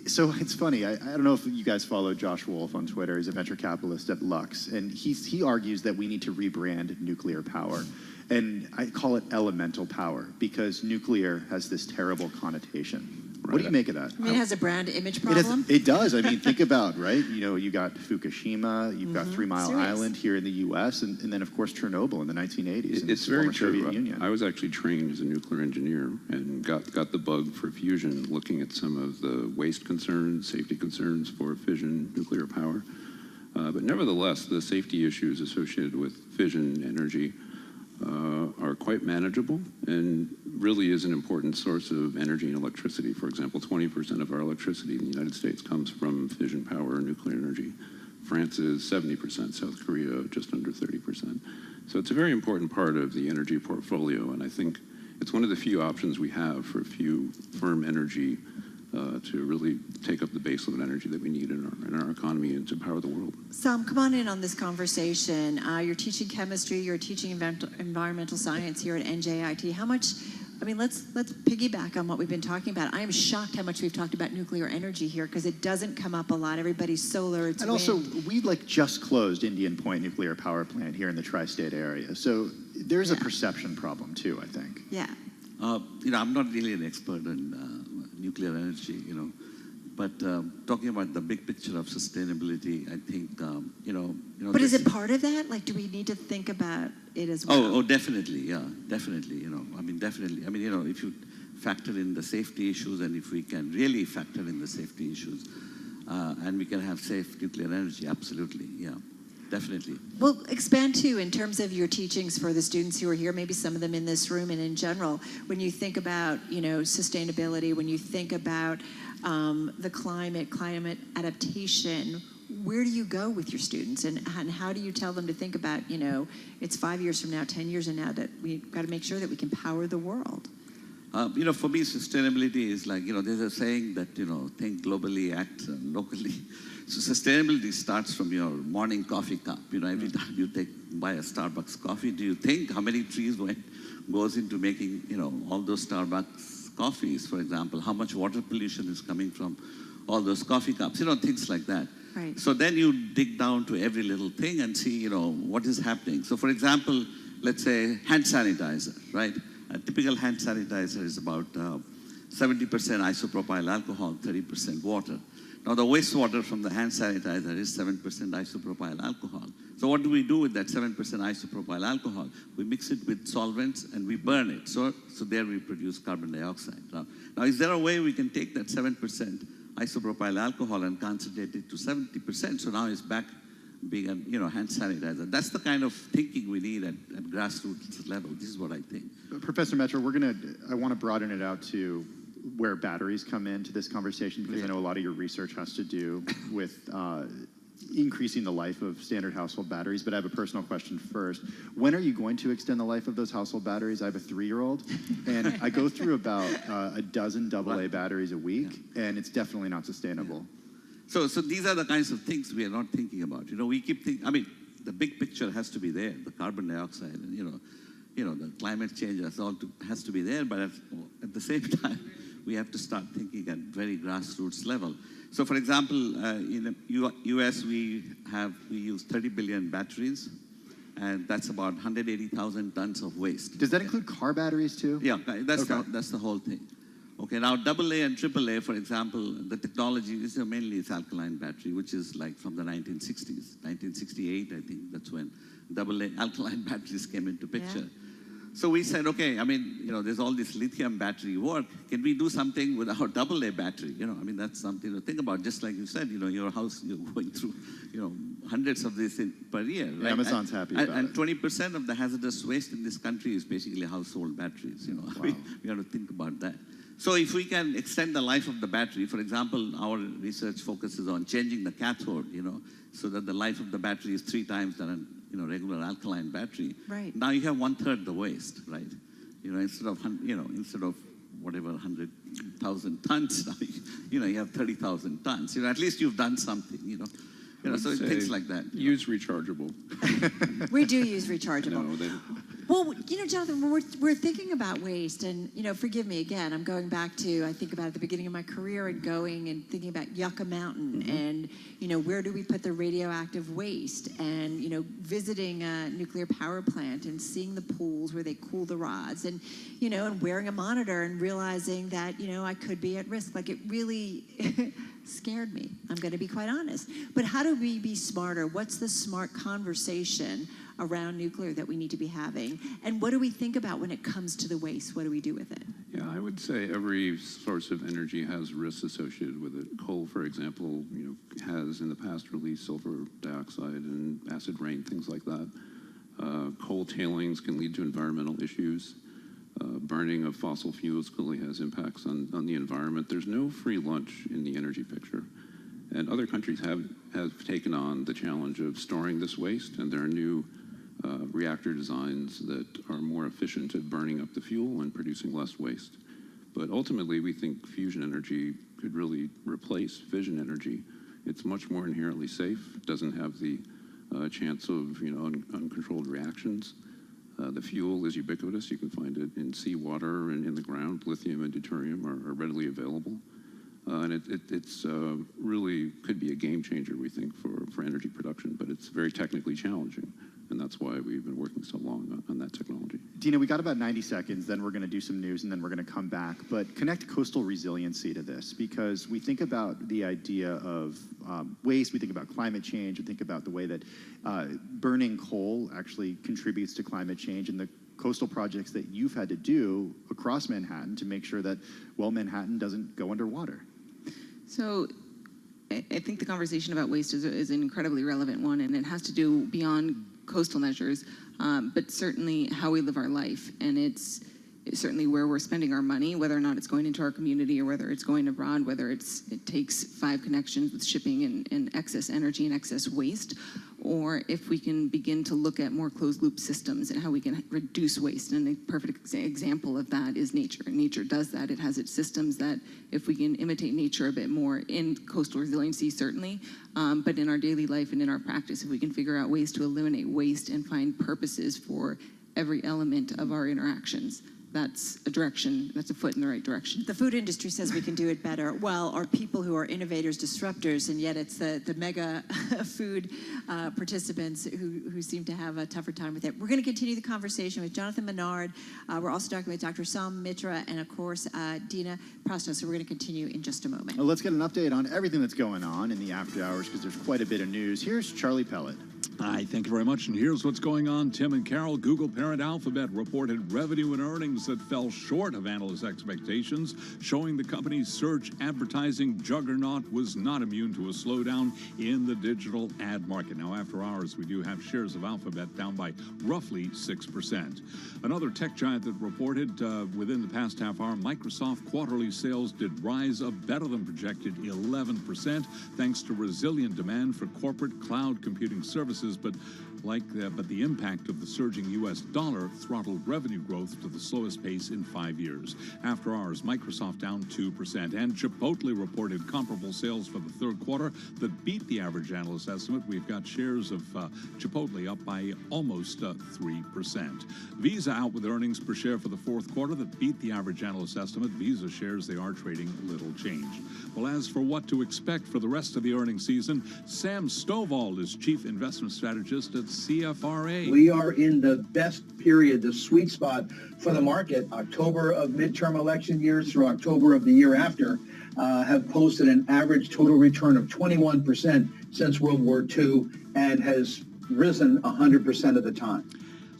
So it's funny. I don't know if you guys follow Josh Wolf on Twitter. He's a venture capitalist at Lux, and he argues that we need to rebrand nuclear power. And I call it elemental power because nuclear has this terrible connotation. What do you make of that? I mean, it has a brand image problem? It does. I mean, think about, right? You know, you got Fukushima, you've got 3 Mile Island here in the U.S., and then, of course, Chernobyl in the 1980s. It's very true. Soviet Union. I was actually trained as a nuclear engineer and got the bug for fusion, looking at some of the waste concerns, safety concerns for fission nuclear power. But nevertheless, the safety issues associated with fission energy are quite manageable and really is an important source of energy and electricity. For example, 20% of our electricity in the United States comes from fission power or nuclear energy. France is 70%, South Korea just under 30%. So it's a very important part of the energy portfolio, and I think it's one of the few options we have for firm energy to really take up the baseload energy that we need in our economy and to power the world. Sam, come on in on this conversation. You're teaching chemistry, you're teaching environmental science here at NJIT. How much, I mean, let's piggyback on what we've been talking about. I am shocked how much we've talked about nuclear energy here because it doesn't come up a lot. Everybody's solar, it's and wind. also, we just closed Indian Point Nuclear Power Plant here in the tri-state area. So there's a perception problem too, I think. Yeah. I'm not really an expert in nuclear energy, but talking about the big picture of sustainability, I think, But is it part of that? Like, do we need to think about it as well? Oh, definitely, yeah, definitely. Definitely. If you factor in the safety issues, and if we can really factor in the safety issues, and we can have safe nuclear energy, absolutely, yeah. Definitely. Well, expand too in terms of your teachings for the students who are here, maybe some of them in this room and in general. When you think about, sustainability, when you think about the climate adaptation, where do you go with your students, and how do you tell them to think about, it's 5 years from now, 10 years from now, that we've got to make sure that we can power the world? For me, sustainability is like, there's a saying that, think globally, act locally. So sustainability starts from your morning coffee cup. Every time you buy a Starbucks coffee, do you think how many trees goes into making, all those Starbucks coffees, for example? How much water pollution is coming from all those coffee cups? Things like that. Right. So then you dig down to every little thing and see, what is happening. So for example, let's say hand sanitizer, right? A typical hand sanitizer is about 70% isopropyl alcohol, 30% water. Now, the wastewater from the hand sanitizer is 7% isopropyl alcohol. So what do we do with that 7% isopropyl alcohol? We mix it with solvents and we burn it. So there we produce carbon dioxide. Now, is there a way we can take that 7% isopropyl alcohol and concentrate it to 70%? So now it's back being a hand sanitizer. That's the kind of thinking we need at grassroots level. This is what I think. Professor Metro, I want to broaden it out to where batteries come into this conversation, because I know a lot of your research has to do with increasing the life of standard household batteries. But I have a personal question first. When are you going to extend the life of those household batteries? I have a 3-year-old, and I go through about a dozen AA batteries a week, and it's definitely not sustainable. So these are the kinds of things we are not thinking about. We keep thinking, the big picture has to be there, the carbon dioxide, and, the climate change has to be there, but at the same time, we have to start thinking at very grassroots level. So for example, in the US, we use 30 billion batteries, and that's about 180,000 tons of waste. Does that include car batteries too? Yeah, that's the whole thing. Okay, now AA and AAA, for example, the technology is mainly alkaline battery, which is like from the 1960s. 1968, I think, that's when AA alkaline batteries came into picture. Yeah. So we said, okay, there's all this lithium battery work. Can we do something with our AA battery? That's something to think about. Just like you said, your house, you're going through, hundreds of this per year. Right? Amazon's happy about it. And 20% of the hazardous waste in this country is basically household batteries. Wow. We have to think about that. So if we can extend the life of the battery, for example, our research focuses on changing the cathode, so that the life of the battery is 3 times than a regular alkaline battery. Right. Now you have 1/3 the waste, right? Instead of whatever 100,000 tons, now you have 30,000 tons. At least you've done something. So things like that. Use rechargeable. We do use rechargeable. No, they, Well, Jonathan, when we're thinking about waste, and, forgive me again, I'm going back to, I think about at the beginning of my career and going and thinking about Yucca Mountain and, where do we put the radioactive waste and, visiting a nuclear power plant and seeing the pools where they cool the rods and, and wearing a monitor and realizing that, I could be at risk. Like, it really scared me. I'm going to be quite honest. But how do we be smarter? What's the smart conversation around nuclear that we need to be having? And what do we think about when it comes to the waste? What do we do with it? yeah, I would say every source of energy has risks associated with it. Coal, for example, has in the past released sulfur dioxide and acid rain, things like that. Coal tailings can lead to environmental issues. Burning of fossil fuels clearly has impacts on the environment. There's no free lunch in the energy picture. And other countries have taken on the challenge of storing this waste, and there are new reactor designs that are more efficient at burning up the fuel and producing less waste. But ultimately, we think fusion energy could really replace fission energy. It's much more inherently safe, doesn't have the chance of uncontrolled reactions. The fuel is ubiquitous. You can find it in seawater and in the ground. Lithium and deuterium are readily available. And it's really could be a game changer, we think, for energy production, but it's very technically challenging. And that's why we've been working so long on that technology. Dina, we got about 90 seconds, then we're going to do some news, and then we're going to come back. But connect coastal resiliency to this, because we think about the idea of waste, we think about climate change, we think about the way that burning coal actually contributes to climate change, and the coastal projects that you've had to do across Manhattan to make sure that, well, Manhattan doesn't go underwater. So I think the conversation about waste is an incredibly relevant one, and it has to do beyond coastal measures, but certainly how we live our life. And it's certainly where we're spending our money, whether or not it's going into our community or whether it's going abroad, whether it takes 5 connections with shipping and excess energy and excess waste, or if we can begin to look at more closed loop systems and how we can reduce waste. And a perfect example of that is nature. Nature does that. It has its systems that if we can imitate nature a bit more in coastal resiliency, certainly, but in our daily life and in our practice, if we can figure out ways to eliminate waste and find purposes for every element of our interactions, that's a direction, that's a foot in the right direction. The food industry says we can do it better. Well, our people who are innovators, disruptors, and yet it's the mega food participants who seem to have a tougher time with it. We're going to continue the conversation with Jonathan Menard. We're also talking with Dr. Sam Mitra and, of course, Dina Prosto. So we're going to continue in just a moment. Well, let's get an update on everything that's going on in the after hours, because there's quite a bit of news. Here's Charlie Pellet. Hi, thank you very much. And here's what's going on. Tim and Carol, Google parent Alphabet reported revenue and earnings that fell short of analysts' expectations, showing the company's search advertising juggernaut was not immune to a slowdown in the digital ad market. Now, after hours, we do have shares of Alphabet down by roughly 6%. Another tech giant that reported within the past half hour, Microsoft quarterly sales did rise up better than projected 11%, thanks to resilient demand for corporate cloud computing services. But the impact of the surging U.S. dollar throttled revenue growth to the slowest pace in 5 years. After hours, Microsoft down 2%, and Chipotle reported comparable sales for the third quarter that beat the average analyst estimate. We've got shares of Chipotle up by almost 3%. Visa out with earnings per share for the fourth quarter that beat the average analyst estimate. Visa shares, they are trading little change. Well, as for what to expect for the rest of the earnings season, Sam Stovall is chief investment strategist at CFRA. We are in the best period, the sweet spot for the market. October of midterm election years through October of the year after have posted an average total return of 21% since World War II and has risen 100% of the time.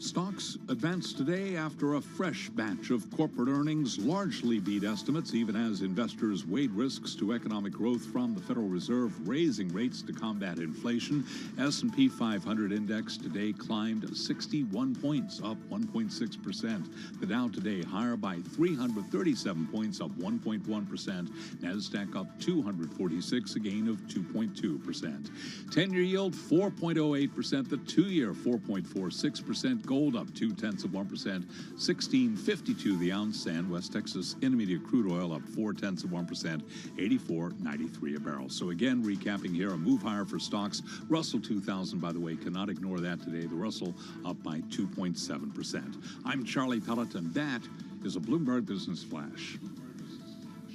Stocks advanced today after a fresh batch of corporate earnings largely beat estimates, even as investors weighed risks to economic growth from the Federal Reserve raising rates to combat inflation. S&P 500 index today climbed 61 points, up 1.6%. The Dow today higher by 337 points, up 1.1%. NASDAQ up 246, a gain of 2.2%. 10-year yield 4.08%, the 2-year 4.46%. Gold up 0.2%, $16.52 the ounce, and West Texas Intermediate crude oil up 0.4%, $84.93 a barrel. So again, recapping here, a move higher for stocks. Russell 2000, by the way, cannot ignore that today. The Russell up by 2.7%. I'm Charlie Pelleton. That is a Bloomberg Business Flash.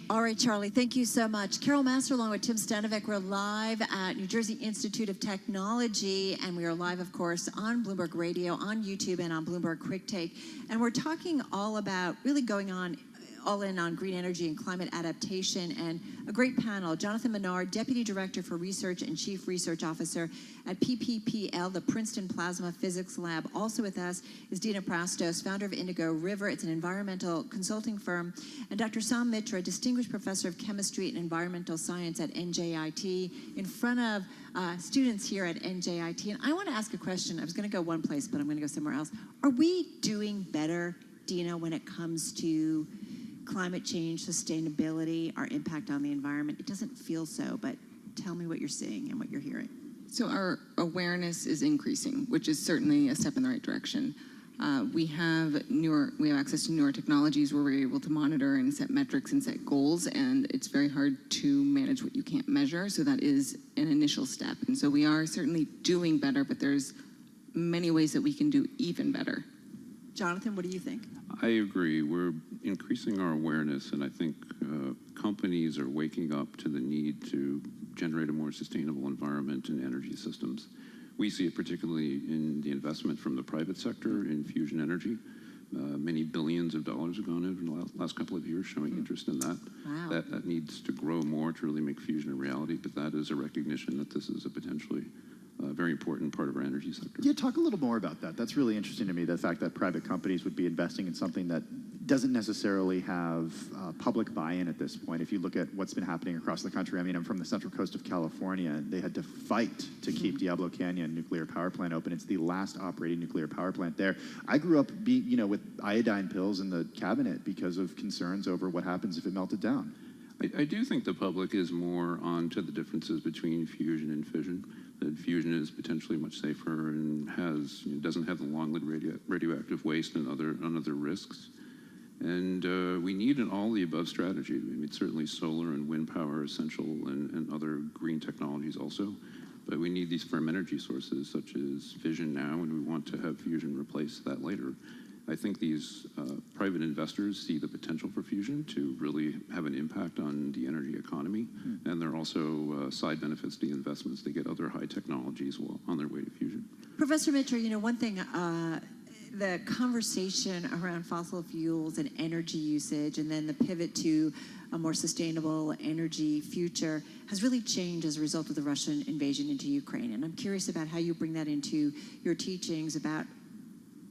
All right, Charlie, thank you so much. Carol Master along with Tim Stanovic. We're live at New Jersey Institute of Technology, and we are live, of course, on Bloomberg Radio, on YouTube, and on Bloomberg Quick Take. And we're talking all about really going on all in on green energy and climate adaptation, and a great panel. Jonathan Menard, Deputy Director for Research and Chief Research Officer at PPPL, the Princeton Plasma Physics Lab. Also with us is Dina Prastos, founder of Indigo River. It's an environmental consulting firm. And Dr. Sam Mitra, Distinguished Professor of Chemistry and Environmental Science at NJIT, in front of students here at NJIT. And I want to ask a question. I was going to go one place, but I'm going to go somewhere else. Are we doing better, Dina, when it comes to climate change, sustainability, our impact on the environment? It doesn't feel so, but tell me what you're seeing and what you're hearing. So our awareness is increasing, which is certainly a step in the right direction. We have access to newer technologies where we're able to monitor and set metrics and set goals, and it's very hard to manage what you can't measure. So that is an initial step. And so we are certainly doing better, but there's many ways that we can do even better. Jonathan, what do you think? I agree. We're increasing our awareness, and I think companies are waking up to the need to generate a more sustainable environment and energy systems. We see it particularly in the investment from the private sector in fusion energy. Many billions of dollars have gone in the last couple of years, showing interest in that. Wow. That needs to grow more to really make fusion a reality, but that is a recognition that this is a potentially very important part of our energy sector. Yeah, talk a little more about that. That's really interesting to me, the fact that private companies would be investing in something that doesn't necessarily have public buy-in at this point. If you look at what's been happening across the country, I mean, I'm from the Central Coast of California, and they had to fight to keep Diablo Canyon nuclear power plant open. It's the last operating nuclear power plant there. I grew up with iodine pills in the cabinet because of concerns over what happens if it melted down. I do think the public is more on to the differences between fusion and fission. That fusion is potentially much safer and doesn't have the long-lived radioactive waste and other risks. And we need an all-the-above strategy. I mean, certainly solar and wind power are essential, and other green technologies also. But we need these firm energy sources such as fission now, and we want to have fusion replace that later. I think these private investors see the potential for fusion to really have an impact on the energy economy, and there are also side benefits to the investments. They get other high technologies on their way to fusion. Professor Mitra, one thing, the conversation around fossil fuels and energy usage, and then the pivot to a more sustainable energy future has really changed as a result of the Russian invasion into Ukraine. And I'm curious about how you bring that into your teachings about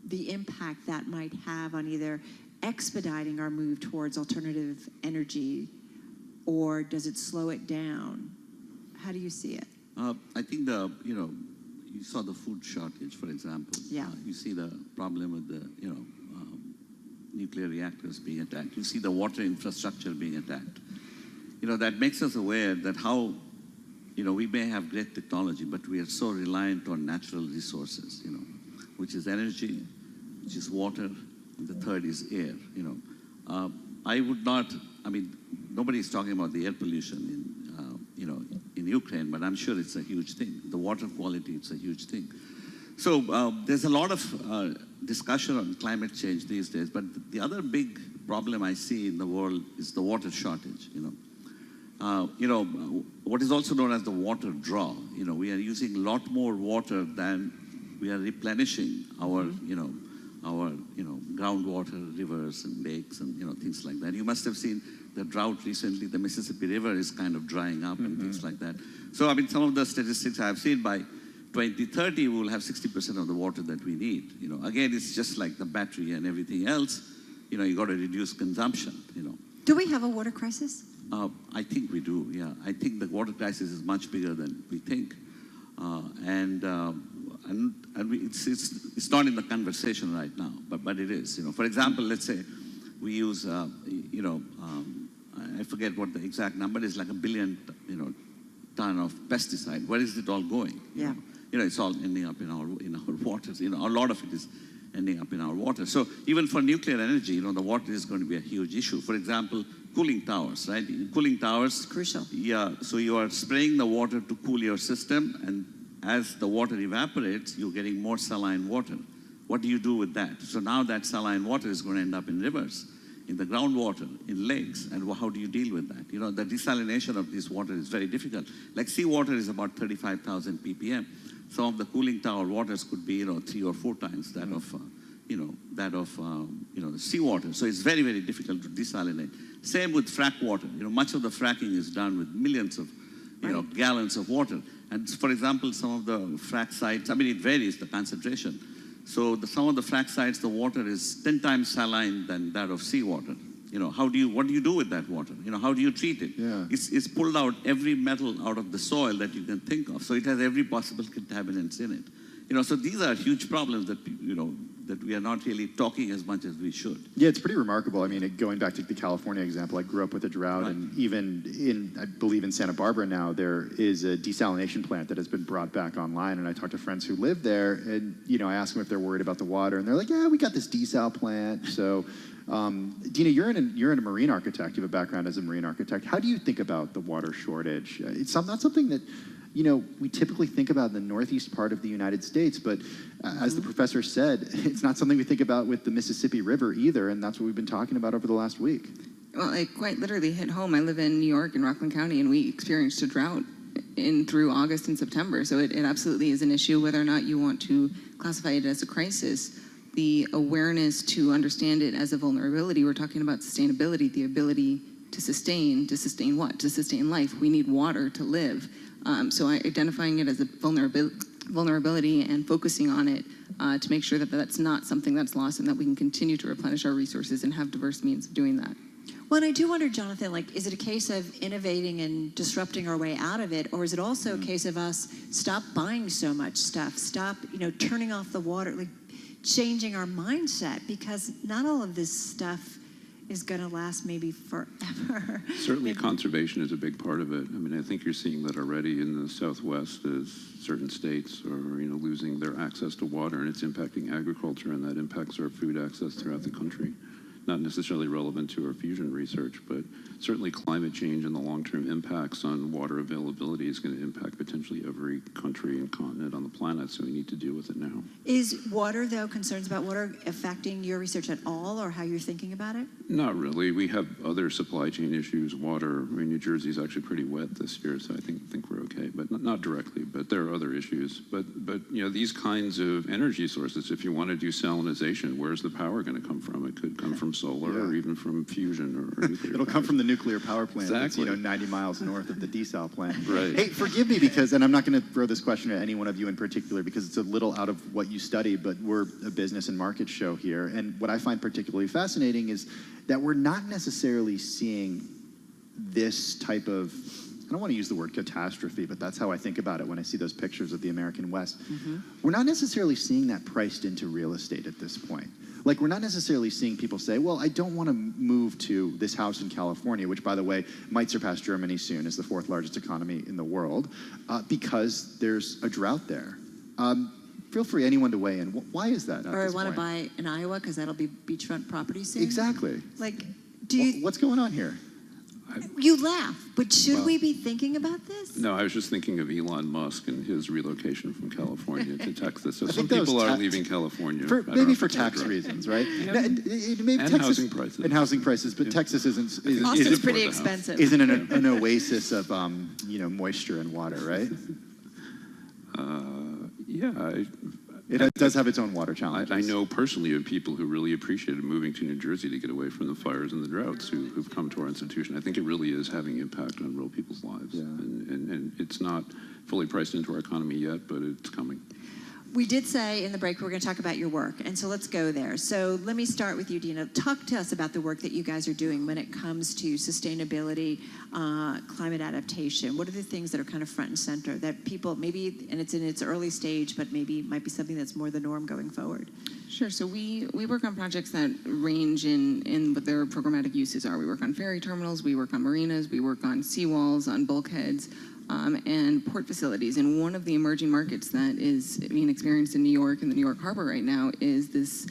the impact that might have on either expediting our move towards alternative energy, or does it slow it down? How do you see it? I think you saw the food shortage, for example. Yeah. You see the problem with the nuclear reactors being attacked. You see the water infrastructure being attacked. That makes us aware that how we may have great technology, but we are so reliant on natural resources. Which is energy, which is water, and the third is air. Nobody's talking about the air pollution in Ukraine, but I'm sure it's a huge thing. The water quality, it's a huge thing. So there's a lot of discussion on climate change these days, but the other big problem I see in the world is the water shortage. What is also known as the water draw. We are using a lot more water than we are replenishing our groundwater, rivers and lakes and things like that. You must have seen the drought recently. The Mississippi River is kind of drying up and things like that. So some of the statistics I have seen, by 2030 we will have 60% of the water that we need. Again, it's just like the battery and everything else. You got to reduce consumption. Do we have a water crisis? I think we do. Yeah, I think the water crisis is much bigger than we think, it's not in the conversation right now, but it is. For example, let's say we use, I forget what the exact number is, like 1 billion, ton of pesticide. Where is it all going? Yeah. It's all ending up in our waters. A lot of it is ending up in our water. So even for nuclear energy, the water is going to be a huge issue. For example, cooling towers, right? Cooling towers. It's crucial. Yeah, so you are spraying the water to cool your system, and as the water evaporates, you're getting more saline water. What do you do with that? So now that saline water is going to end up in rivers, in the groundwater, in lakes, and how do you deal with that? The desalination of this water is very difficult. Like seawater is about 35,000 ppm. Some of the cooling tower waters could be 3 or 4 times that of seawater. So it's very, very difficult to desalinate. Same with frack water. Much of the fracking is done with millions of gallons of water. And for example, some of the frack sites, it varies the concentration. So some of the frack sites, the water is 10 times saline than that of seawater. What do you do with that water? How do you treat it? Yeah. It's pulled out every metal out of the soil that you can think of. So it has every possible contaminants in it. So these are huge problems that, that we are not really talking as much as we should. Yeah, it's pretty remarkable. Going back to the California example, I grew up with a drought, and even I believe in Santa Barbara now, there is a desalination plant that has been brought back online, and I talked to friends who live there, and I asked them if they're worried about the water, and they're like, yeah, we got this desal plant. So, Dina, you're a marine architect. You have a background as a marine architect. How do you think about the water shortage? It's not something that we typically think about in the northeast part of the United States, but as the professor said, it's not something we think about with the Mississippi River either, and that's what we've been talking about over the last week. Well, it quite literally hit home. I live in New York, in Rockland County, and we experienced a drought through August and September, so it absolutely is an issue, whether or not you want to classify it as a crisis. The awareness to understand it as a vulnerability, we're talking about sustainability, the ability to sustain what? To sustain life. We need water to live. So identifying it as a vulnerability and focusing on it to make sure that that's not something that's lost and that we can continue to replenish our resources and have diverse means of doing that. Well, and I do wonder, Jonathan, is it a case of innovating and disrupting our way out of it, or is it also a case of us stop buying so much stuff, stop, turning off the water, changing our mindset, because not all of this stuff is going to last maybe forever. Certainly conservation is a big part of it. I think you're seeing that already in the Southwest as certain states are, losing their access to water, and it's impacting agriculture, and that impacts our food access throughout the country. Not necessarily relevant to our fusion research, but certainly climate change and the long-term impacts on water availability is going to impact potentially every country and continent on the planet, so we need to deal with it now. Is water, though, concerns about water affecting your research at all, or how you're thinking about it? Not really. We have other supply chain issues. Water, New Jersey is actually pretty wet this year, so I think we're okay, but not directly, but there are other issues. But these kinds of energy sources, if you want to do salinization, where's the power going to come from? It could come from solar or even from fusion or nuclear. It'll come from the nuclear power plant exactly. That's 90 miles north of the desal plant. Right. Hey, forgive me and I'm not going to throw this question at any one of you in particular because it's a little out of what you study, but we're a business and market show here. And what I find particularly fascinating is that we're not necessarily seeing this type of, I don't want to use the word catastrophe, but that's how I think about it when I see those pictures of the American West. Mm-hmm. We're not necessarily seeing that priced into real estate at this point. We're not necessarily seeing people say, well, I don't want to move to this house in California, which, by the way, might surpass Germany soon as the 4th largest economy in the world, because there's a drought there. Feel free, anyone, to weigh in. Why is that? Or I want to buy in Iowa because that'll be beachfront property soon? Exactly. What's going on here? You laugh, but should we be thinking about this? No, I was just thinking of Elon Musk and his relocation from California to Texas. So I some people are leaving California. Maybe for tax reasons, right? And housing prices. And housing prices, but Texas isn't Austin's pretty expensive. Isn't an oasis of moisture and water, right? It does have its own water challenges. I know personally of people who really appreciated moving to New Jersey to get away from the fires and the droughts who've come to our institution. I think it really is having impact on real people's lives. Yeah. And it's not fully priced into our economy yet, but it's coming. We did say in the break we're going to talk about your work, and so let's go there. So let me start with you, Dina. Talk to us about the work that you guys are doing when it comes to sustainability, climate adaptation. What are the things that are kind of front and center that people maybe, and it's in its early stage, but maybe might be something that's more the norm going forward? Sure. So we work on projects that range in what their programmatic uses are. We work on ferry terminals, we work on marinas, we work on seawalls, on bulkheads. and port facilities. And one of the emerging markets that is being experienced in New York and the New York Harbor right now is this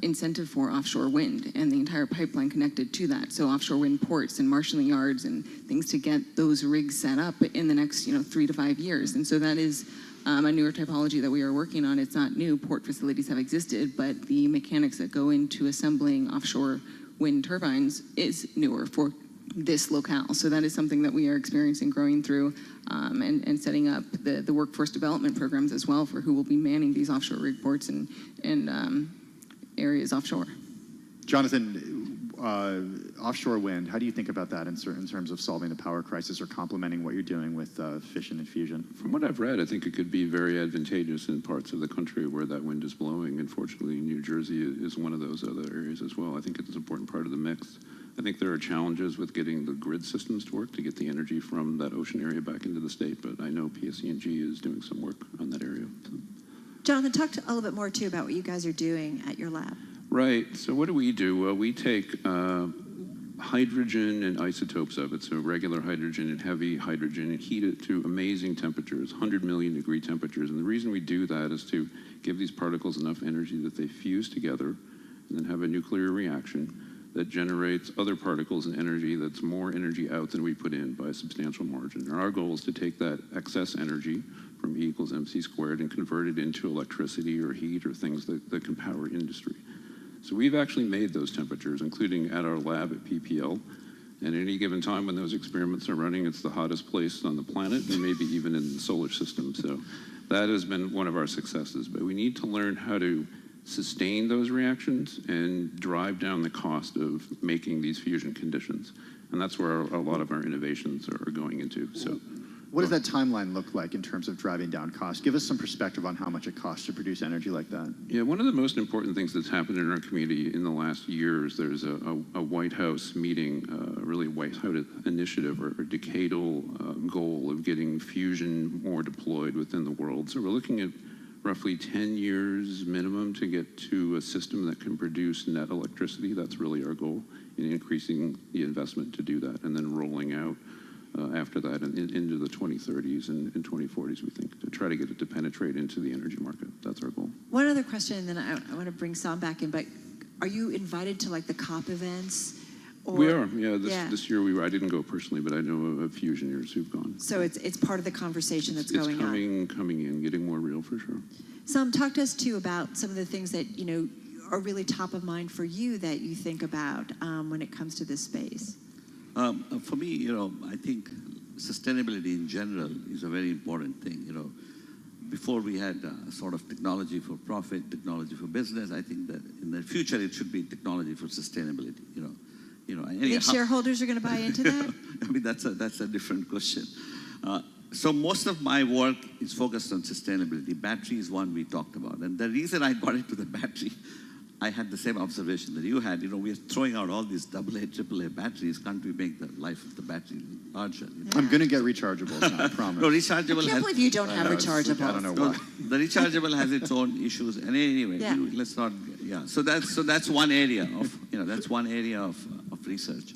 incentive for offshore wind and the entire pipeline connected to that. So offshore wind ports and marshalling yards and things to get those rigs set up in the next 3 to 5 years. And so that is a newer typology that we are working on. It's not new. Port facilities have existed, but the mechanics that go into assembling offshore wind turbines is newer for this locale. So that is something that we are experiencing, growing through, and setting up the workforce development programs as well for who will be manning these offshore rig ports and areas offshore. Jonathan, offshore wind, how do you think about that in terms of solving the power crisis or complementing what you're doing with fission and fusion? From what I've read, I think it could be very advantageous in parts of the country where that wind is blowing. Unfortunately, New Jersey is one of those other areas as well. I think it's an important part of the mix. I think there are challenges with getting the grid systems to work to get the energy from that ocean area back into the state, but I know PSE&G is doing some work on that area. Jonathan, talk a little bit more, too, about what you guys are doing at your lab. Right. So what do? We take hydrogen and isotopes of it, so regular hydrogen and heavy hydrogen, and heat it to amazing temperatures, 100 million degree temperatures. And the reason we do that is to give these particles enough energy that they fuse together and then have a nuclear reaction that generates other particles and energy that's more energy out than we put in by a substantial margin. And our goal is to take that excess energy from E equals MC squared and convert it into electricity or heat or things that can power industry. So we've actually made those temperatures, including at our lab at PPL. And at any given time when those experiments are running, it's the hottest place on the planet and maybe even in the solar system. So that has been one of our successes. But we need to learn how to sustain those reactions and drive down the cost of making these fusion conditions. And that's where a lot of our innovations are going into. So, what does that timeline look like in terms of driving down costs? Give us some perspective on how much it costs to produce energy like that. Yeah, one of the most important things that's happened in our community in the last year is there's a White House meeting, really White House initiative or decadal goal of getting fusion more deployed within the world. So we're looking at roughly 10 years minimum to get to a system that can produce net electricity. That's really our goal, in increasing the investment to do that, and then rolling out after that into the 2030s and 2040s, we think, to try to get it to penetrate into the energy market. That's our goal. One other question, and then I want to bring Sam back in, but are you invited to like the COP events? Or, we are, yeah. This year we were. I didn't go personally, but I know of fusioners who've gone. So it's part of the conversation that's going on. It's coming in, getting more real for sure. Sam, talk to us too about some of the things that are really top of mind for you that you think about when it comes to this space. For me, I think sustainability in general is a very important thing. Before we had sort of technology for profit, technology for business. I think that in the future it should be technology for sustainability. You think shareholders are going to buy into that? I mean, that's a different question. So most of my work is focused on sustainability. Battery is one we talked about. And the reason I got into the battery, I had the same observation that you had. We are throwing out all these AA, AAA batteries. Can't we make the life of the battery larger? I'm going to get rechargeables now, I promise. No, rechargeable I can't believe you don't have rechargeables. I don't know why. The rechargeable has its own issues. And anyway, let's not. Yeah. So that's one area of research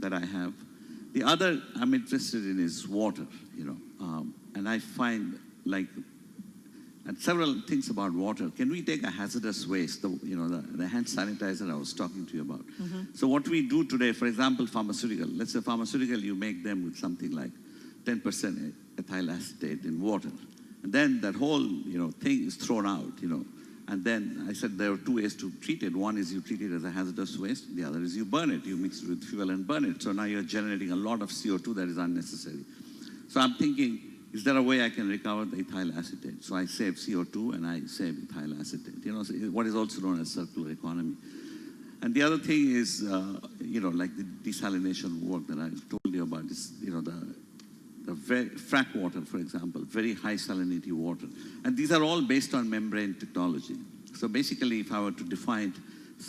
that I have. The other I'm interested in is water. And I find and several things about water. Can we take a hazardous waste, the hand sanitizer I was talking to you about? Mm-hmm. So what we do today, for example, pharmaceutical. Let's say pharmaceutical, you make them with something like 10% ethyl acetate in water. And then that whole, thing is thrown out, And then I said there are two ways to treat it. One is you treat it as a hazardous waste. The other is you burn it. You mix it with fuel and burn it. So now you're generating a lot of CO2 that is unnecessary. So I'm thinking, is there a way I can recover the ethyl acetate? So I save CO2 and I save ethyl acetate. What is also known as circular economy. And the other thing is, like the desalination work that I told you about is, the frac water, for example, very high salinity water. And these are all based on membrane technology. So basically, if I were to define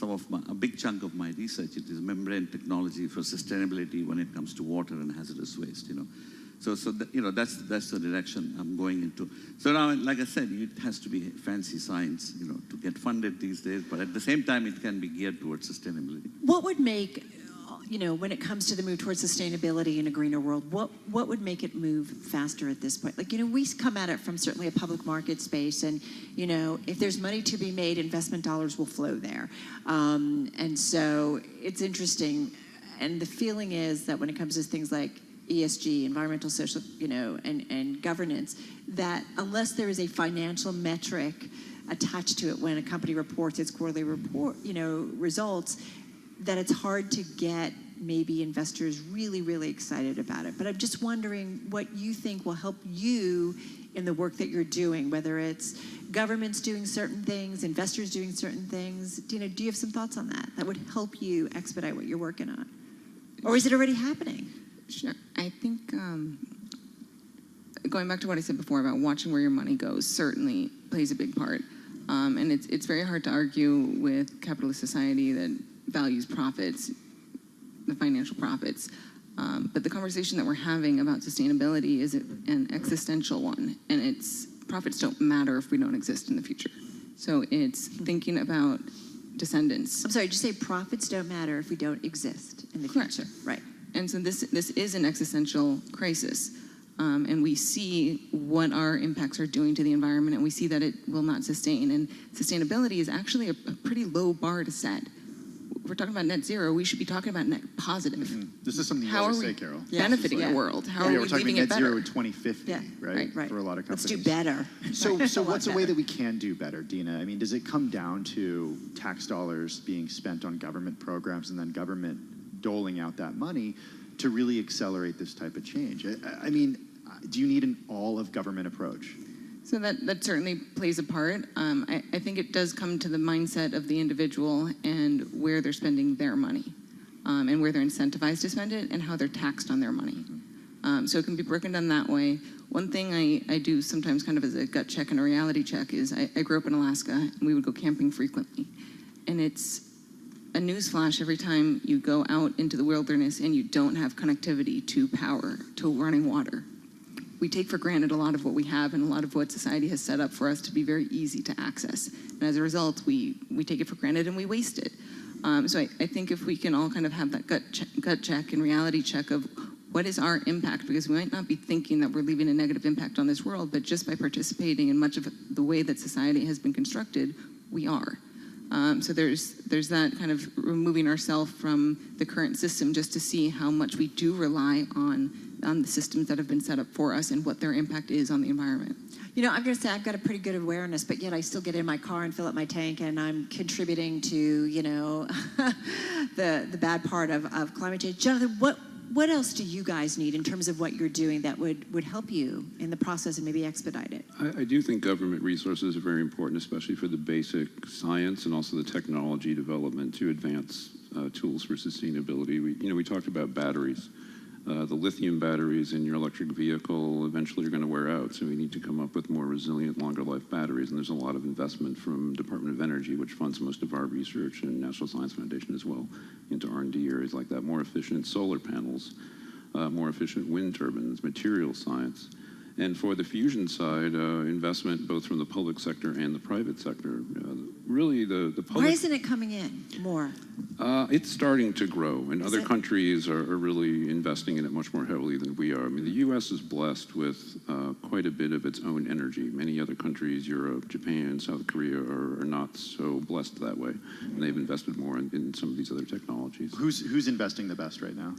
a big chunk of my research, it is membrane technology for sustainability when it comes to water and hazardous waste, So that's the direction I'm going into. So now, like I said, it has to be fancy science, to get funded these days, but at the same time, it can be geared towards sustainability. What would make when it comes to the move towards sustainability in a greener world, what would make it move faster at this point? Like, we come at it from certainly a public market space, and, if there's money to be made, investment dollars will flow there. And so it's interesting. And the feeling is that when it comes to things like ESG, environmental, social, and governance, that unless there is a financial metric attached to it when a company reports its quarterly results, that it's hard to get maybe investors really, really excited about it. But I'm just wondering what you think will help you in the work that you're doing, whether it's governments doing certain things, investors doing certain things. Dina, do you have some thoughts on that would help you expedite what you're working on? Or is it already happening? Sure. I think going back to what I said before about watching where your money goes certainly plays a big part. And it's very hard to argue with capitalist society that values profits, the financial profits. But the conversation that we're having about sustainability is an existential one. And profits don't matter if we don't exist in the future. So it's thinking about descendants. I'm sorry, did you say profits don't matter if we don't exist in the future? Right. And so this is an existential crisis. And we see what our impacts are doing to the environment, and we see that it will not sustain. And sustainability is actually a pretty low bar to set. We're talking about net zero. We should be talking about net positive. This is something you always say, Carol. Benefiting the world? How are we we're talking leaving net it better? zero in 2050, right? For a lot of companies. Let's do better. So what's a way that we can do better, Dina? I mean, does it come down to tax dollars being spent on government programs and then government doling out that money to really accelerate this type of change? I mean, do you need an all-of-government approach? So that certainly plays a part. I think it does come to the mindset of the individual and where they're spending their money, and where they're incentivized to spend it and how they're taxed on their money. So it can be broken down that way. One thing I do sometimes kind of as a gut check and a reality check is I grew up in Alaska, and we would go camping frequently. And it's a newsflash every time you go out into the wilderness and you don't have connectivity to power, to running water. We take for granted a lot of what we have and a lot of what society has set up for us to be very easy to access. And as a result, we take it for granted and we waste it. So I think if we can all kind of have that gut check and reality check of what is our impact, because we might not be thinking that we're leaving a negative impact on this world, but just by participating in much of the way that society has been constructed, we are. So there's that kind of removing ourselves from the current system just to see how much we do rely on the systems that have been set up for us and what their impact is on the environment. I'm going to say I've got a pretty good awareness, but yet I still get in my car and fill up my tank, and I'm contributing to, the bad part of climate change. Jonathan, what else do you guys need in terms of what you're doing that would help you in the process and maybe expedite it? I do think government resources are very important, especially for the basic science and also the technology development to advance tools for sustainability. We talked about batteries. The lithium batteries in your electric vehicle eventually are going to wear out, so we need to come up with more resilient, longer life batteries, and there's a lot of investment from Department of Energy, which funds most of our research, and National Science Foundation as well, into R&D areas like that, more efficient solar panels, more efficient wind turbines, material science. And for the fusion side, investment both from the public sector and the private sector. Really, the public... Why isn't it coming in more? It's starting to grow, and other countries are really investing in it much more heavily than we are. I mean, the U.S. is blessed with quite a bit of its own energy. Many other countries, Europe, Japan, South Korea, are not so blessed that way, and they've invested more in some of these other technologies. Who's investing the best right now?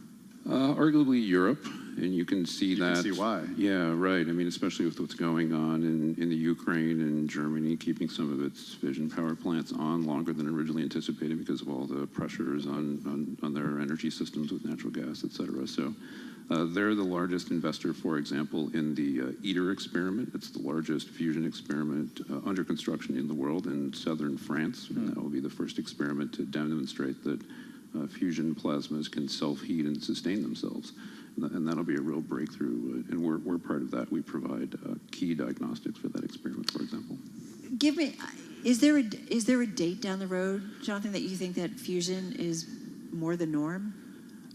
Arguably Europe, and you can see that. You can see why. Yeah, right. I mean, especially with what's going on in the Ukraine and Germany, keeping some of its fission power plants on longer than originally anticipated because of all the pressures on their energy systems with natural gas, et cetera. So they're the largest investor, for example, in the ITER experiment. It's the largest fusion experiment under construction in the world in southern France. And that will be the first experiment to demonstrate that fusion plasmas can self-heat and sustain themselves, and that'll be a real breakthrough. And we're part of that. We provide key diagnostics for that experiment, for example. Give me, is there a date down the road, Jonathan, that you think that fusion is more the norm?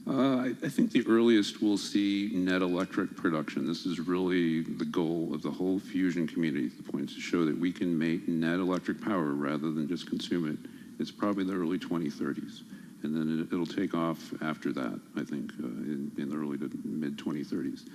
I think the earliest we'll see net electric production. This is really the goal of the whole fusion community at the point, to show that we can make net electric power rather than just consume it. It's probably the early 2030s. and then it'll take off after that, I think, in the early to mid-2030s.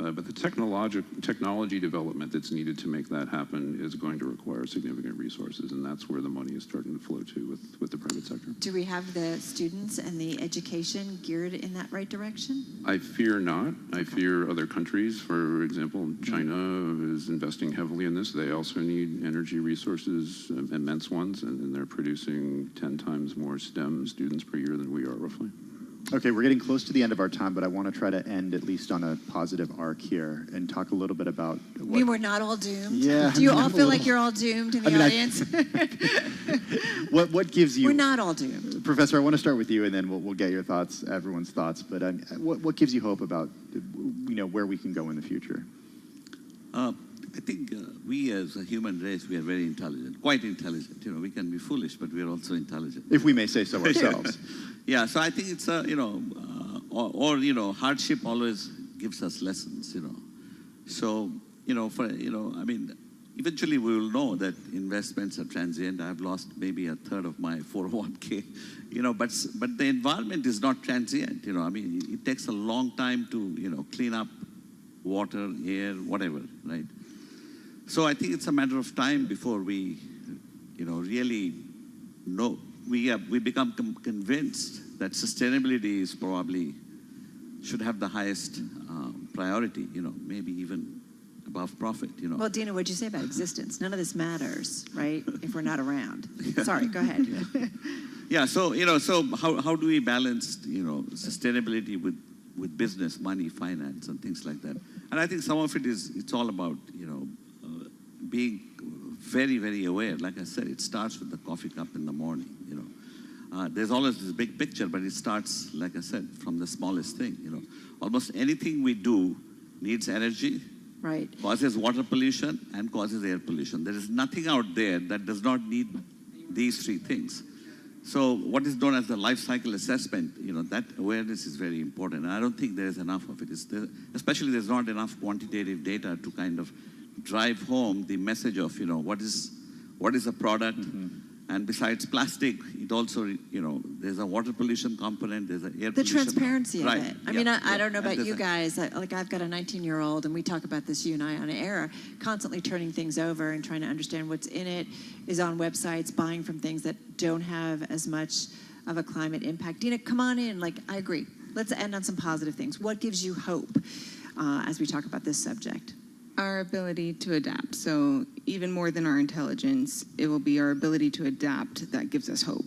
But the technology development that's needed to make that happen is going to require significant resources, and that's where the money is starting to flow to with the private sector. Do we have the students and the education geared in that right direction? I fear not. I fear other countries. For example, China is investing heavily in this. They also need energy resources, immense ones, and they're producing 10 times more STEM students per year than we are, roughly. Okay, we're getting close to the end of our time, but I want to try to end at least on a positive arc here and talk a little bit about We were not all doomed. Yeah, Do you I mean, all I'm a feel like little- you're all doomed in the I mean, audience? what gives you... We're not all doomed. Professor, I want to start with you, and then we'll get your thoughts, everyone's thoughts. But what gives you hope about where we can go in the future? I think we as a human race, we are very intelligent, quite intelligent. We can be foolish, but we are also intelligent. If we may say so ourselves. Yeah, so I think it's hardship always gives us lessons. So I mean, eventually we will know that investments are transient. I've lost maybe a third of my 401k. But the environment is not transient. I mean, it takes a long time to clean up water, air, whatever, right? So I think it's a matter of time before we, really know. We become convinced that sustainability is probably should have the highest priority. Maybe even above profit. Well, Dina, what'd you say about existence? None of this matters, right? If we're not around. Sorry, go ahead. Yeah. So so how do we balance sustainability with business, money, finance, and things like that? And I think some of it's all about being very, very aware. Like I said, it starts with the coffee cup in the morning. There's always this big picture, but it starts, like I said, from the smallest thing. Almost anything we do needs energy, right? Causes water pollution and causes air pollution. There is nothing out there that does not need these three things. So what is known as the life cycle assessment, that awareness is very important. And I don't think there's enough of it. Especially there's not enough quantitative data to kind of drive home the message of, what is a product. And besides plastic, it also, there's a water pollution component, there's an air pollution. The transparency of it. I mean, I don't know And about you guys. Like, I've got a 19-year-old, and we talk about this, you and I, on air, constantly turning things over and trying to understand what's in it, is on websites, buying from things that don't have as much of a climate impact. Dina, come on in. Like, I agree. Let's end on some positive things. What gives you hope as we talk about this subject? Our ability to adapt. So even more than our intelligence, it will be our ability to adapt that gives us hope.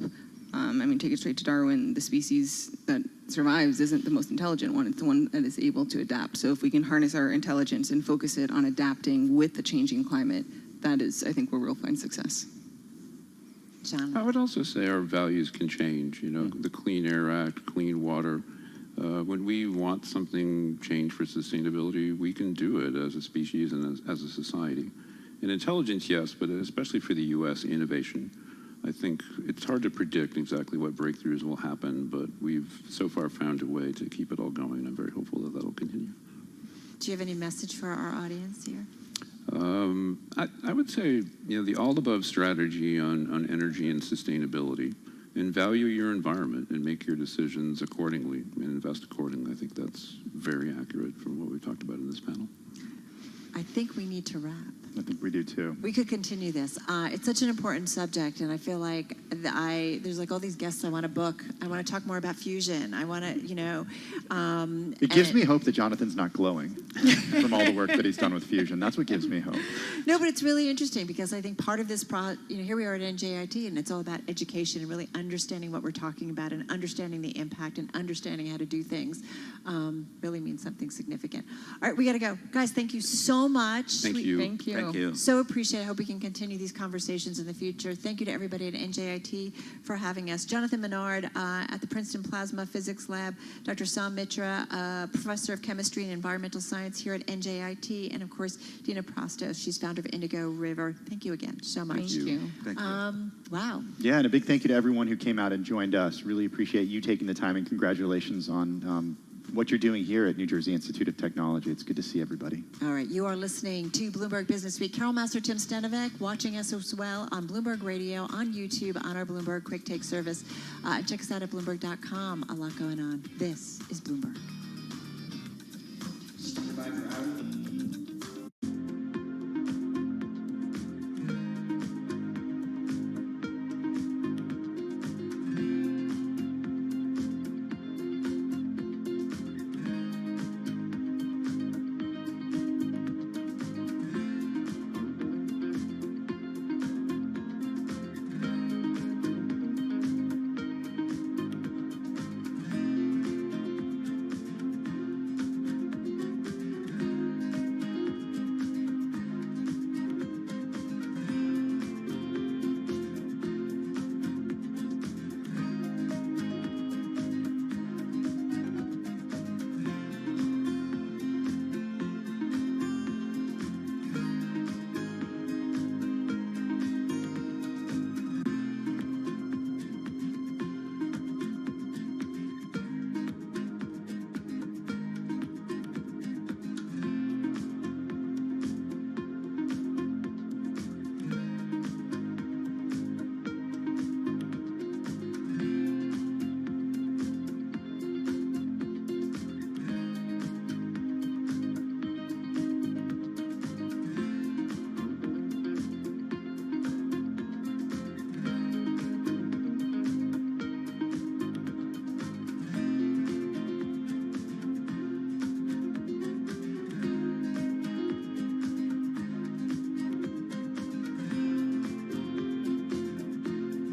I mean, take it straight to Darwin. The species that survives isn't the most intelligent one. It's the one that is able to adapt. So if we can harness our intelligence and focus it on adapting with the changing climate, that is, I think, where we'll find success. John? I would also say our values can change. The Clean Air Act, clean water. When we want something changed for sustainability, we can do it as a species and as a society. In intelligence, yes, but especially for the U.S. innovation, I think it's hard to predict exactly what breakthroughs will happen, but we've so far found a way to keep it all going. I'm very hopeful that that'll continue. Do you have any message for our audience here? I would say, the all-above strategy on energy and sustainability, and value your environment and make your decisions accordingly and invest accordingly. I think that's very accurate from what we've talked about in this panel. I think we need to wrap. I think we do too. We could continue this. It's such an important subject, and I feel like there's like all these guests I want to book. I want to talk more about fusion. I want to, It gives me hope that Jonathan's not glowing from all the work that he's done with fusion. That's what gives me hope. No, but it's really interesting because I think part of this, here we are at NJIT, and it's all about education and really understanding what we're talking about and understanding the impact and understanding how to do things really means something significant. All right, we got to go. Guys, thank you so much. Thank you. Thank you. Thank you. So appreciate it. I hope we can continue these conversations in the future. Thank you to everybody at NJIT for having us. Jonathan Menard at the Princeton Plasma Physics Lab, Dr. Sam Mitra, Professor of Chemistry and Environmental Science here at NJIT, and of course, Dina Prostos. She's founder of Indigo River. Thank you again so much. Thank you. Thank you. Wow. Yeah, and a big thank you to everyone who came out and joined us. Really appreciate you taking the time, and congratulations on what you're doing here at New Jersey Institute of Technology. It's good to see everybody. All right, you are listening to Bloomberg Business Week. Carol Master, Tim Stanovic, watching us as well on Bloomberg Radio, on YouTube, on our Bloomberg Quick Take service. Check us out at Bloomberg.com. A lot going on. This is Bloomberg.